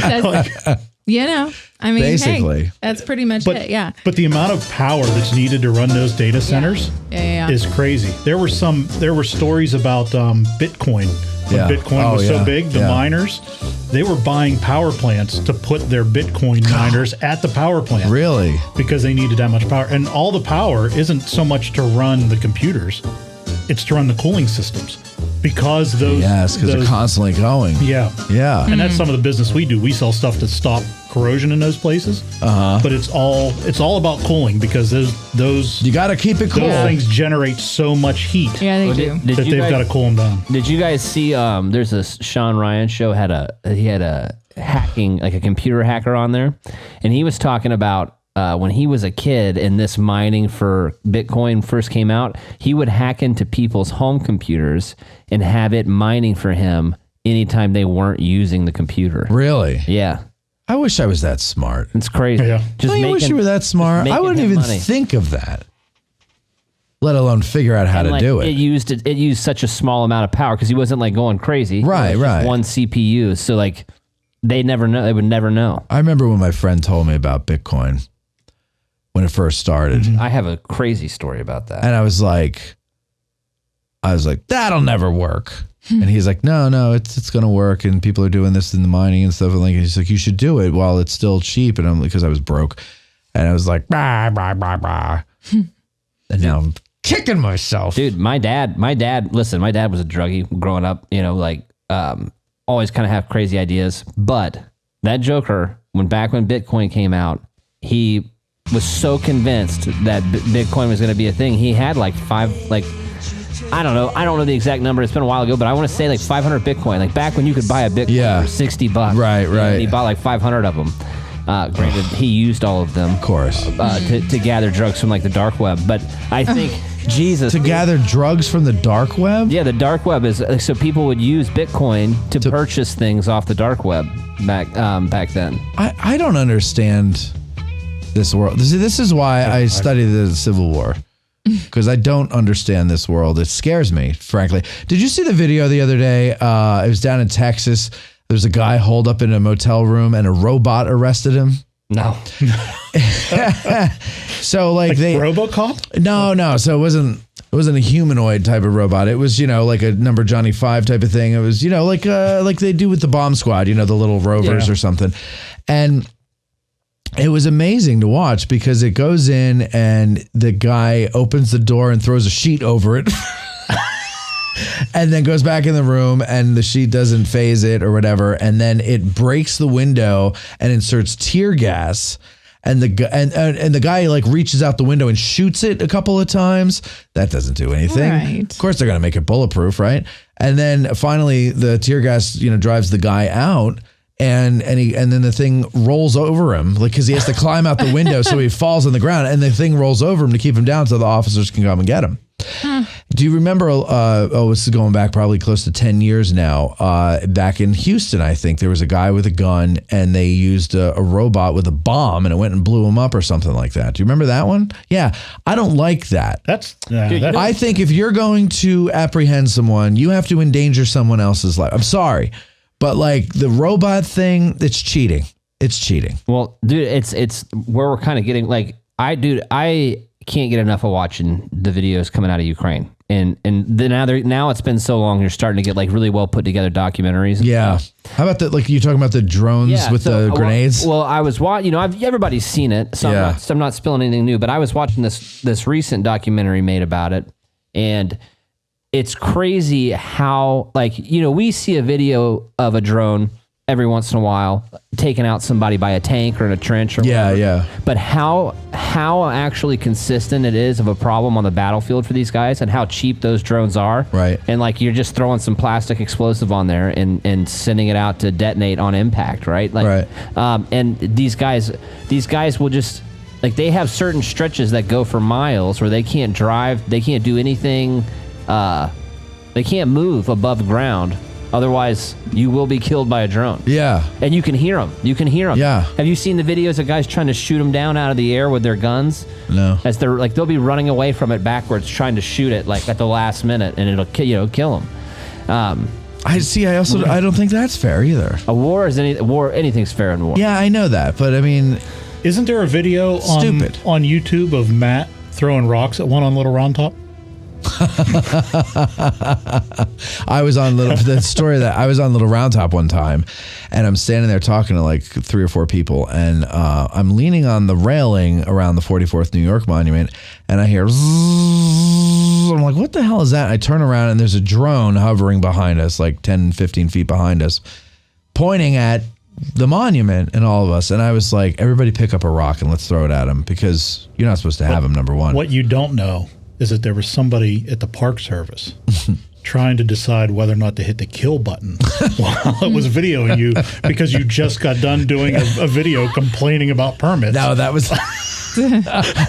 S11: Basically.
S12: That's pretty much it. Yeah.
S15: But the amount of power that's needed to run those data centers is crazy. There were stories about Bitcoin. When Bitcoin was so big, the miners, they were buying power plants to put their Bitcoin miners at the power plant.
S11: Really?
S15: Because they needed that much power. And all the power isn't so much to run the computers, it's to run the cooling systems. Because those...
S11: Yes, because they're constantly going.
S15: Yeah.
S11: Yeah.
S15: And that's some of the business we do. We sell stuff to stop corrosion in those places. But it's all about cooling because those
S11: you got to keep it cool.
S15: Those things generate so much heat.
S12: Yeah, they do.
S15: That they've got to cool them down.
S13: Did you guys see? There's a Sean Ryan show had a hacking, like a computer hacker on there, and he was talking about when he was a kid and this mining for Bitcoin first came out, he would hack into people's home computers and have it mining for him anytime they weren't using the computer.
S11: Really?
S13: Yeah.
S11: I wish I was that smart.
S13: It's crazy.
S15: Yeah.
S11: I wish you were that smart. I wouldn't even think of that. let alone figure out how to do it.
S13: It used such a small amount of power because he wasn't like going crazy.
S11: Right, right.
S13: One CPU, so like they would never know.
S11: I remember when my friend told me about Bitcoin when it first started.
S13: I have a crazy story about that.
S11: And I was like, that'll never work. And he's like, no, it's going to work. And people are doing this in the mining and stuff. And like, he's like, you should do it while it's still cheap. And I'm because I was broke. And I was like, bah, bah, bah, bah. And now I'm kicking myself.
S13: Dude, my dad was a druggie growing up, like always kind of have crazy ideas. But that joker, back when Bitcoin came out, he was so convinced that Bitcoin was going to be a thing. He had I don't know the exact number. It's been a while ago, but I want to say like 500 Bitcoin. Like back when you could buy a Bitcoin for $60.
S11: Right.
S13: And he bought like 500 of them. Granted, he used all of them,
S11: of course,
S13: to gather drugs from like the dark web. But I think Jesus
S11: to gather drugs from the dark web.
S13: Yeah, the dark web is so people would use Bitcoin to purchase things off the dark web back then.
S11: I don't understand this world. This is why I study the Civil War. Because I don't understand this world. It scares me, frankly. Did you see the video the other day? It was down in Texas. There's a guy holed up in a motel room and a robot arrested him.
S13: No.
S11: So like they
S15: RoboCop?
S11: No. So it wasn't a humanoid type of robot. It was, like a number Johnny 5 type of thing. It was, like they do with the bomb squad, the little rovers or something. And it was amazing to watch because it goes in and the guy opens the door and throws a sheet over it and then goes back in the room and the sheet doesn't phase it or whatever. And then it breaks the window and inserts tear gas. And the guy like reaches out the window and shoots it a couple of times. That doesn't do anything.
S12: Right.
S11: Of course, they're going to make it bulletproof, right? And then finally the tear gas, drives the guy out. And then the thing rolls over him, like because he has to climb out the window, so he falls on the ground, and the thing rolls over him to keep him down, so the officers can come and get him. Do you remember? This is going back probably close to 10 years now. Back in Houston, I think there was a guy with a gun, and they used a robot with a bomb, and it went and blew him up or something like that. Do you remember that one? Yeah, I don't like that. I think if you're going to apprehend someone, you have to endanger someone else's life. I'm sorry. But like the robot thing, it's cheating. It's cheating.
S13: Well, dude, it's where we're kind of getting like I can't get enough of watching the videos coming out of Ukraine, and then now it's been so long. You're starting to get like really well put together documentaries.
S11: Yeah. How about that? Like you talking about the drones with the grenades?
S13: Well, I was watching. Everybody's seen it, so I'm not spilling anything new. But I was watching this recent documentary made about it, and it's crazy how, we see a video of a drone every once in a while taking out somebody by a tank or in a trench or whatever.
S11: Yeah.
S13: But how actually consistent it is of a problem on the battlefield for these guys and how cheap those drones are.
S11: Right.
S13: And you're just throwing some plastic explosive on there and sending it out to detonate on impact, right?
S11: Right.
S13: And these guys will just, they have certain stretches that go for miles where they can't drive, they can't do anything. They can't move above ground. Otherwise, you will be killed by a drone.
S11: Yeah.
S13: And you can hear them.
S11: Yeah.
S13: Have you seen the videos of guys trying to shoot them down out of the air with their guns?
S11: No.
S13: As they're they'll be running away from it backwards, trying to shoot it at the last minute, and it'll kill them.
S11: I don't think that's fair either.
S13: A war is anything's fair in war.
S11: Yeah, I know that, but I mean,
S15: isn't there a video on YouTube of Matt throwing rocks at one on Little Round Top?
S11: I was on Little Round Top one time, and I'm standing there talking to like 3 or 4 people, and I'm leaning on the railing around the 44th New York Monument, and I hear zzz. I'm like, what the hell is that? I turn around and there's a drone hovering behind us, like 10, 15 feet behind us, pointing at the monument and all of us. And I was like, everybody pick up a rock and let's throw it at him, because you're not supposed to have him, number one.
S15: What you don't know is that there was somebody at the Park Service trying to decide whether or not to hit the kill button while it was videoing you, because you just got done doing a video complaining about permits.
S11: No, that was...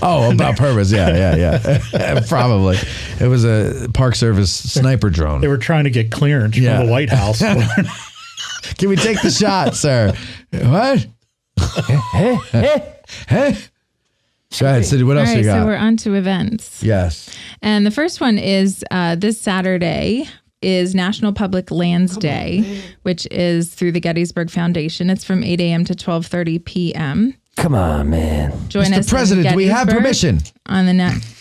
S11: about permits. Yeah. Probably. It was a Park Service sniper drone.
S15: They were trying to get clearance from the White House.
S11: Can we take the shot, sir? What? Hey. Go ahead, Cindy. What else
S12: All right,
S11: you got?
S12: so we're on to events.
S11: Yes.
S12: And the first one is this Saturday is National Public Lands Day, which is through the Gettysburg Foundation. It's from 8 a.m. to 12:30 p.m.
S13: Come on, man.
S12: Join
S11: Mr.
S12: us in
S11: President, do we have
S12: Gettysburg
S11: permission?
S12: On the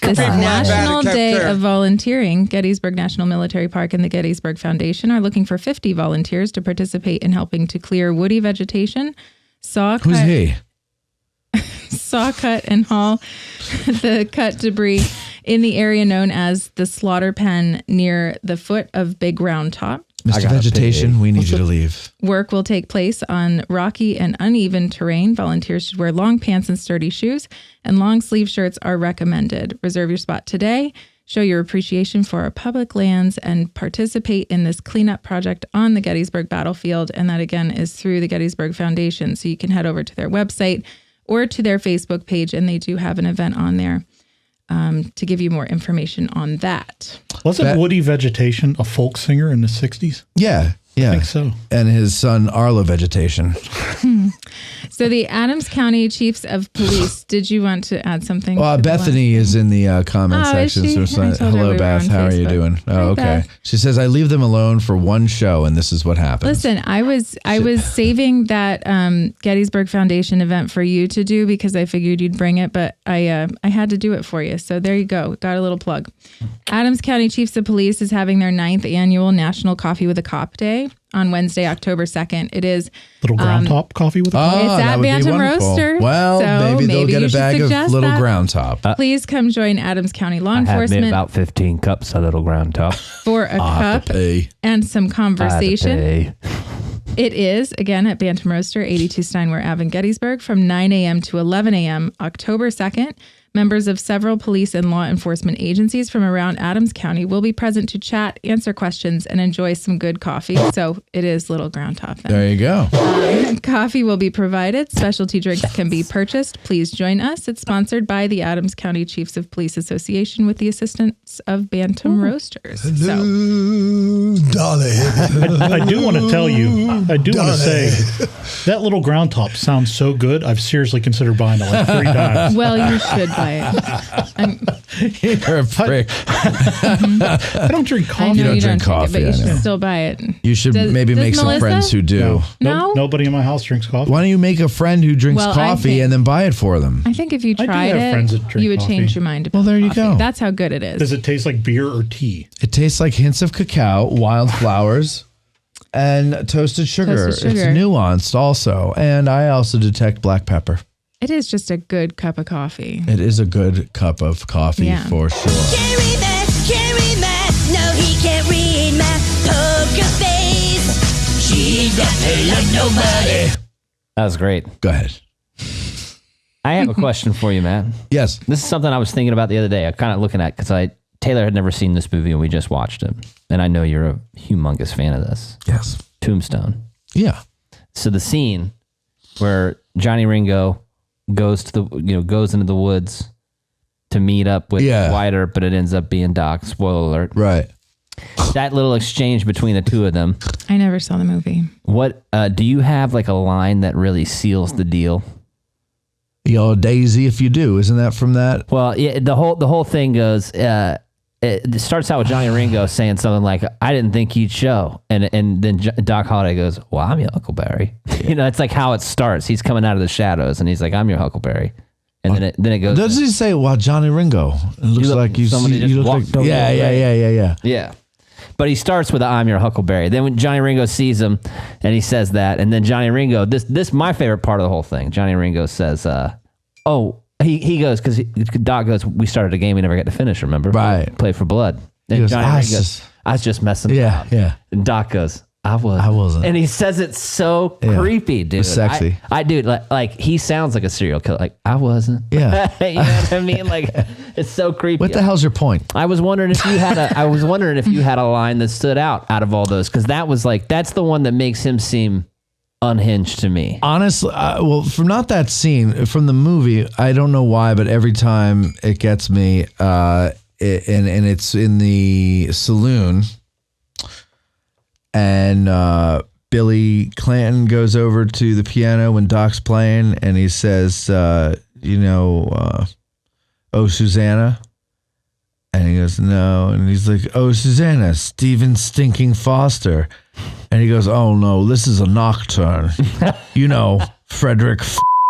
S12: this
S11: on.
S12: National Day of Volunteering. Gettysburg National Military Park and the Gettysburg Foundation are looking for 50 volunteers to participate in helping to clear woody vegetation,
S11: Who's he?
S12: saw cut and haul the cut debris in the area known as the slaughter pen near the foot of Big Round Top.
S11: Mr. Vegetation, we need you to leave.
S12: Work will take place on rocky and uneven terrain. Volunteers should wear long pants and sturdy shoes, and long sleeve shirts are recommended. Reserve your spot today. Show your appreciation for our public lands and participate in this cleanup project on the Gettysburg battlefield. And that, again, is through the Gettysburg Foundation. So you can head over to their website or to their Facebook page, and they do have an event on there to give you more information on that.
S15: Wasn't Woody Vegetation a folk singer in the 60s?
S11: Yeah. I
S15: think so.
S11: And his son, Arlo Vegetation.
S12: So the Adams County Chiefs of Police, did you want to add something?
S11: Well, Bethany is in the comment
S12: Oh, is
S11: section.
S12: she?
S11: So
S12: I told her
S11: hello,
S12: we were
S11: Beth.
S12: on
S11: How are you
S12: Facebook.
S11: doing? Oh,
S12: Hi,
S11: okay.
S12: Beth.
S11: She says, I leave them alone for one show, and this is what happens.
S12: Listen, I was saving that Gettysburg Foundation event for you to do because I figured you'd bring it, but I had to do it for you. So there you go. Got a little plug. Adams County Chiefs of Police is having their 9th annual National Coffee with a Cop Day on Wednesday, October 2nd. It is
S15: Little ground top coffee with a cop?
S12: It's at Bantam Roaster.
S11: Well,
S12: so
S11: maybe they'll get
S12: you
S11: a
S12: should
S11: bag of
S12: suggest
S11: Little
S12: that.
S11: Ground Top.
S12: Please come join Adams County Law
S13: I have made
S12: Enforcement
S13: about 15 cups of Little Ground Top.
S12: for a cup and some conversation. It is, again, at Bantam Roaster, 82 Steinway Ave in Gettysburg from 9 a.m. to 11 a.m. October 2nd. Members of several police and law enforcement agencies from around Adams County will be present to chat, answer questions, and enjoy some good coffee. So it is Little Ground Top then.
S11: There you go.
S12: Coffee will be provided. Specialty drinks can be purchased. Please join us. It's sponsored by the Adams County Chiefs of Police Association with the assistance of Bantam Roasters.
S4: Dolly.
S15: I do want to tell you, I do want to say, that Little Ground Top sounds so good, I've seriously considered buying it like 3 times.
S12: Well, you should buy it.
S11: You're a prick.
S15: I don't drink coffee.
S12: I know
S11: You don't
S12: you
S11: drink
S12: don't
S11: coffee,
S12: drink it, but you
S11: I know.
S12: should still buy it.
S11: You should maybe
S12: does
S11: make some
S12: Melissa?
S11: friends who do.
S12: No?
S15: Nobody in my house drinks coffee.
S11: Why don't you make a friend who drinks
S12: Well, I
S11: coffee
S12: think-
S11: and then buy it for them?
S12: I think if you
S15: I do
S12: tried
S15: have friends that
S12: it,
S15: drink
S12: you would
S15: coffee.
S12: change your mind.
S11: Well, there you
S12: coffee.
S11: go.
S12: That's how good it is.
S15: Does it taste like beer or tea?
S11: It tastes like hints of cacao, wildflowers, and toasted sugar.
S12: Toasted sugar.
S11: It's nuanced also. And I also detect black pepper.
S12: It is just a good cup of coffee.
S11: It is a good cup of coffee
S12: Yeah.
S11: for sure.
S5: Can't read math. No, he can't read math. Poker face. She doesn't love nobody.
S13: That was great.
S11: Go ahead.
S13: I have a question for you, Matt.
S11: Yes.
S13: This is something I was thinking about the other day. I'm kind of looking at because Taylor had never seen this movie and we just watched it. And I know you're a humongous fan of this.
S11: Yes.
S13: Tombstone.
S11: Yeah.
S13: So the scene where Johnny Ringo goes to goes into the woods to meet up with Wyatt Earp, but it ends up being Doc. Spoiler alert.
S11: Right.
S13: That little exchange between the two of them.
S12: I never saw the movie.
S13: What do you have like a line that really seals the deal?
S11: Yo, Daisy, if you do, isn't that from that?
S13: Well, yeah, the whole thing goes. It starts out with Johnny Ringo saying something like, "I didn't think you'd show," and then Doc Holliday goes, "Well, I'm your Huckleberry." It's like how it starts. He's coming out of the shadows, and he's like, "I'm your Huckleberry," and then it goes.
S11: Does he say, "Well, Johnny Ringo"? It looks like you
S13: somebody just
S11: look
S13: walked
S11: like,
S13: over
S11: yeah,
S13: the
S11: yeah.
S13: Yeah. But he starts with "I'm your Huckleberry." Then when Johnny Ringo sees him, and he says that, and then Johnny Ringo, this my favorite part of the whole thing. Johnny Ringo says, "Oh." He goes, because Doc goes, we started a game we never got to finish, remember?
S11: Right.
S13: Play for blood. And
S11: goes,
S13: Johnny Ringo goes, I was just messing around.
S11: Yeah.
S13: And Doc goes, I wasn't. And he says it so creepy, dude.
S11: It's sexy.
S13: I dude, like he sounds like a serial killer. Like, I wasn't.
S11: Yeah.
S13: You know what I mean? Like, it's so creepy.
S11: What the hell's your point?
S13: I was wondering if you had a line that stood out of all those, because that was like, that's the one that makes him seem unhinged to me.
S11: Honestly, well, from not that scene, from the movie, I don't know why, but every time it gets me, and it's in the saloon, and Billy Clanton goes over to the piano when Doc's playing, and he says,
S21: oh, Susanna? And he goes, no. And he's like, oh, Susanna, Stephen Stinking Foster. And he goes, oh, no, this is a nocturne. You know, Frederick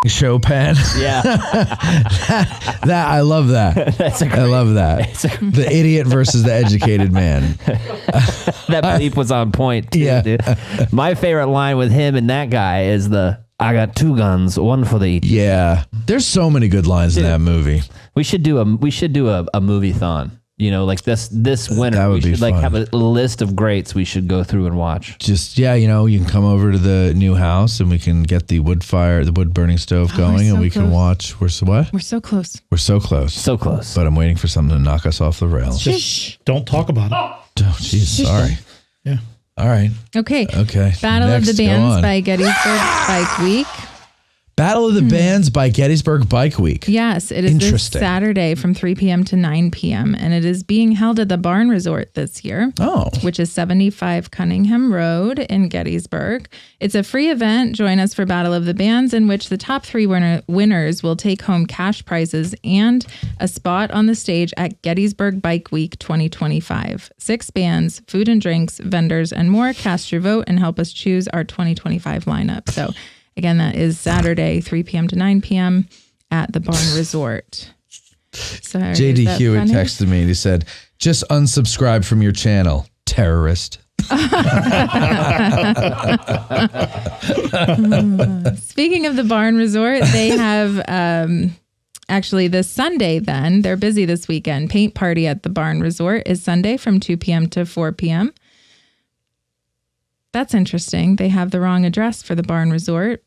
S21: Chopin.
S13: Yeah.
S21: that I love that. I love that. The idiot versus the educated man.
S13: That bleep was on point too,
S21: Yeah.
S13: dude. My favorite line with him and that guy is I got 2 guns, one for the each.
S21: Yeah. There's so many good lines in that movie.
S13: We should do a movie-thon. You know, like this winter.
S21: That would
S13: we
S21: be
S13: should like
S21: fun.
S13: have a list of greats we should go through and watch.
S21: Just, you can come over to the new house and we can get the wood burning stove going, and we can watch. We're so
S12: close.
S21: We're so close.
S13: So close.
S21: But I'm waiting for something to knock us off the rails.
S15: Just don't talk about it.
S21: Oh, jeez, sorry.
S15: Yeah.
S21: All right.
S12: Okay. Battle
S21: Next,
S12: of the
S21: go
S12: Bands
S21: on.
S12: by Gettysburg Bike Week.
S21: Battle of the Bands by Gettysburg Bike Week.
S12: Yes, it is this
S21: Interesting.
S12: Saturday from 3 p.m. to 9 p.m. And it is being held at the Barn Resort this year.
S21: Oh.
S12: Which is 75 Cunningham Road in Gettysburg. It's a free event. Join us for Battle of the Bands, in which the top 3 winners will take home cash prizes and a spot on the stage at Gettysburg Bike Week 2025. 6 bands, food and drinks, vendors, and more. Cast your vote and help us choose our 2025 lineup. So again, that is Saturday, 3 p.m. to 9 p.m. at the Barn Resort. So,
S21: JD Hewitt texted me and he said, just unsubscribe from your channel, terrorist.
S12: Speaking of the Barn Resort, they have actually this Sunday then, they're busy this weekend. Paint party at the Barn Resort is Sunday from 2 p.m. to 4 p.m. That's interesting. They have the wrong address for the Barn Resort.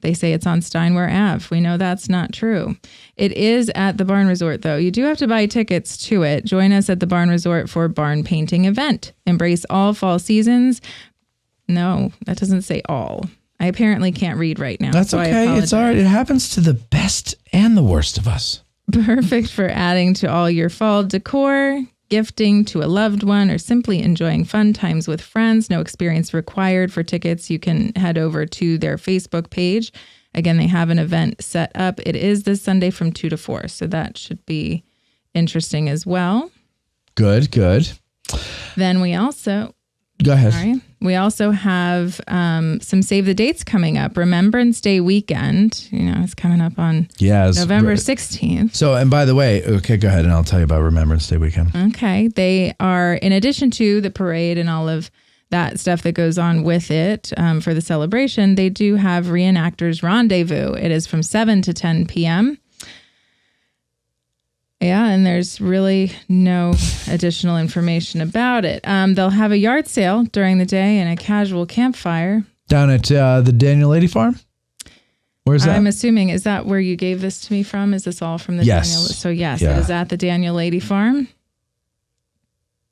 S12: They say it's on Steinware Ave. We know that's not true. It is at the Barn Resort, though. You do have to buy tickets to it. Join us at the Barn Resort for barn painting event. Embrace all fall seasons. No, that doesn't say all. I apparently can't read right now.
S21: That's
S12: so I
S21: okay. It's
S12: apologize.
S21: all right. It happens to the best and the worst of us.
S12: Perfect for adding to all your fall decor, gifting to a loved one, or simply enjoying fun times with friends. No experience required. For tickets, you can head over to their Facebook page. Again, they have an event set up. It is this Sunday from 2 to 4, so that should be interesting as well.
S21: Good.
S12: Then we also...
S21: Go ahead.
S12: Sorry. We also have some Save the Dates coming up. Remembrance Day weekend. It's coming up on November 16th.
S21: So, and by the way, okay, go ahead and I'll tell you about Remembrance Day weekend.
S12: Okay. They are, in addition to the parade and all of that stuff that goes on with it for the celebration, they do have Reenactors Rendezvous. It is from 7 to 10 p.m. Yeah, and there's really no additional information about it. They'll have a yard sale during the day and a casual campfire.
S21: Down at the Daniel Lady Farm? Where's that?
S12: I'm assuming, is that where you gave this to me from? Is this all from the
S21: Yes.
S12: Daniel? So yes,
S21: Yeah.
S12: it is at the Daniel Lady Farm.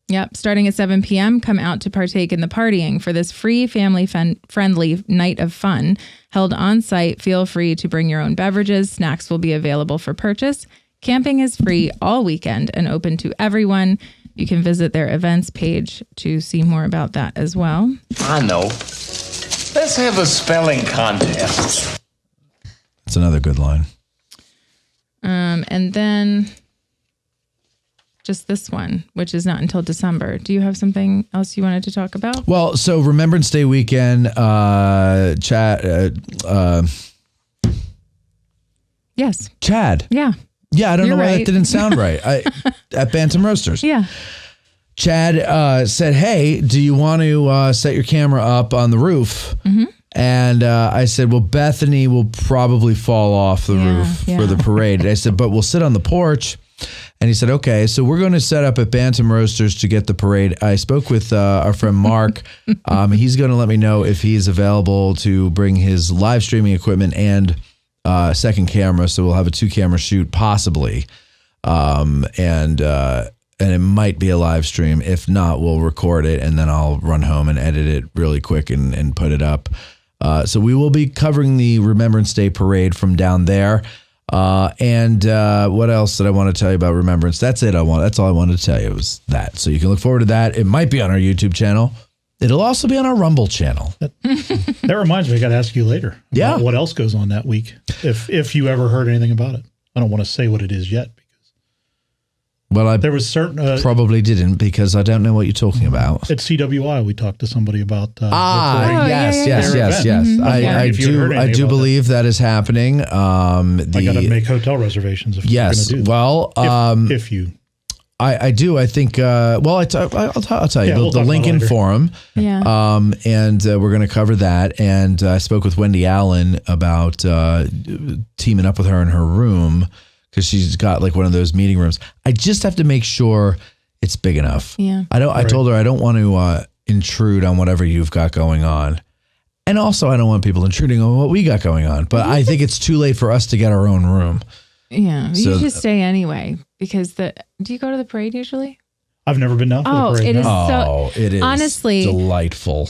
S12: Yep, starting at 7 p.m., come out to partake in the partying for this free family-friendly night of fun. Held on site, feel free to bring your own beverages. Snacks will be available for purchase. Camping is free all weekend and open to everyone. You can visit their events page to see more about that as well.
S18: I know. Let's have a spelling contest.
S21: That's another good line.
S12: And then just this one, which is not until December. Do you have something else you wanted to talk about?
S21: Well, so Remembrance Day weekend,
S12: Yes.
S21: Chad.
S12: Yeah.
S21: Yeah, I don't know
S12: You're
S21: why
S12: right.
S21: that didn't sound right. At Bantam Roasters.
S12: Yeah.
S21: Chad said, hey, do you want to set your camera up on the roof?
S12: Mm-hmm.
S21: And I said, well, Bethany will probably fall off the roof for the parade. And I said, but we'll sit on the porch. And he said, okay, so we're going to set up at Bantam Roasters to get the parade. I spoke with our friend Mark. He's going to let me know if he's available to bring his live streaming equipment and second camera. So we'll have a 2-camera shoot possibly. And it might be a live stream. If not, we'll record it and then I'll run home and edit it really quick and put it up. So we will be covering the Remembrance Day parade from down there. And what else did I want to tell you about Remembrance? That's it. That's all I wanted to tell you was that. So you can look forward to that. It might be on our YouTube channel. It'll also be on our Rumble channel.
S15: That reminds me, I got to ask you later. About what else goes on that week? If you ever heard anything about it. I don't want to say what it is yet.
S21: Well,
S15: there was certain
S21: probably didn't because I don't know what you're talking about.
S15: At CWI, we talked to somebody about.
S21: Yes. I do believe that is happening. I
S15: got to make hotel reservations. If
S21: yes.
S15: You're gonna do
S21: well,
S15: that. If you.
S21: I do. I think. I'll tell you the Lincoln Forum.
S12: Yeah.
S21: And we're going to cover that. And I spoke with Wendy Allen about teaming up with her in her room because she's got like one of those meeting rooms. I just have to make sure it's big enough.
S12: Yeah.
S21: I told her I don't want to intrude on whatever you've got going on. And also, I don't want people intruding on what we got going on. But I think it's too late for us to get our own room.
S12: Yeah, you should stay anyway because do you go to the parade usually?
S15: I've never been down to the parade.
S21: It is
S12: honestly
S21: delightful.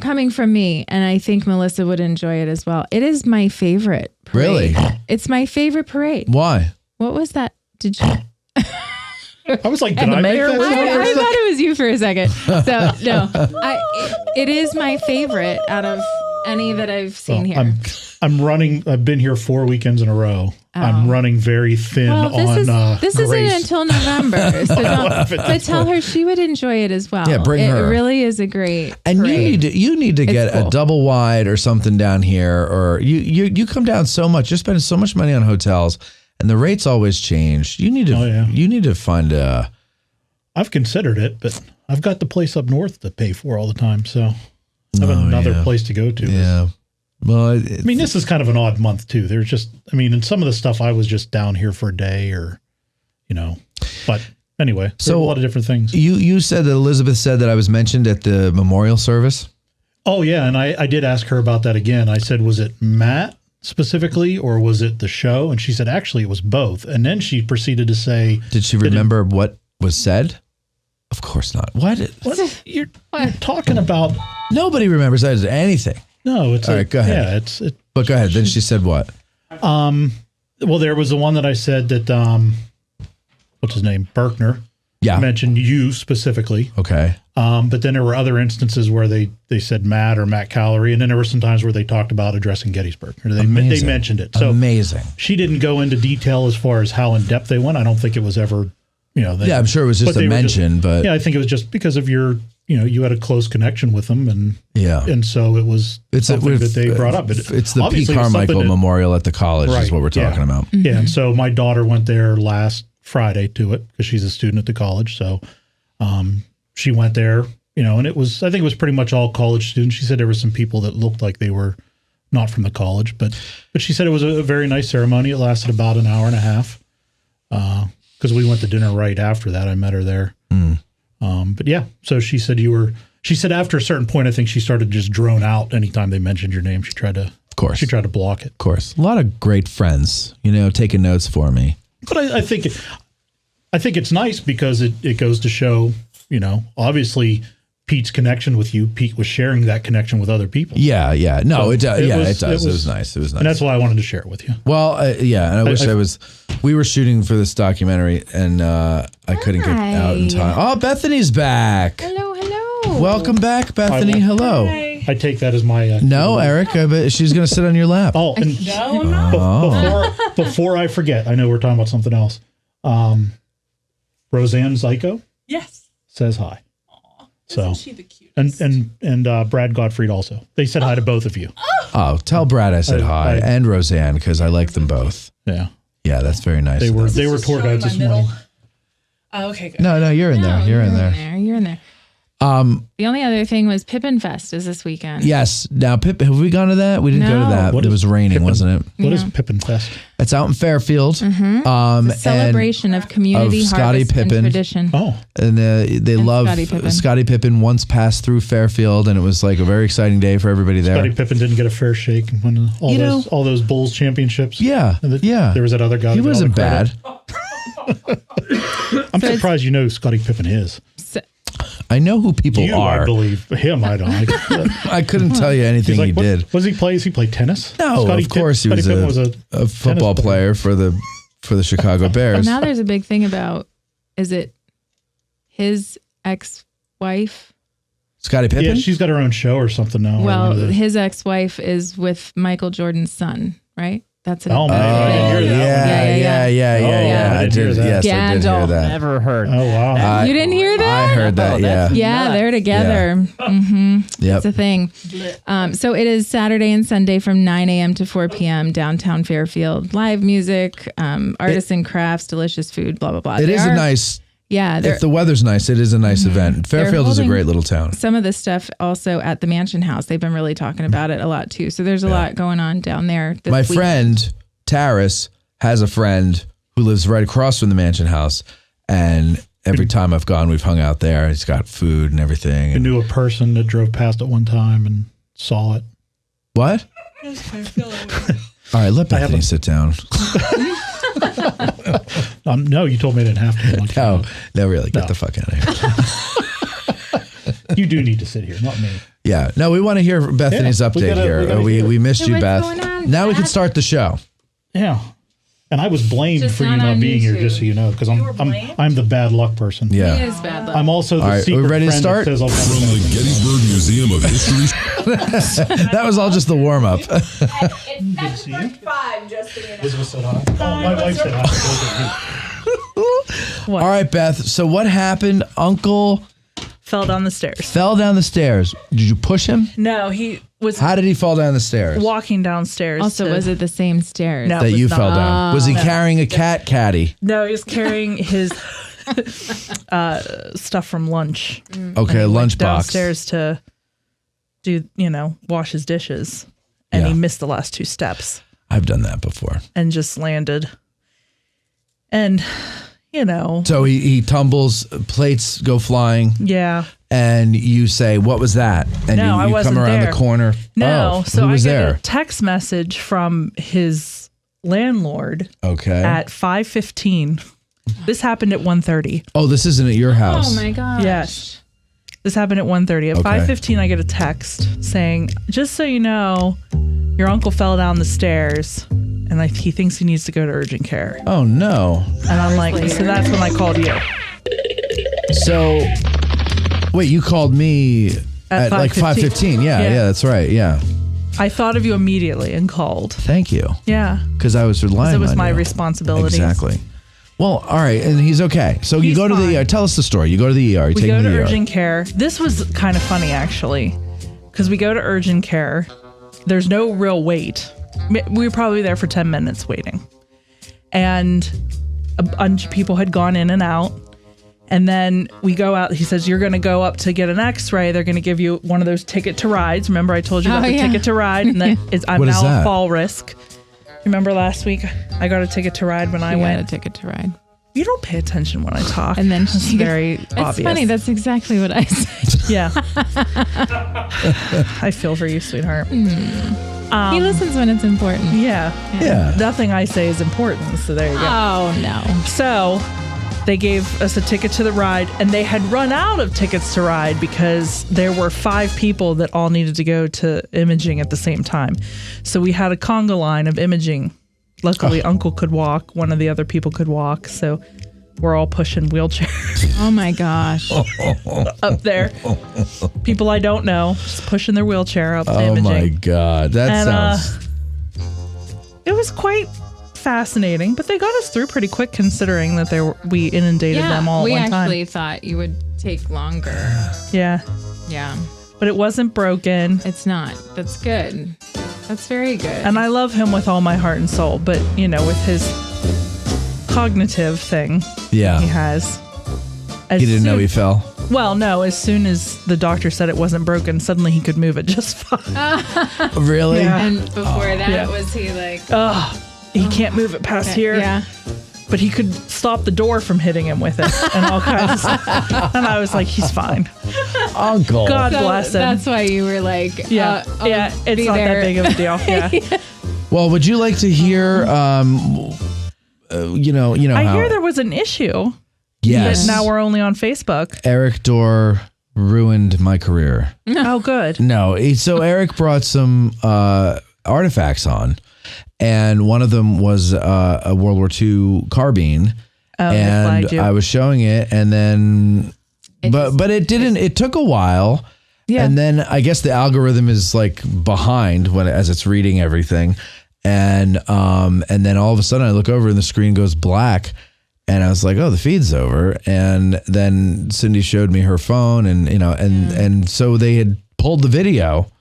S12: Coming from me, and I think Melissa would enjoy it as well. It is my favorite parade.
S21: Really?
S12: It's my favorite parade.
S21: Why?
S12: What was that? Did you?
S15: I was like,
S12: I thought it was you for a second. So no, it is my favorite out of any that I've seen here.
S15: I'm running. I've been here 4 weekends in a row. I'm running very thin
S12: this isn't until November, so but tell her she would enjoy it as well.
S21: Yeah, bring her.
S12: It really is a great.
S21: And
S12: parade.
S21: you need to get a double wide or something down here, or you come down so much. You're spending so much money on hotels, and the rates always change. You need to. You need to find a.
S15: I've considered it, but I've got the place up north to pay for all the time, so I have another place to go to.
S21: Yeah. Well,
S15: I mean, this is kind of an odd month too. There's just, and some of the stuff I was just down here for a day or, but anyway, so a lot of different things.
S21: You said that Elizabeth said that I was mentioned at the memorial service.
S15: Oh yeah. And I did ask her about that again. I said, was it Matt specifically, or was it the show? And she said, actually it was both. And then she proceeded to say,
S21: did she remember what was said? Of course not. What
S15: you're talking about?
S21: Nobody remembers anything.
S15: No, it's
S21: all right. Go ahead.
S15: Yeah,
S21: but go ahead. Then she said what?
S15: Well, there was the one that I said that what's his name, Berkner.
S21: Yeah.
S15: Mentioned you specifically.
S21: Okay.
S15: But then there were other instances where they said Matt or Matt Callery, and then there were some times where they talked about addressing Gettysburg. Or they mentioned it. So
S21: amazing.
S15: She didn't go into detail as far as how in depth they went. I don't think it was ever.
S21: Yeah, I'm sure it was just a mention, but
S15: yeah, I think it was just because of your. You had a close connection with them, and and so it was something that they brought up.
S21: It's the P. Carmichael Memorial at the college is what we're talking about.
S12: Mm-hmm.
S15: Yeah, and so my daughter went there last Friday to it because she's a student at the college. So she went there, and I think it was pretty much all college students. She said there were some people that looked like they were not from the college, but she said it was a very nice ceremony. It lasted about an hour and a half because we went to dinner right after that. I met her there. But yeah, so she said she said after a certain point, I think she started just drone out anytime they mentioned your name. She tried to block it.
S21: Of course. A lot of great friends, taking notes for me.
S15: But I think it's nice because it goes to show, obviously Pete's connection with you. Pete was sharing that connection with other people.
S21: Yeah. No,
S15: so
S21: it does. It was nice. It was nice.
S15: And that's why I wanted to share it with you.
S21: Well, and I wish we were shooting for this documentary and I couldn't get out in time. Oh, Bethany's back.
S12: Hello.
S21: Welcome back, Bethany. Hello.
S15: I take that as my...
S21: no, Eric, I bet she's going to sit on your lap.
S15: Oh, and before I forget, I know we're talking about something else. Roseanne Zyko?
S10: Yes.
S15: Says hi.
S10: Isn't she the cutest?
S15: And Brad Gottfried also. They said hi to both of you.
S21: Oh, tell Brad I said hi and Roseanne because I like them both.
S15: Yeah.
S21: Yeah, that's very nice.
S15: They were tour guides this morning.
S10: Oh, okay, good.
S21: No, you're in there. You're in there.
S12: You're in there. The only other thing was Pippin Fest is this weekend.
S21: Yes. Now, have we gone to that? We didn't go to that. It was raining, wasn't it?
S15: What is Pippin Fest?
S21: It's out in Fairfield.
S12: Mm-hmm. It's a celebration of community harvest and tradition.
S15: Oh.
S21: And they love Scottie Pippen once passed through Fairfield, and it was like a very exciting day for everybody there.
S15: Scottie Pippen didn't get a fair shake and win all those Bulls championships.
S21: Yeah.
S15: There was that other guy.
S21: He wasn't bad.
S15: I'm surprised you know who Scottie Pippen is.
S21: I know who people are.
S15: I believe him. I don't.
S21: I couldn't tell you anything he did.
S15: What does he play? Does he play tennis?
S21: No, of course he was a football player for the Chicago Bears.
S12: Now there's a big thing about, is it his ex-wife?
S21: Scottie Pippen?
S15: Yeah, she's got her own show or something now.
S12: Well, his ex-wife is with Michael Jordan's son, right? That's
S15: Oh, man. I didn't hear that.
S11: Yeah. I did. Yes, I did hear that.
S13: Never heard.
S15: Oh, wow.
S12: You didn't hear that?
S11: I heard that. Yeah.
S12: Yeah, they're together. Mm-hmm.
S11: Yep.
S12: It's a thing. So it is Saturday and Sunday from 9 a.m. to 4 p.m. downtown Fairfield. Live music, artisan crafts, delicious food, blah, blah, blah.
S11: It is a nice.
S12: Yeah.
S11: If the weather's nice, it is a nice event. Fairfield is a great little town.
S12: Some of this stuff also at the Mansion House. They've been really talking about it a lot too. So there's a lot going on down there.
S11: My
S12: week.
S11: friend, Taris, has a friend who lives right across from the Mansion House. And every time I've gone, we've hung out there. He's got food and everything.
S15: I knew a person that drove past it one time and saw it.
S11: What? All right, let Bethany sit down.
S15: No, you told me I didn't have to.
S11: No, really, get the fuck out of here.
S15: You do need to sit here, not me.
S11: Yeah, no, we want to hear Bethany's update here. We missed you, Beth. Now we can start the show.
S15: Yeah, and I was blamed for you not being here, just so you know, because I'm the bad luck person.
S11: Yeah,
S12: He is bad luck.
S15: I'm also the
S11: All right,
S15: secret
S11: we ready to
S15: friend
S11: start?
S15: that says I'll
S1: From the Gettysburg Museum of History.
S11: That was all just the warm up.
S20: It's Gettysburg 5, just so you know.
S15: Elizabeth said hi. Oh, my wife said hi.
S11: All right, Beth. So what happened? Uncle
S3: fell down the stairs.
S11: Fell down the stairs. Did you push him?
S3: No, he was.
S11: How did he fall down the stairs?
S3: Walking downstairs.
S12: Also, was it the same stairs?
S3: No,
S11: that
S3: it was
S11: you
S3: not.
S11: fell down. Was he carrying a cat caddy?
S3: No, he was carrying his stuff from lunch.
S11: Okay,
S3: And he went
S11: lunchbox.
S3: downstairs to do, wash his dishes, and he missed the last 2 steps
S11: I've done that before.
S3: and just landed. And
S11: So he tumbles, plates go flying.
S3: Yeah.
S11: And you say, "What was that?" And
S3: No, I
S11: you
S3: wasn't
S11: come around
S3: there.
S11: the corner.
S3: No,
S11: Oh,
S3: so
S11: who
S3: I
S11: was
S3: get
S11: there?
S3: a text message from his landlord
S11: Okay.
S3: at 5:15. This happened at 1:30.
S11: Oh, this isn't at your house.
S12: Oh my gosh.
S3: Yes. This happened at 1:30. At
S11: Okay.
S3: 5:15, I get a text saying, "Just so you know, your uncle fell down the stairs, and he thinks he needs to go to urgent care."
S11: Oh no.
S3: And I'm like, so that's when I called you.
S11: So, wait, you called me at like 5:15. Yeah, that's right. Yeah.
S3: I thought of you immediately and called.
S11: Thank you.
S3: Yeah.
S11: Because I was relying on
S3: it was my
S11: you.
S3: responsibility.
S11: Exactly. Well, all right, and he's okay. So you go to the ER. Tell us the story. You go to the ER. You
S3: We
S11: take
S3: go
S11: him
S3: to
S11: to the ER.
S3: urgent care. This was kind of funny, actually, because we go to urgent care. There's no real wait. We were probably there for 10 minutes waiting. And a bunch of people had gone in and out. And then we go out. He says, "You're going to go up to get an x-ray. They're going to give you one of those ticket to rides." Remember I told you about the ticket to ride? And that I'm
S11: What is
S3: now
S11: that?
S3: a fall risk. Remember last week I got a ticket to ride when I went?
S12: Got a ticket to ride.
S3: You don't pay attention when I talk.
S12: And then
S3: it's very
S12: It's
S3: obvious.
S12: funny. That's exactly what I said.
S3: Yeah. I feel for you, sweetheart.
S12: He listens when it's important.
S3: Yeah.
S11: Yeah.
S3: Nothing I say is important. So there you go.
S12: Oh, no.
S3: So they gave us a ticket to the ride, and they had run out of tickets to ride because there were 5 people that all needed to go to imaging at the same time. So we had a conga line of imaging. Luckily, Uncle could walk. One of the other people could walk. So we're all pushing wheelchairs.
S12: Oh, my gosh.
S3: Up there. People I don't know just pushing their wheelchair up to
S11: Oh
S3: imaging.
S11: my God, that sounds.
S3: It was quite fascinating, but they got us through pretty quick considering that we inundated them all at
S12: we
S3: one time.
S12: actually thought you would take longer.
S3: Yeah.
S12: Yeah.
S3: But it wasn't broken.
S12: It's not. That's good. That's very good.
S3: And I love him with all my heart and soul, but with his cognitive thing
S11: Yeah.
S3: he has.
S11: He didn't know he fell.
S3: Well, no, as soon as the doctor said it wasn't broken, suddenly he could move it just fine.
S11: Really?
S3: Yeah.
S12: And before that,
S3: Yeah.
S12: was he like...
S3: He can't move it past here.
S12: Yeah.
S3: But he could stop the door from hitting him with it and all kinds of stuff. And I was like, he's fine.
S11: Uncle.
S3: God bless him.
S12: That's why you were like...
S3: Yeah,
S12: I'll
S3: it's
S12: be
S3: not
S12: there.
S3: that big of a deal. Yeah.
S11: Well, would you like to hear?
S3: I
S11: how
S3: hear there was an issue.
S11: Yes.
S3: But now we're only on Facebook.
S11: Eric Dorr ruined my career.
S3: Oh, good.
S11: No, so Eric brought some artifacts on, and one of them was a World War II carbine, and
S3: flagged you.
S11: I was showing it, and then, but it didn't. It took a while, and then I guess the algorithm is like behind as it's reading everything,
S21: And then all of a sudden I look over and the screen goes black. And I was like, oh, the feed's over. And then Cindy showed me her phone and, and so they had pulled the video.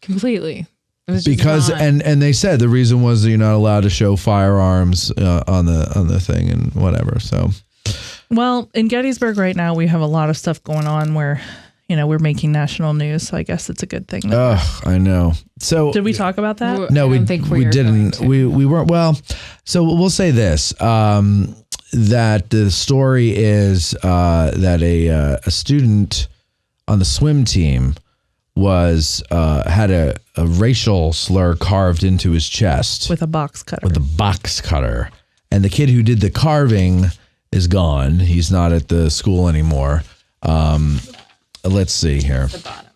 S12: Completely. It was
S21: Because,
S12: just
S21: and they said the reason was that you're not allowed to show firearms on the thing and whatever. So,
S3: well, in Gettysburg right now, we have a lot of stuff going on where, we're making national news. So I guess it's a good thing.
S21: I know. So
S3: did we talk about that?
S21: No, we didn't. We weren't. Well, so we'll say this. That the story is that a student on the swim team had a racial slur carved into his chest
S3: with a box cutter.
S21: And the kid who did the carving is gone. He's not at the school anymore. Let's see here.
S12: The bottom.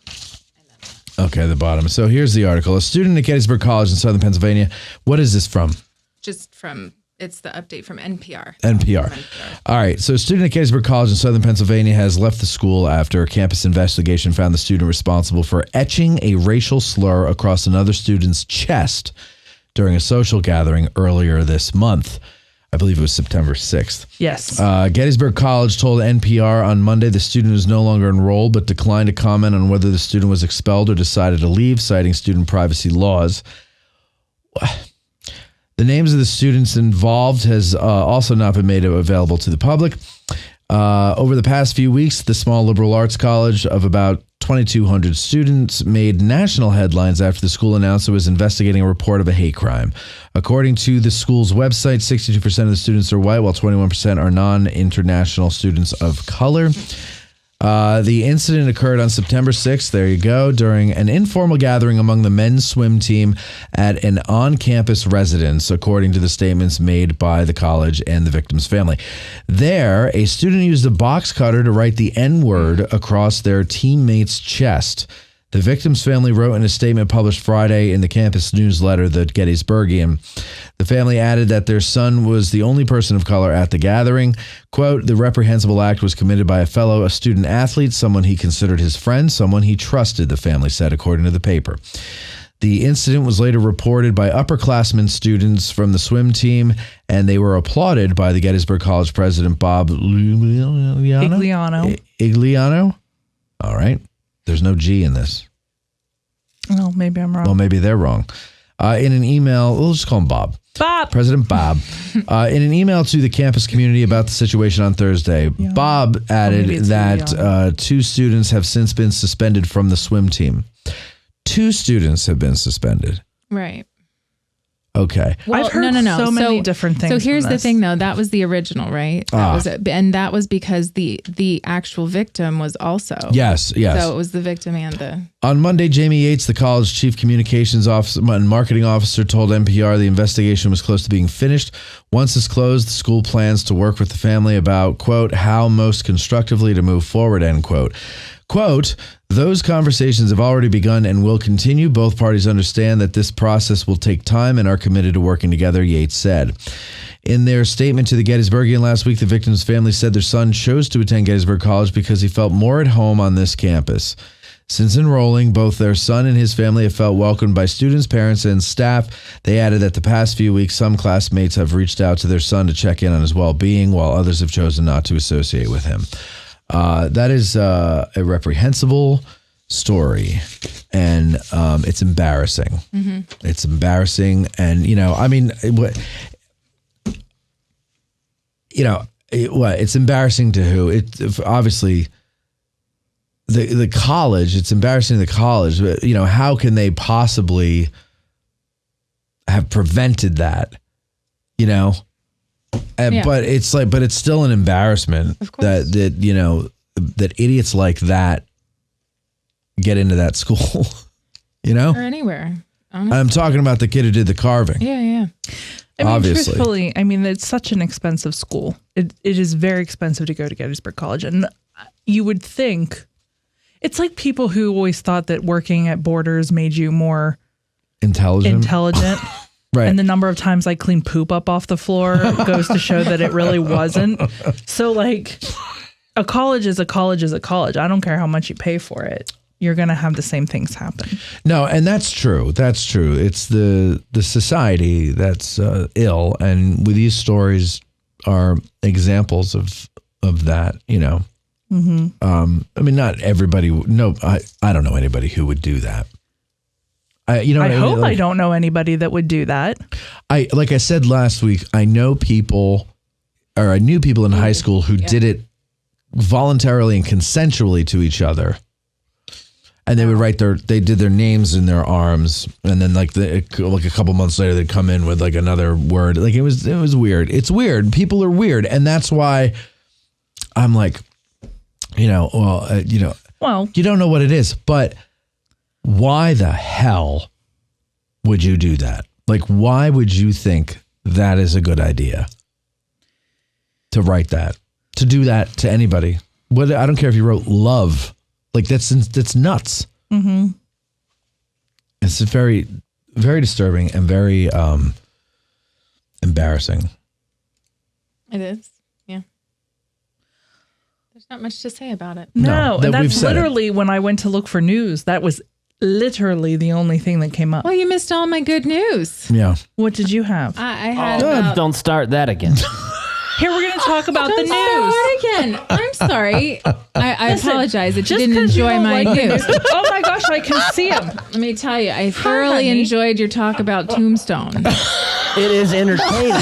S21: Okay, the bottom. So here's the article. A student at Gettysburg College in Southern Pennsylvania. What is this from?
S12: Just from, it's the update from NPR.
S21: NPR. All right. So a student at Gettysburg College in Southern Pennsylvania has left the school after a campus investigation found the student responsible for etching a racial slur across another student's chest during a social gathering earlier this month. I believe it was September 6th.
S3: Yes.
S21: Gettysburg College told NPR on Monday the student is no longer enrolled, but declined to comment on whether the student was expelled or decided to leave, citing student privacy laws. The names of the students involved has also not been made available to the public. Over the past few weeks, the small liberal arts college of about 2,200 students made national headlines after the school announced it was investigating a report of a hate crime. According to the school's website, 62% of the students are white, while 21% are non-international students of color. The incident occurred on September 6th, there you go, during an informal gathering among the men's swim team at an on-campus residence, according to the statements made by the college and the victim's family. There, a student used a box cutter to write the N-word across their teammate's chest. The victim's family wrote in a statement published Friday in the campus newsletter, the Gettysburgian. The family added that their son was the only person of color at the gathering. Quote, the reprehensible act was committed by a student athlete, someone he considered his friend, someone he trusted, the family said, according to the paper. The incident was later reported by upperclassmen students from the swim team, and they were applauded by the Gettysburg College president, Bob Igliano. All right. There's no G in this.
S3: Oh, maybe I'm wrong.
S21: Well, maybe they're wrong. In an email, we'll just call him Bob. President Bob. In an email to the campus community about the situation on Thursday, Bob added that 2 students have since been suspended from the swim team. 2 students have been suspended.
S12: Right.
S21: Okay.
S12: Well,
S3: I've heard so many different things.
S12: So here's
S3: from
S12: the
S3: this.
S12: thing, though. That was the original, right? That was it. And that was because the actual victim was also.
S21: Yes.
S12: So it was the victim and the.
S21: On Monday, Jamie Yates, the college chief communications officer and marketing officer, told NPR the investigation was close to being finished. Once it's closed, the school plans to work with the family about, quote, how most constructively to move forward, end quote. Quote, those conversations have already begun and will continue. Both parties understand that this process will take time and are committed to working together, Yates said. In their statement to the Gettysburgian last week, the victim's family said their son chose to attend Gettysburg College because he felt more at home on this campus. Since enrolling, both their son and his family have felt welcomed by students, parents, and staff. They added that the past few weeks, some classmates have reached out to their son to check in on his well-being, while others have chosen not to associate with him. That is a reprehensible story, and it's embarrassing.
S12: Mm-hmm.
S21: It's embarrassing, and it's embarrassing to who? It obviously the college. It's embarrassing to the college, but how can they possibly have prevented that? But it's still an embarrassment that idiots like that get into that school,
S12: Or anywhere. Honestly.
S21: I'm talking about the kid who did the carving.
S12: Yeah.
S21: Obviously.
S3: Truthfully, it's such an expensive school. It is very expensive to go to Gettysburg College. And you would think, it's like people who always thought that working at Borders made you more intelligent. Right. And the number of times I clean poop up off the floor goes to show that it really wasn't. So a college is a college is a college. I don't care how much you pay for it. you're going to have the same things happen.
S21: No, and that's true. That's true. It's the society that's ill, and these stories are examples of that. You know, I mean, not everybody. No, I don't know anybody who would do that. I
S3: hope I don't know anybody that would do that.
S21: Like I said last week, I knew people in high school who did it voluntarily and consensually to each other. And they would they did their names in their arms, and then like a couple months later they'd come in with like another word. Like it was weird. It's weird. People are weird, and that's why I'm like, you don't know what it is, but why the hell would you do that? Like, why would you think that is a good idea to write that, to do that to anybody? I don't care if you wrote love. Like that's nuts. Mm-hmm. It's very, very disturbing and very embarrassing.
S12: It is. Yeah. There's not much to say about it.
S3: No, and that's literally when I went to look for news. That was literally the only thing that came up.
S12: Well, you missed all my good news.
S21: Yeah.
S3: What did you have?
S12: I had.
S13: Don't start that again.
S3: Here, we're going to talk about the news.
S12: Again. I'm sorry. I apologize that you
S3: just
S12: didn't enjoy my news.
S3: Oh my gosh, I can see him.
S12: Let me tell you, I thoroughly enjoyed your talk about Tombstone.
S13: It is entertaining,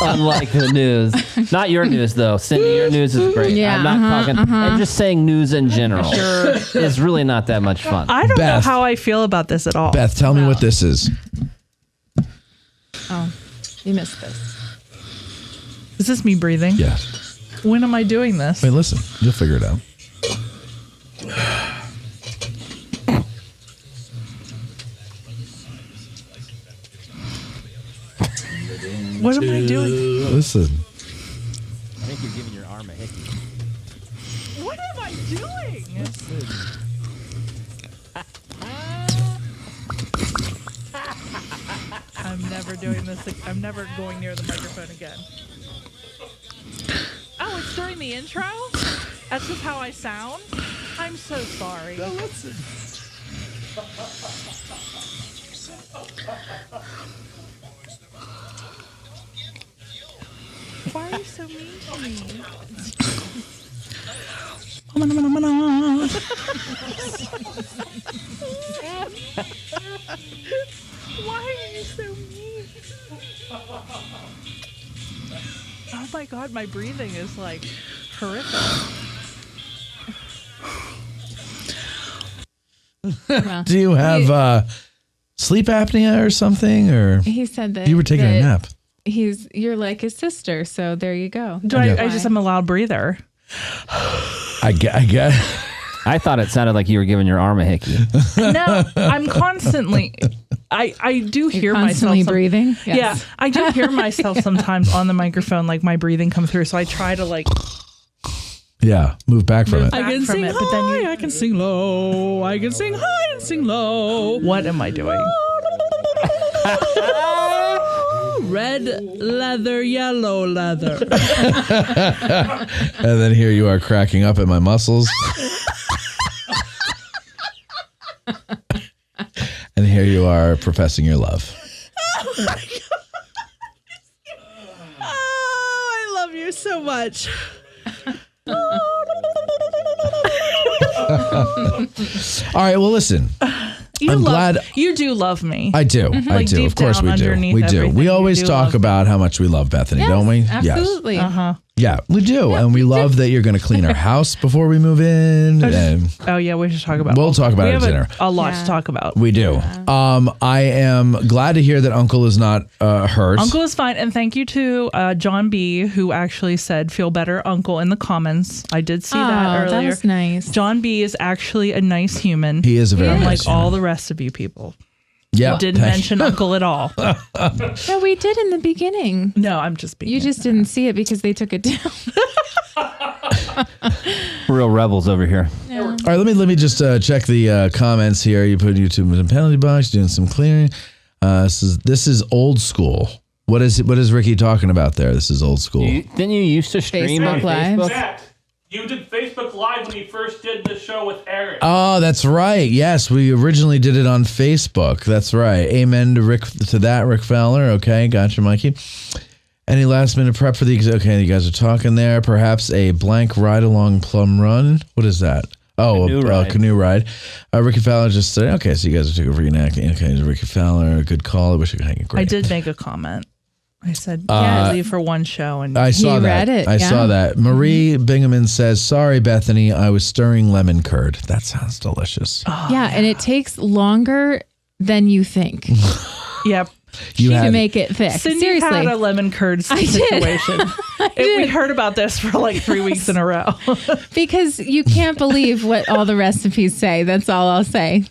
S13: unlike the news. Not your news, though. Cindy, your news is great.
S12: Yeah,
S13: I'm not talking. I'm just saying news in general. It's really not that much fun.
S3: I don't know how I feel about this at all.
S21: Beth, tell me what this is.
S12: Oh, you missed this.
S3: Is this me breathing?
S21: Yes.
S3: When am I doing this?
S21: Wait, listen. You'll figure it out.
S3: What am I doing?
S21: Listen.
S13: I think you're giving your arm a hickey.
S3: What am I doing? I'm never doing this. I'm never going near the microphone again. Oh, it's during the intro? That's just how I sound? I'm so sorry.
S4: No, listen.
S3: Why are you so mean to me? Why are you so mean? Oh my God, my breathing is like horrific.
S21: Do you have sleep apnea or something? Or
S12: he said that
S21: you were taking a nap.
S12: You're like his sister, so there you go.
S3: I just am a loud breather.
S21: I get.
S13: I thought it sounded like you were giving your arm a hickey.
S3: No, I'm constantly. I do hear
S12: constantly
S3: myself
S12: breathing. Yes.
S3: Yeah, I do hear myself sometimes on the microphone, like my breathing come through. So I try to like.
S21: Yeah, move back from it.
S3: I can sing high, I can sing low. I can sing high and sing low. What am I doing? Red leather, yellow leather.
S21: And then here you are cracking up at my muscles. And here you are professing your love.
S3: Oh my God. Oh, I love you so much.
S21: All right, well, listen.
S3: I'm glad you do love me.
S21: I do.
S3: Mm-hmm.
S21: I do. Of course we do. We do. We always talk about how much we love Bethany, don't we?
S12: Absolutely.
S21: Yes.
S3: Uh-huh.
S21: Yeah, we do. And we love that you're going to clean our house before we move in.
S3: Oh, yeah, we should talk about it.
S21: We'll talk about it at dinner.
S3: A lot to talk about.
S21: We do. I am glad to hear that Uncle is not hurt.
S3: Uncle is fine. And thank you to John B., who actually said, feel better, Uncle, in the comments. I did see that earlier.
S12: That was nice.
S3: John B. is actually a nice human.
S21: He is a very nice
S3: human. Like all the rest of you people.
S21: Yeah.
S3: You didn't mention Uncle at all.
S12: No, we did in the beginning.
S3: No, I'm just being.
S12: You just didn't see it because they took it down.
S13: Real rebels over here.
S12: Yeah.
S21: All right, let me just check the comments here. You put YouTube in the penalty box, doing some clearing. This is old school. What is Ricky talking about there? This is old school.
S13: Didn't you used to stream on Facebook?
S19: You did Facebook Live when you first did the show with Eric.
S21: Oh, that's right. Yes, we originally did it on Facebook. That's right. Amen to Rick Fowler. Okay, gotcha, Mikey. Any last minute prep for the... Okay, you guys are talking there. Perhaps a blank ride-along plum run. What is that? Oh, canoe ride. Ricky Fowler just said, okay, so you guys are reenacting. Okay, Ricky Fowler, good call. I wish I could hang it great.
S3: I did make a comment. I said, yeah, leave for one show. And
S21: I saw that. I saw that. Marie Bingaman says, sorry, Bethany, I was stirring lemon curd. That sounds delicious.
S12: Oh, yeah, and it takes longer than you think.
S3: Yep.
S12: To make it thick.
S3: Cindy
S12: Seriously.
S3: had a lemon curd situation. We heard about this for like 3 weeks in a row.
S12: Because you can't believe what all the recipes say. That's all I'll say.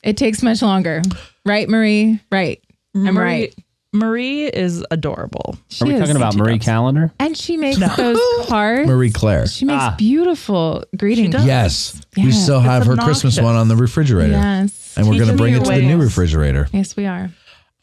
S12: It takes much longer. Right, Marie? Right. I'm right.
S3: Marie is adorable.
S13: Are we talking about Marie Callender?
S12: And she makes those cards.
S21: Marie Claire.
S12: She makes beautiful greetings.
S21: Yes. We still have her Christmas one on the refrigerator.
S12: Yes.
S21: And we're going to bring it to the new refrigerator.
S12: Yes, we are.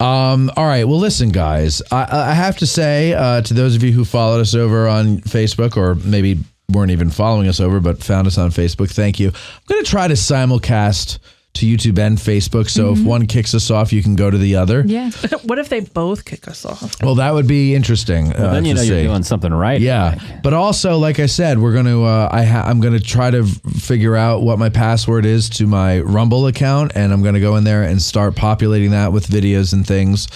S21: All right. Well, listen, guys, I have to say to those of you who followed us over on Facebook, or maybe weren't even following us over, but found us on Facebook, thank you. I'm going to try to simulcast to YouTube and Facebook. So if one kicks us off, you can go to the other.
S12: Yeah.
S3: What if they both kick us off?
S21: Well, that would be interesting.
S13: Well, then you know you're doing something right.
S21: Yeah. But also, like I said, we're going to, I'm going to try to figure out what my password is to my Rumble account. And I'm going to go in there and start populating that with videos and things,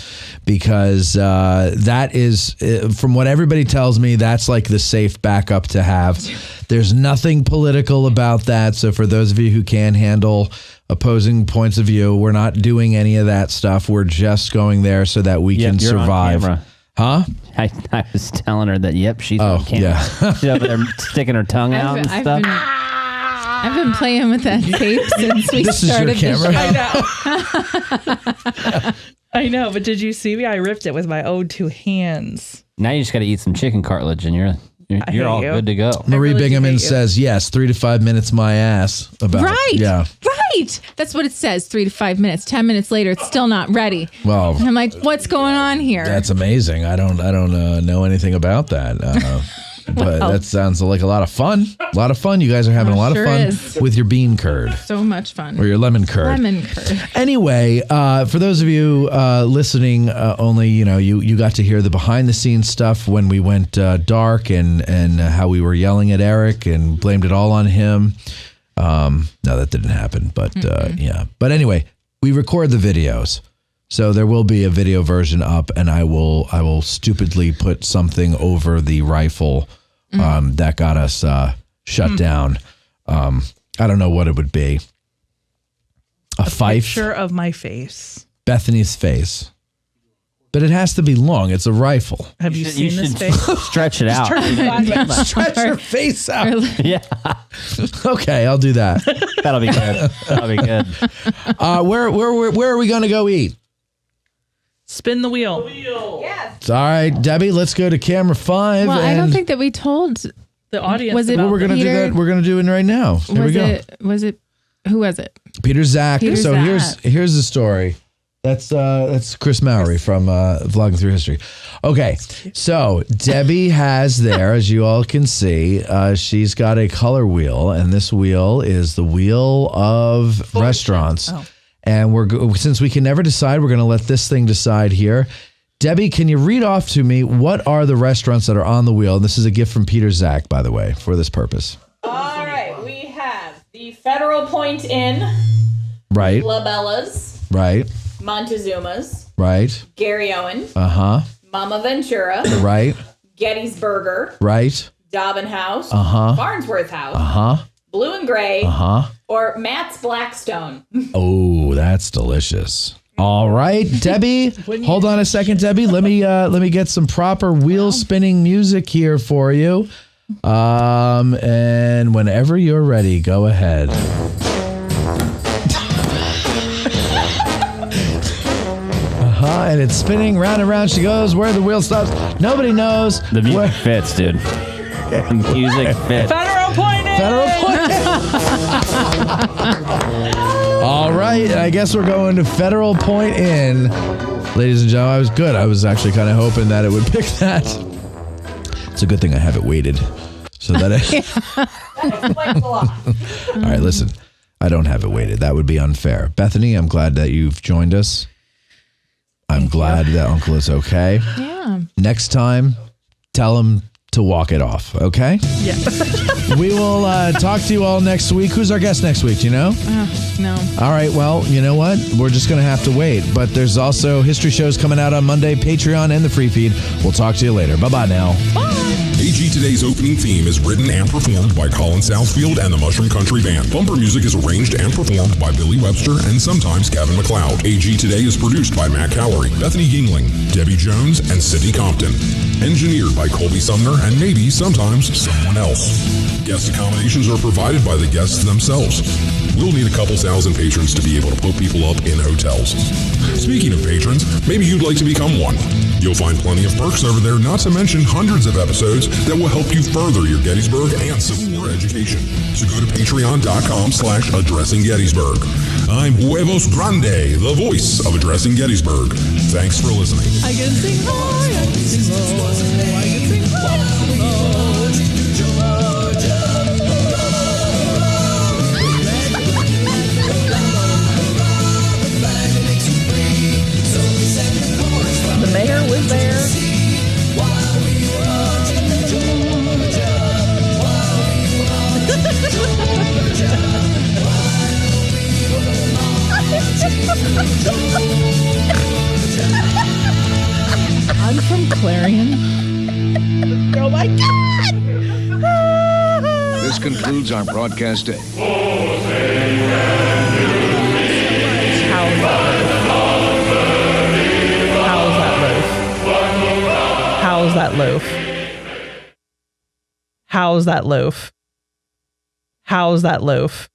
S21: because that is, from what everybody tells me, that's like the safe backup to have. There's nothing political about that. So for those of you who can handle opposing points of view, we're not doing any of that stuff. We're just going there so that we can survive. Huh?
S13: I was telling her that, she's on camera.
S21: Yeah.
S13: She's over there sticking her tongue out and stuff.
S12: I've been playing with that tape since we started
S3: the show. I know, but did you see me? I ripped it with my own two hands.
S13: Now you just got to eat some chicken cartilage and you're all good to go.
S21: Marie Bingaman says, yes, 3 to 5 minutes, my ass.
S12: Right.
S21: Yeah.
S12: Right. That's what it says, 3 to 5 minutes. 10 minutes later, it's still not ready.
S21: Well,
S12: and I'm like, what's going on here?
S21: That's amazing. I don't know anything about that. But that sounds like a lot of fun. A lot of fun. You guys are having a lot of fun with your bean curd.
S12: So much fun.
S21: Or your lemon curd.
S12: Lemon curd.
S21: Anyway, for those of you listening, only, you got to hear the behind the scenes stuff when we went dark and how we were yelling at Eric and blamed it all on him. No, that didn't happen. But yeah. But anyway, we record the videos. So there will be a video version up, and I will stupidly put something over the rifle that got us shut down. I don't know what it would be. A fife?
S3: Picture of my face.
S21: Bethany's face. But it has to be long. It's a rifle.
S3: Have you seen this face?
S13: Stretch it out.
S21: Stretch your face out.
S13: Yeah.
S21: Okay, I'll do that.
S13: That'll be good. That'll be good.
S21: Where are we going to go eat?
S3: Spin the wheel.
S21: Yes. All right, Debbie, let's go to camera 5.
S12: Well, I don't think that we told
S3: the audience.
S12: Was it?
S21: Well, we're going to do that. We're going to do it right now. Here we go.
S12: Who was it?
S21: Peter Zach. So here's the story. That's Chris Mowry from Vlogging Through History. Okay, so Debbie has there, as you all can see, she's got a color wheel, and this wheel is the wheel of restaurants. Oh. And since we can never decide, we're going to let this thing decide here. Debbie, can you read off to me what are the restaurants that are on the wheel? And this is a gift from Peter Zach, by the way, for this purpose.
S20: All right, we have the Federal Point Inn.
S21: Right.
S20: La Bella's.
S21: Right.
S20: Montezuma's.
S21: Right.
S20: Gary Owen.
S21: Uh-huh.
S20: Mama Ventura.
S21: Right.
S20: Gettysburger.
S21: Right.
S20: Dobbin House.
S21: Uh-huh.
S20: Farnsworth House.
S21: Uh-huh.
S20: Blue and Gray.
S21: Uh-huh.
S20: Or Matt's Blackstone.
S21: Oh, that's delicious. All right, Debbie. Hold on a second, Debbie. Let me get some proper wheel spinning music here for you. And whenever you're ready, go ahead. And it's spinning round and round she goes. Where the wheel stops, nobody knows.
S13: The music fits, dude. The music fits.
S3: Federal Point Inn!
S21: Federal Point Inn! All right, I guess we're going to Federal Point Inn. Ladies and gentlemen, I was good. I was actually kind of hoping that it would pick that. It's a good thing I have it weighted So that
S20: That explains a lot.
S21: All right, listen. I don't have it weighted. That would be unfair. Bethany, I'm glad that you've joined us. I'm glad that Uncle is okay.
S12: Yeah.
S21: Next time, tell him to walk it off, okay?
S3: Yeah.
S21: We will talk to you all next week. Who's our guest next week? Do you know?
S12: No.
S21: All right, well, you know what? We're just going to have to wait. But there's also history shows coming out on Monday, Patreon, and the free feed. We'll talk to you later. Bye-bye now.
S1: AG Today's opening theme is written and performed by Colin Southfield and the Mushroom Country Band. Bumper music is arranged and performed by Billy Webster and sometimes Kevin McLeod. AG Today is produced by Matt Cowlery, Bethany Yingling, Debbie Jones, and Cindy Compton. Engineered by Colby Sumner and maybe sometimes someone else. Guest accommodations are provided by the guests themselves. We'll need a couple thousand patrons to be able to put people up in hotels. Speaking of patrons, maybe you'd like to become one. You'll find plenty of perks over there, not to mention hundreds of episodes that will help you further your Gettysburg and Civil War education. So go to patreon.com/addressinggettysburg. I'm Huevos Grande, the voice of Addressing Gettysburg. Thanks for listening.
S3: I can sing high, I can sing low, I can sing high, The mayor was there. I'm from Clarion. Oh my God!
S7: This concludes our broadcast day.
S3: How's that loaf? How's that loaf? How's that loaf?